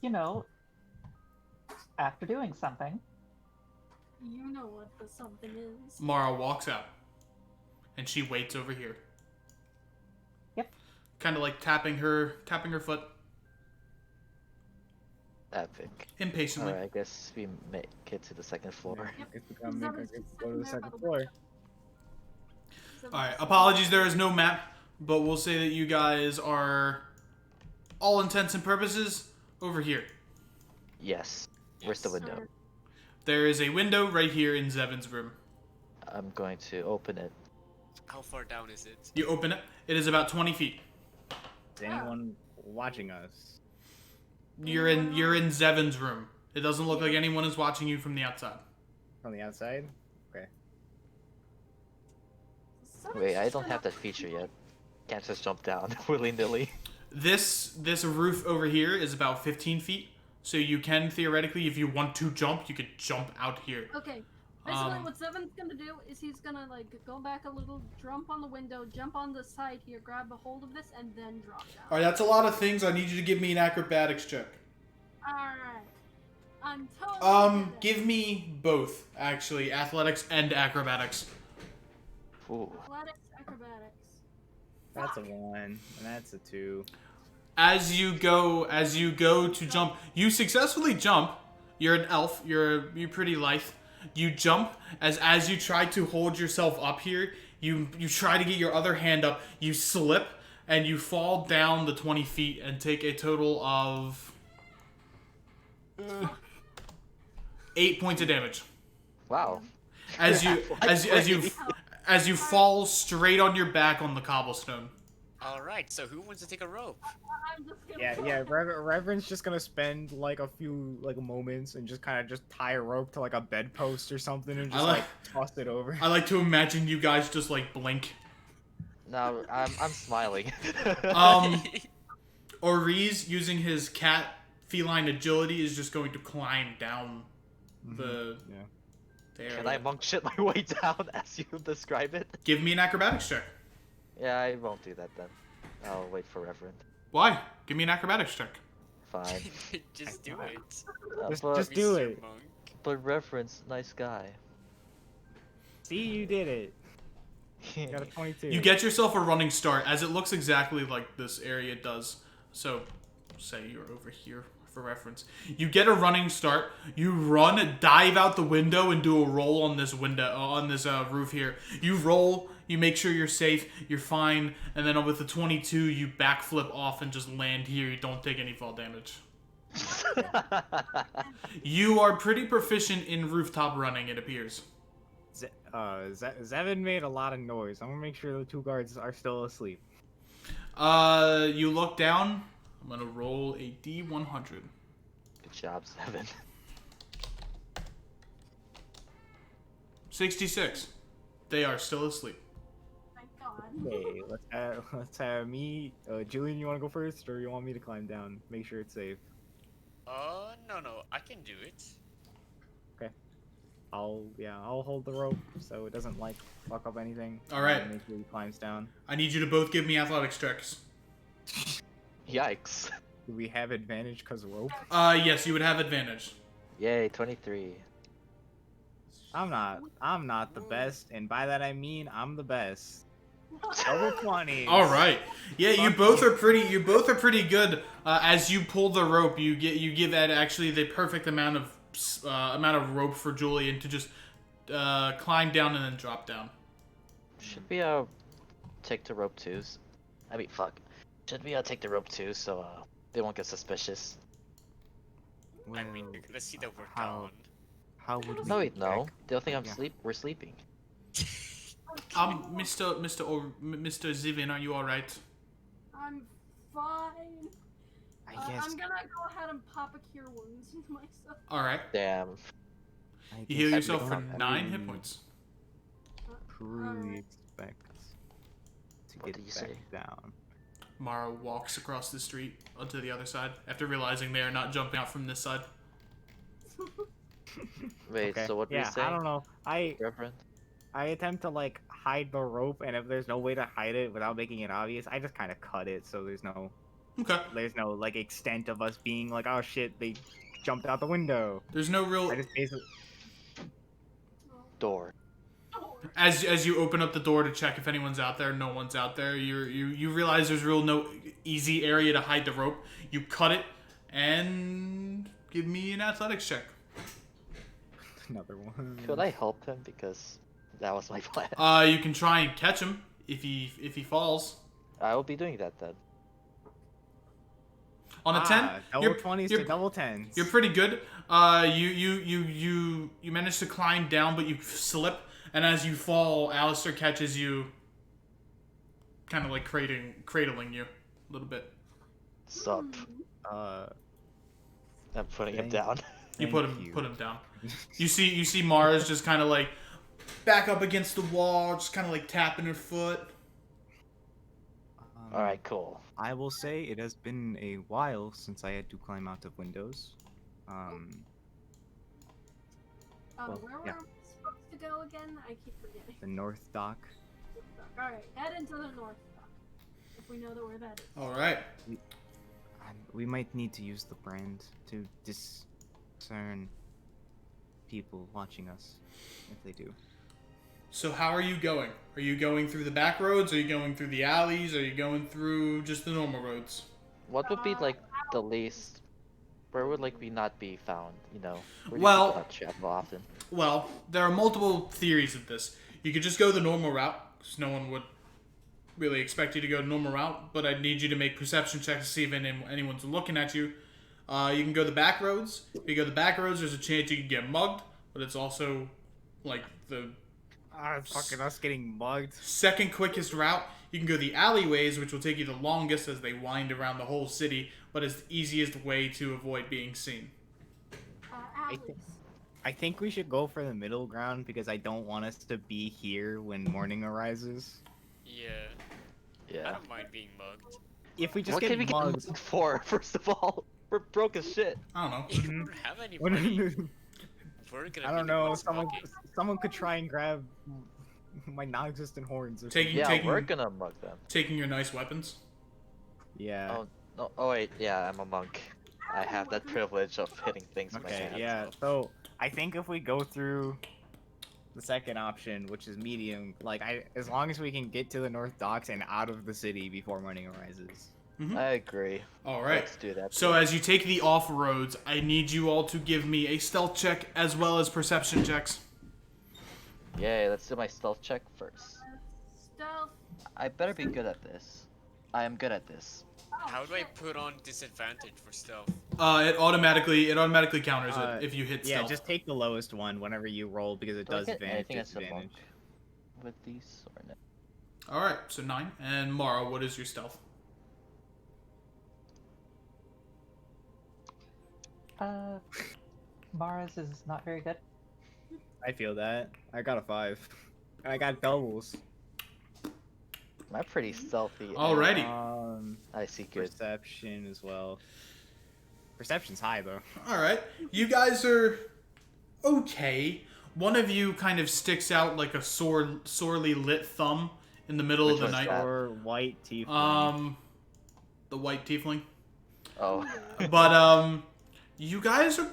You know, after doing something. You know what the something is. Mara walks out. And she waits over here. Yep. Kind of like tapping her foot Epic. impatiently. Alright, I guess we make it to the 2nd floor. Yep. If we come, Zevin's go just to the sitting there by 2nd the floor. window. Zevin's Alright, just- apologies, there is no map, but we'll say that you guys are, all intents and purposes, over here. Yes. Where's the Yes. window? Sir. There is a window right here in Zevin's room. I'm going to open it. How far down is it? You open it, it is about 20 feet. Is anyone watching us? You're in Zevin's room. It doesn't look like anyone is watching you from the outside. From the outside? Okay. Zevin's Wait, I just don't gonna- have that feature yet. Can't just jump down willy-nilly. This roof over here is about 15 feet, so you can theoretically, if you want to jump, you could jump out here. Okay. Basically, Um, what Zevin's gonna do is he's gonna like go back a little, jump on the window, jump on the side here, grab a hold of this, and then drop down. Alright, that's a lot of things. I need you to give me an acrobatics check. Alright. I'm totally good at Give me both, actually. Athletics and acrobatics. Ooh. athletics, acrobatics. That's a 1, and that's a 2. As you go to jump, you successfully jump. You're an elf. You're pretty lithe. You jump as you try to hold yourself up here. You try to get your other hand up. You slip and you fall down the 20 feet and take a total of 8 points of damage. Wow. As you fall straight on your back on the cobblestone. Alright, so who wants to take a rope? I'm just gonna Yeah. Reverend's just gonna spend like a few moments and just kind of just tie a rope to like a bedpost or something and just like- toss it over. I like to imagine you guys just like blink. Now I'm smiling. Oriz, using his cat feline agility, is just going to climb down the area. Can I monk shit my way down as you describe it? Give me an acrobatics check. Yeah, I won't do that then. I'll wait for Reverend. Why? Give me an acrobatics check. Fine. Just do it. Just do Mr. it. Monk. But Reverend's nice guy. See, you did it. You got a 22. You get yourself a running start, as it looks exactly like this area does. So, say you're over here for reference. You get a running start. You run, dive out the window, and do a roll on this roof here. You roll. You make sure you're safe. You're fine. And then with the 22, you backflip off and just land here. You don't take any fall damage. You are pretty proficient in rooftop running, it appears. Zevin made a lot of noise. I'm gonna make sure the 2 guards are still asleep. You look down. I'm gonna roll a D100. Good job, Seven. 66. They are still asleep. Thank God. Okay, let's have me. Julian, you wanna go first, or you want me to climb down? Make sure it's safe. No, I can do it. I'll hold the rope so it doesn't fuck up anything. All right. Make sure he climbs down. I need you to both give me athletics checks. Yikes. Do we have advantage because rope? Yes, you would have advantage. Yay, 23. I'm not the best, and by that I mean I'm the best. Double 20. All right. Yeah, you both are pretty good. As you pull the rope, you give that actually the perfect amount of rope for Julian to just climb down and then drop down. Should we take the rope too? I mean, fuck. Should we take the rope too so they won't get suspicious? I mean, let's see the work how- on. How would we? No, wait, no. check? They'll think Yeah. we're sleeping. Mr. Zivin, are you all right? I'm fine. I guess. I'm gonna go ahead and pop a cure wounds into myself. All right. Damn. I You heal guess yourself I for don't 9 hit really points. Truly Alright. expect to What get did you back say? down. Mara walks across the street onto the other side after realizing they are not jumping out from this side. Wait, Okay. so what do Yeah, you say? I don't know. Reverend? I attempt to hide the rope, and if there's no way to hide it without making it obvious, I just kind of cut it so there's no extent of us being like, oh shit, they jumped out the window. There's no real. I just basically Door. As you open up the door to check if anyone's out there, no one's out there. You realize there's no easy area to hide the rope. You cut it and give me an athletics check. another one. Could I help him? Because that was my plan. You can try and catch him if he falls. I will be doing that then. On a 10, double you're 20s you're- to double 10s. You're pretty good. You manage to climb down, but you slip, and as you fall, Alistair catches you, kind of like cradling you a little bit. Sup? I'm putting him Thank- down. You Thank put him down. You see Mara's just kind of like back up against the wall, just kind of like tapping her foot. Alright, cool. I will say it has been a while since I had to climb out of windows. Well, Where yeah. were we supposed to go again? I keep forgetting. The North Dock. Alright, head into the north. If we know that where that is. All right. We might need to use the brand to concern people watching us if they do. So how are you going? Are you going through the back roads? Are you going through the alleys? Are you going through just the normal roads? What would be like the least? Where would like we not be found? You know, where do Well- people not travel often? Well, there are multiple theories of this. You could just go the normal route, because no one would really expect you to go the normal route, but I'd need you to make perception checks to see if anyone's looking at you. You can go the back roads. If you go the back roads, there's a chance you can get mugged, but it's also like the Fucking us getting mugged. second quickest route. You can go the alleyways, which will take you the longest as they wind around the whole city, but it's the easiest way to avoid being seen. Alleys. I think we should go for the middle ground because I don't want us to be here when morning arises. Yeah. I Yeah. don't mind being mugged. If we just What get can we mugged, get for? First of all, we're broke as shit. I don't know. We don't have any money. We're gonna I be don't the know. ones mugging. Someone could try and grab my non-existent horns. Or Taking- Yeah, we're gonna mug them. Taking your nice weapons. something. Yeah. Oh no! Oh wait, yeah, I'm a monk. I have that privilege of hitting things with my Okay. hands. Yeah. So I think if we go through the second option, which is medium, like as long as we can get to the North Docks and out of the city before morning arises. I agree. All right. Let's do that. So as you take the off roads, I need you all to give me a stealth check as well as perception checks. Yay! Let's do my stealth check first. Stealth. I better be good at this. I am good at this. How do I put on disadvantage for stealth? It automatically counters Uh, it if you hit Yeah, stealth. just take the lowest one whenever you roll because it Do I does get advantage. anything as a monk Disadvantage. with these or no? All right, so 9. And Mara, what is your stealth? Mara's is not very good. I feel that. I got a 5. And I got doubles. I'm pretty stealthy. Alrighty. I see good. Perception as well. Perception's high though. All right, you guys are okay. One of you kind of sticks out like a sorely lit thumb in the middle Which of the one's night. that? Or white teeth. The white tiefling. Oh. But you guys are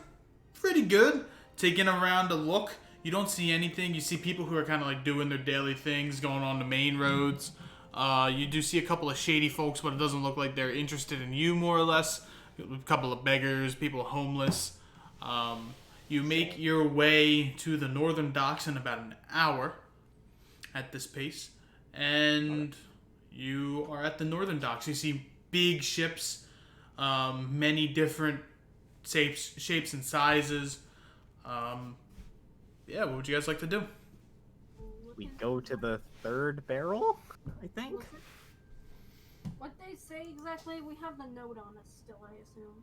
pretty good. Taking around a look, you don't see anything. You see people who are kind of like doing their daily things, going on the main roads. You do see a couple of shady folks, but it doesn't look like they're interested in you, more or less. A couple of beggars, people homeless. You make your way to the northern docks in about an hour at this pace, and you are at the northern docks. You see big ships, many different shapes and sizes. Yeah, what would you guys like to do? We go to the third barrel, I think. What they say exactly? We have the note on us still, I assume.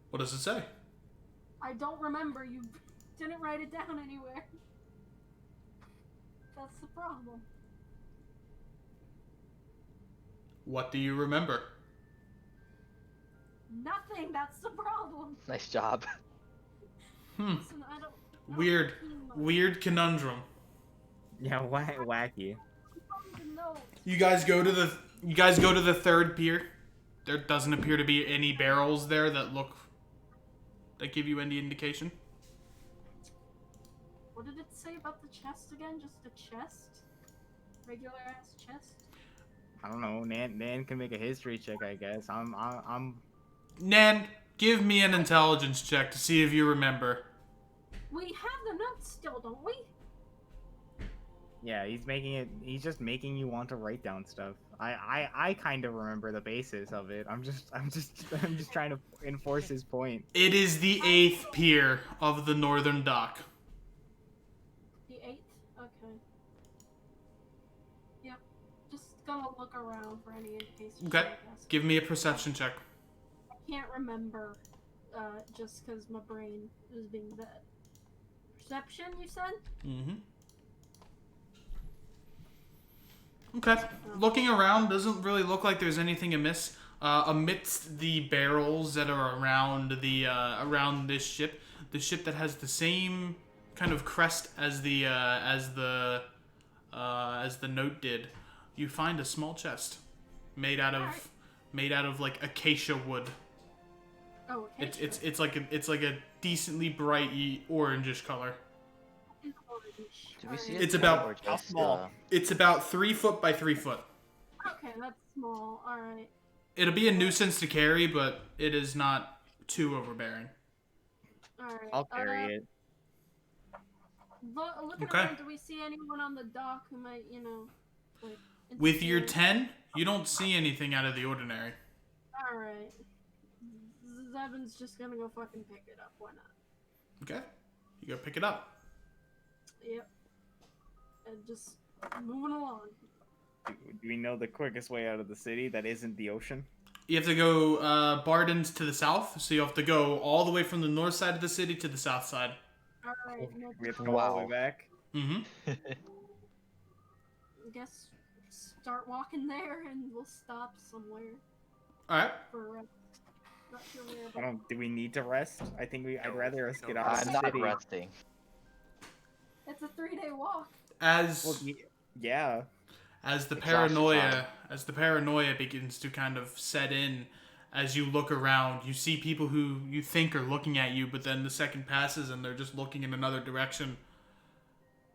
What does it say? I don't remember. You didn't write it down anywhere. That's the problem. What do you remember? Nothing. That's the problem. Nice job. Listen, I don't Weird, remember weird conundrum. Yeah, wacky. the note. You guys go to the third pier. There doesn't appear to be any barrels there that give you any indication. What did it say about the chest again? Just a chest? Regular ass chest? I don't know. Nan can make a history check, I guess. I'm. Nan, give me an intelligence check to see if you remember. We have the note still, don't we? Yeah, he's just making you want to write down stuff. I kind of remember the basis of it. I'm just trying to enforce his point. It is the 8th pier of the northern dock. The 8th? Okay. Yep. Just gonna look around for any indication. Okay. I guess. Give me a perception check. I can't remember, just because my brain is being bad. Perception, you said? Mm-hmm. Okay. Looking around, doesn't really look like there's anything amiss. Amidst the barrels that are around around this ship that has the same kind of crest as the note did, you find a small chest made out of like acacia wood. Oh, It's okay. it's it's like a decently bright orangish color. Do we see It's a about- cat or how just, small? It's about 3 foot by 3 foot. Okay, that's small. Alright. It'll be a nuisance to carry, but it is not too overbearing. Alright. I'll carry it. Looking Okay. around, do we see anyone on the dock who might, like... With your interfere? 10, you don't see anything out of the ordinary. Alright. Zevin's just gonna go fucking pick it up. Why not? Okay? You go pick it up. Yep. And just moving along. Do we know the quickest way out of the city that isn't the ocean? You have to go Barden's to the south, so you have to go all the way from the north side of the city to the south side. Alright, no We have to go all the way Wow. back? Mm-hmm. guess start walking there and we'll stop somewhere Alright. for rest. Not sure where, I but don't. Do we need to rest? I think I'd No, rather us no get out of I'm the not city. resting. it's a 3-day walk. As Well, yeah. as the Exhaustion paranoia begins to kind of set in, as you look around, you see people who you think are looking at you, but then the second passes and they're just looking in another direction.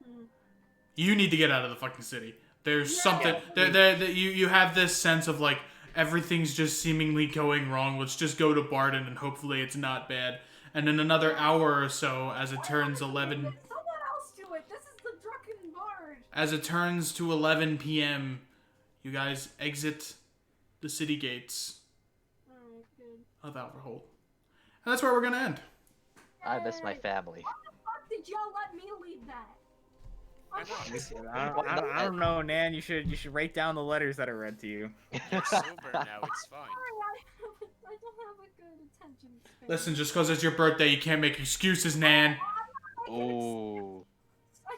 Hmm. You need to get out of the fucking city. There's Yeah. something you have this sense of like everything's just seemingly going wrong. Let's just go to Barden and hopefully it's not bad. And in another hour or so, as it turns 11, Someone else do it. This is the drunken bard. as it turns to 11 p.m., you guys exit the city gates Alright, good. of Alverhold. And that's where we're gonna end. I miss my Yay. family. Why the fuck did y'all let me lead that? Why I'm not? fucking- I don't know, Nan. You should write down the letters that I read to you. You're sober now, it's fine. Sorry, I don't have a good attention span. Listen, just because it's your birthday, you can't make excuses, Nan. I Ooh.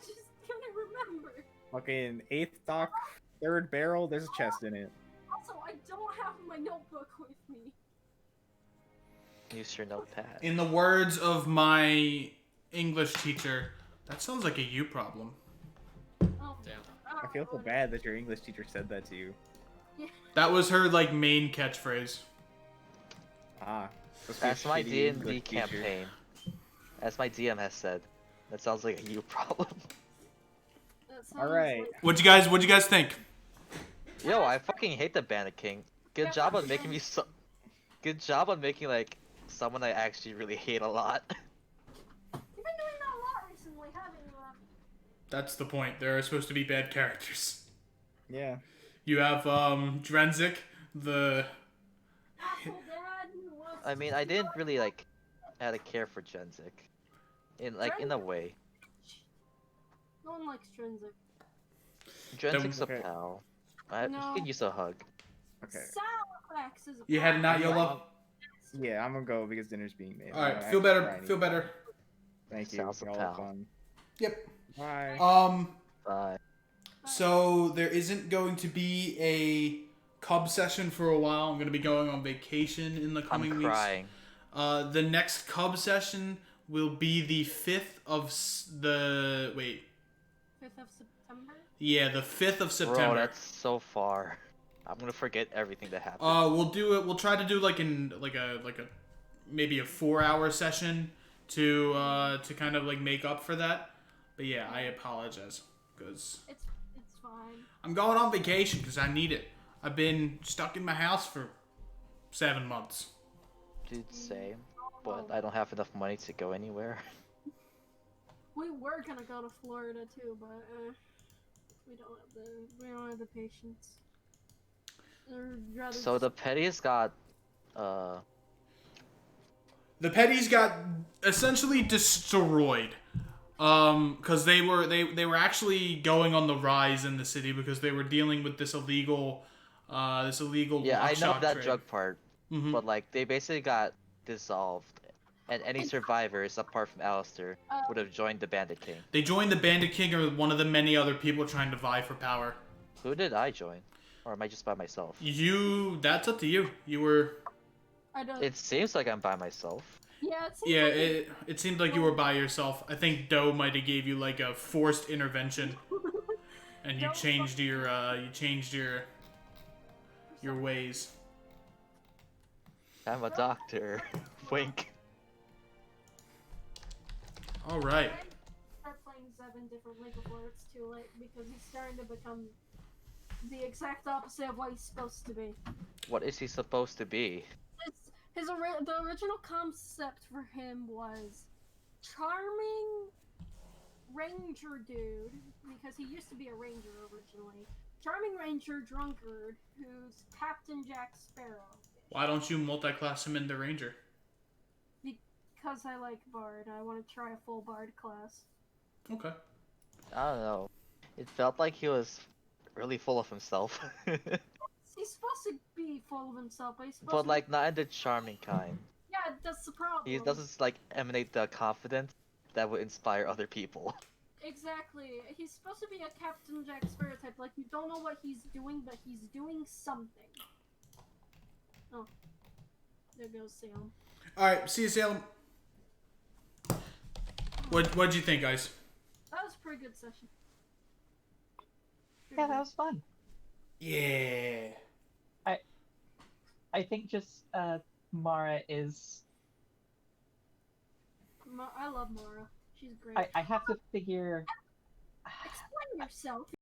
just couldn't remember. Fucking 8th dock, 3rd barrel. There's a chest in it. Also, I don't have my notebook with me. Use your notepad. In the words of my English teacher, that sounds like a you problem. Oh, Damn. I feel so bad that your English teacher said that to you. That was her like main catchphrase. Ah. must be a That's my shitty D&D English teacher. campaign. As my DM has said. That sounds like a you problem. That sounds Alright. like- What'd you guys think? Yo, I fucking hate the Bandit King. Good Yeah, job on fuck making him. me so. Good job on making like someone I actually really hate a lot. You've been doing that a lot recently, haven't you? That's the point. There are supposed to be bad characters. Yeah. You have Drenzik, the Asshole dad who wants I mean, I didn't really like had a care for Genzik. In a way. No one likes Trinsic. Genzik's a Okay. pal. No. He could use a hug. Okay. Salifax is a you had not problem. YOLO. Yeah, I'm gonna go because dinner's being made. All right, I feel have to better. try Feel and- better. Thank you. Sounds a Y'all pal. have fun. Yep. Bye. Bye. So there isn't going to be a Cub session for a while. I'm going to be going on vacation in the coming I'm weeks. crying. The next Cub session will be the 5th of the 5th of September? Yeah, the 5th of Bro, September. that's so far. I'm gonna forget everything that happened. We'll do it. We'll try to do like a maybe a 4-hour session to kind of like make up for that. But yeah, I apologize because It's fine. I'm going on vacation because I need it. I've been stuck in my house for 7 months. Dude, same. But I don't have enough money to go anywhere. We were gonna go to Florida too, but we don't have the patience. I'd rather So the petties got The Petties got essentially destroyed. Because they were actually going on the rise in the city because they were dealing with this illegal yeah, I know lockshot that trade. drug part. Mhm. But like they basically got dissolved. And any survivors apart from Alistair would have joined the Bandit King. They joined the Bandit King or one of the many other people trying to vie for power. Who did I join? Or am I just by myself? That's up to you. You were I don't. It seems like I'm by myself. Yeah, it seems yeah. like It seemed like you were by yourself. I think Doe might have gave you like a forced intervention, and you Doe changed your ways. I'm a doctor. Wink. All right. Start playing Zevin differently before it's too late because he's starting to become the exact opposite of what he's supposed to be. What is he supposed to be? The original concept for him was charming ranger dude, because he used to be a ranger originally. Charming ranger drunkard who's Captain Jack Sparrow. Why don't you multi-class him into ranger? Because I like bard. I want to try a full bard class. Okay. I don't know. It felt like he was really full of himself. He's supposed to be full of himself, but he's supposed But to like not in the charming kind. Yeah, that's the problem. He doesn't like emanate the confidence that would inspire other people. Exactly. He's supposed to be a Captain Jack Sparrow type. Like, you don't know what he's doing, but he's doing something. Oh. There goes Sam. Alright, see you, Salem. What'd you think, guys? That was a pretty good session. Yeah, that was fun. Yeah. I think just Mara is. I love Mara. She's great. I have to figure. Explain yourself.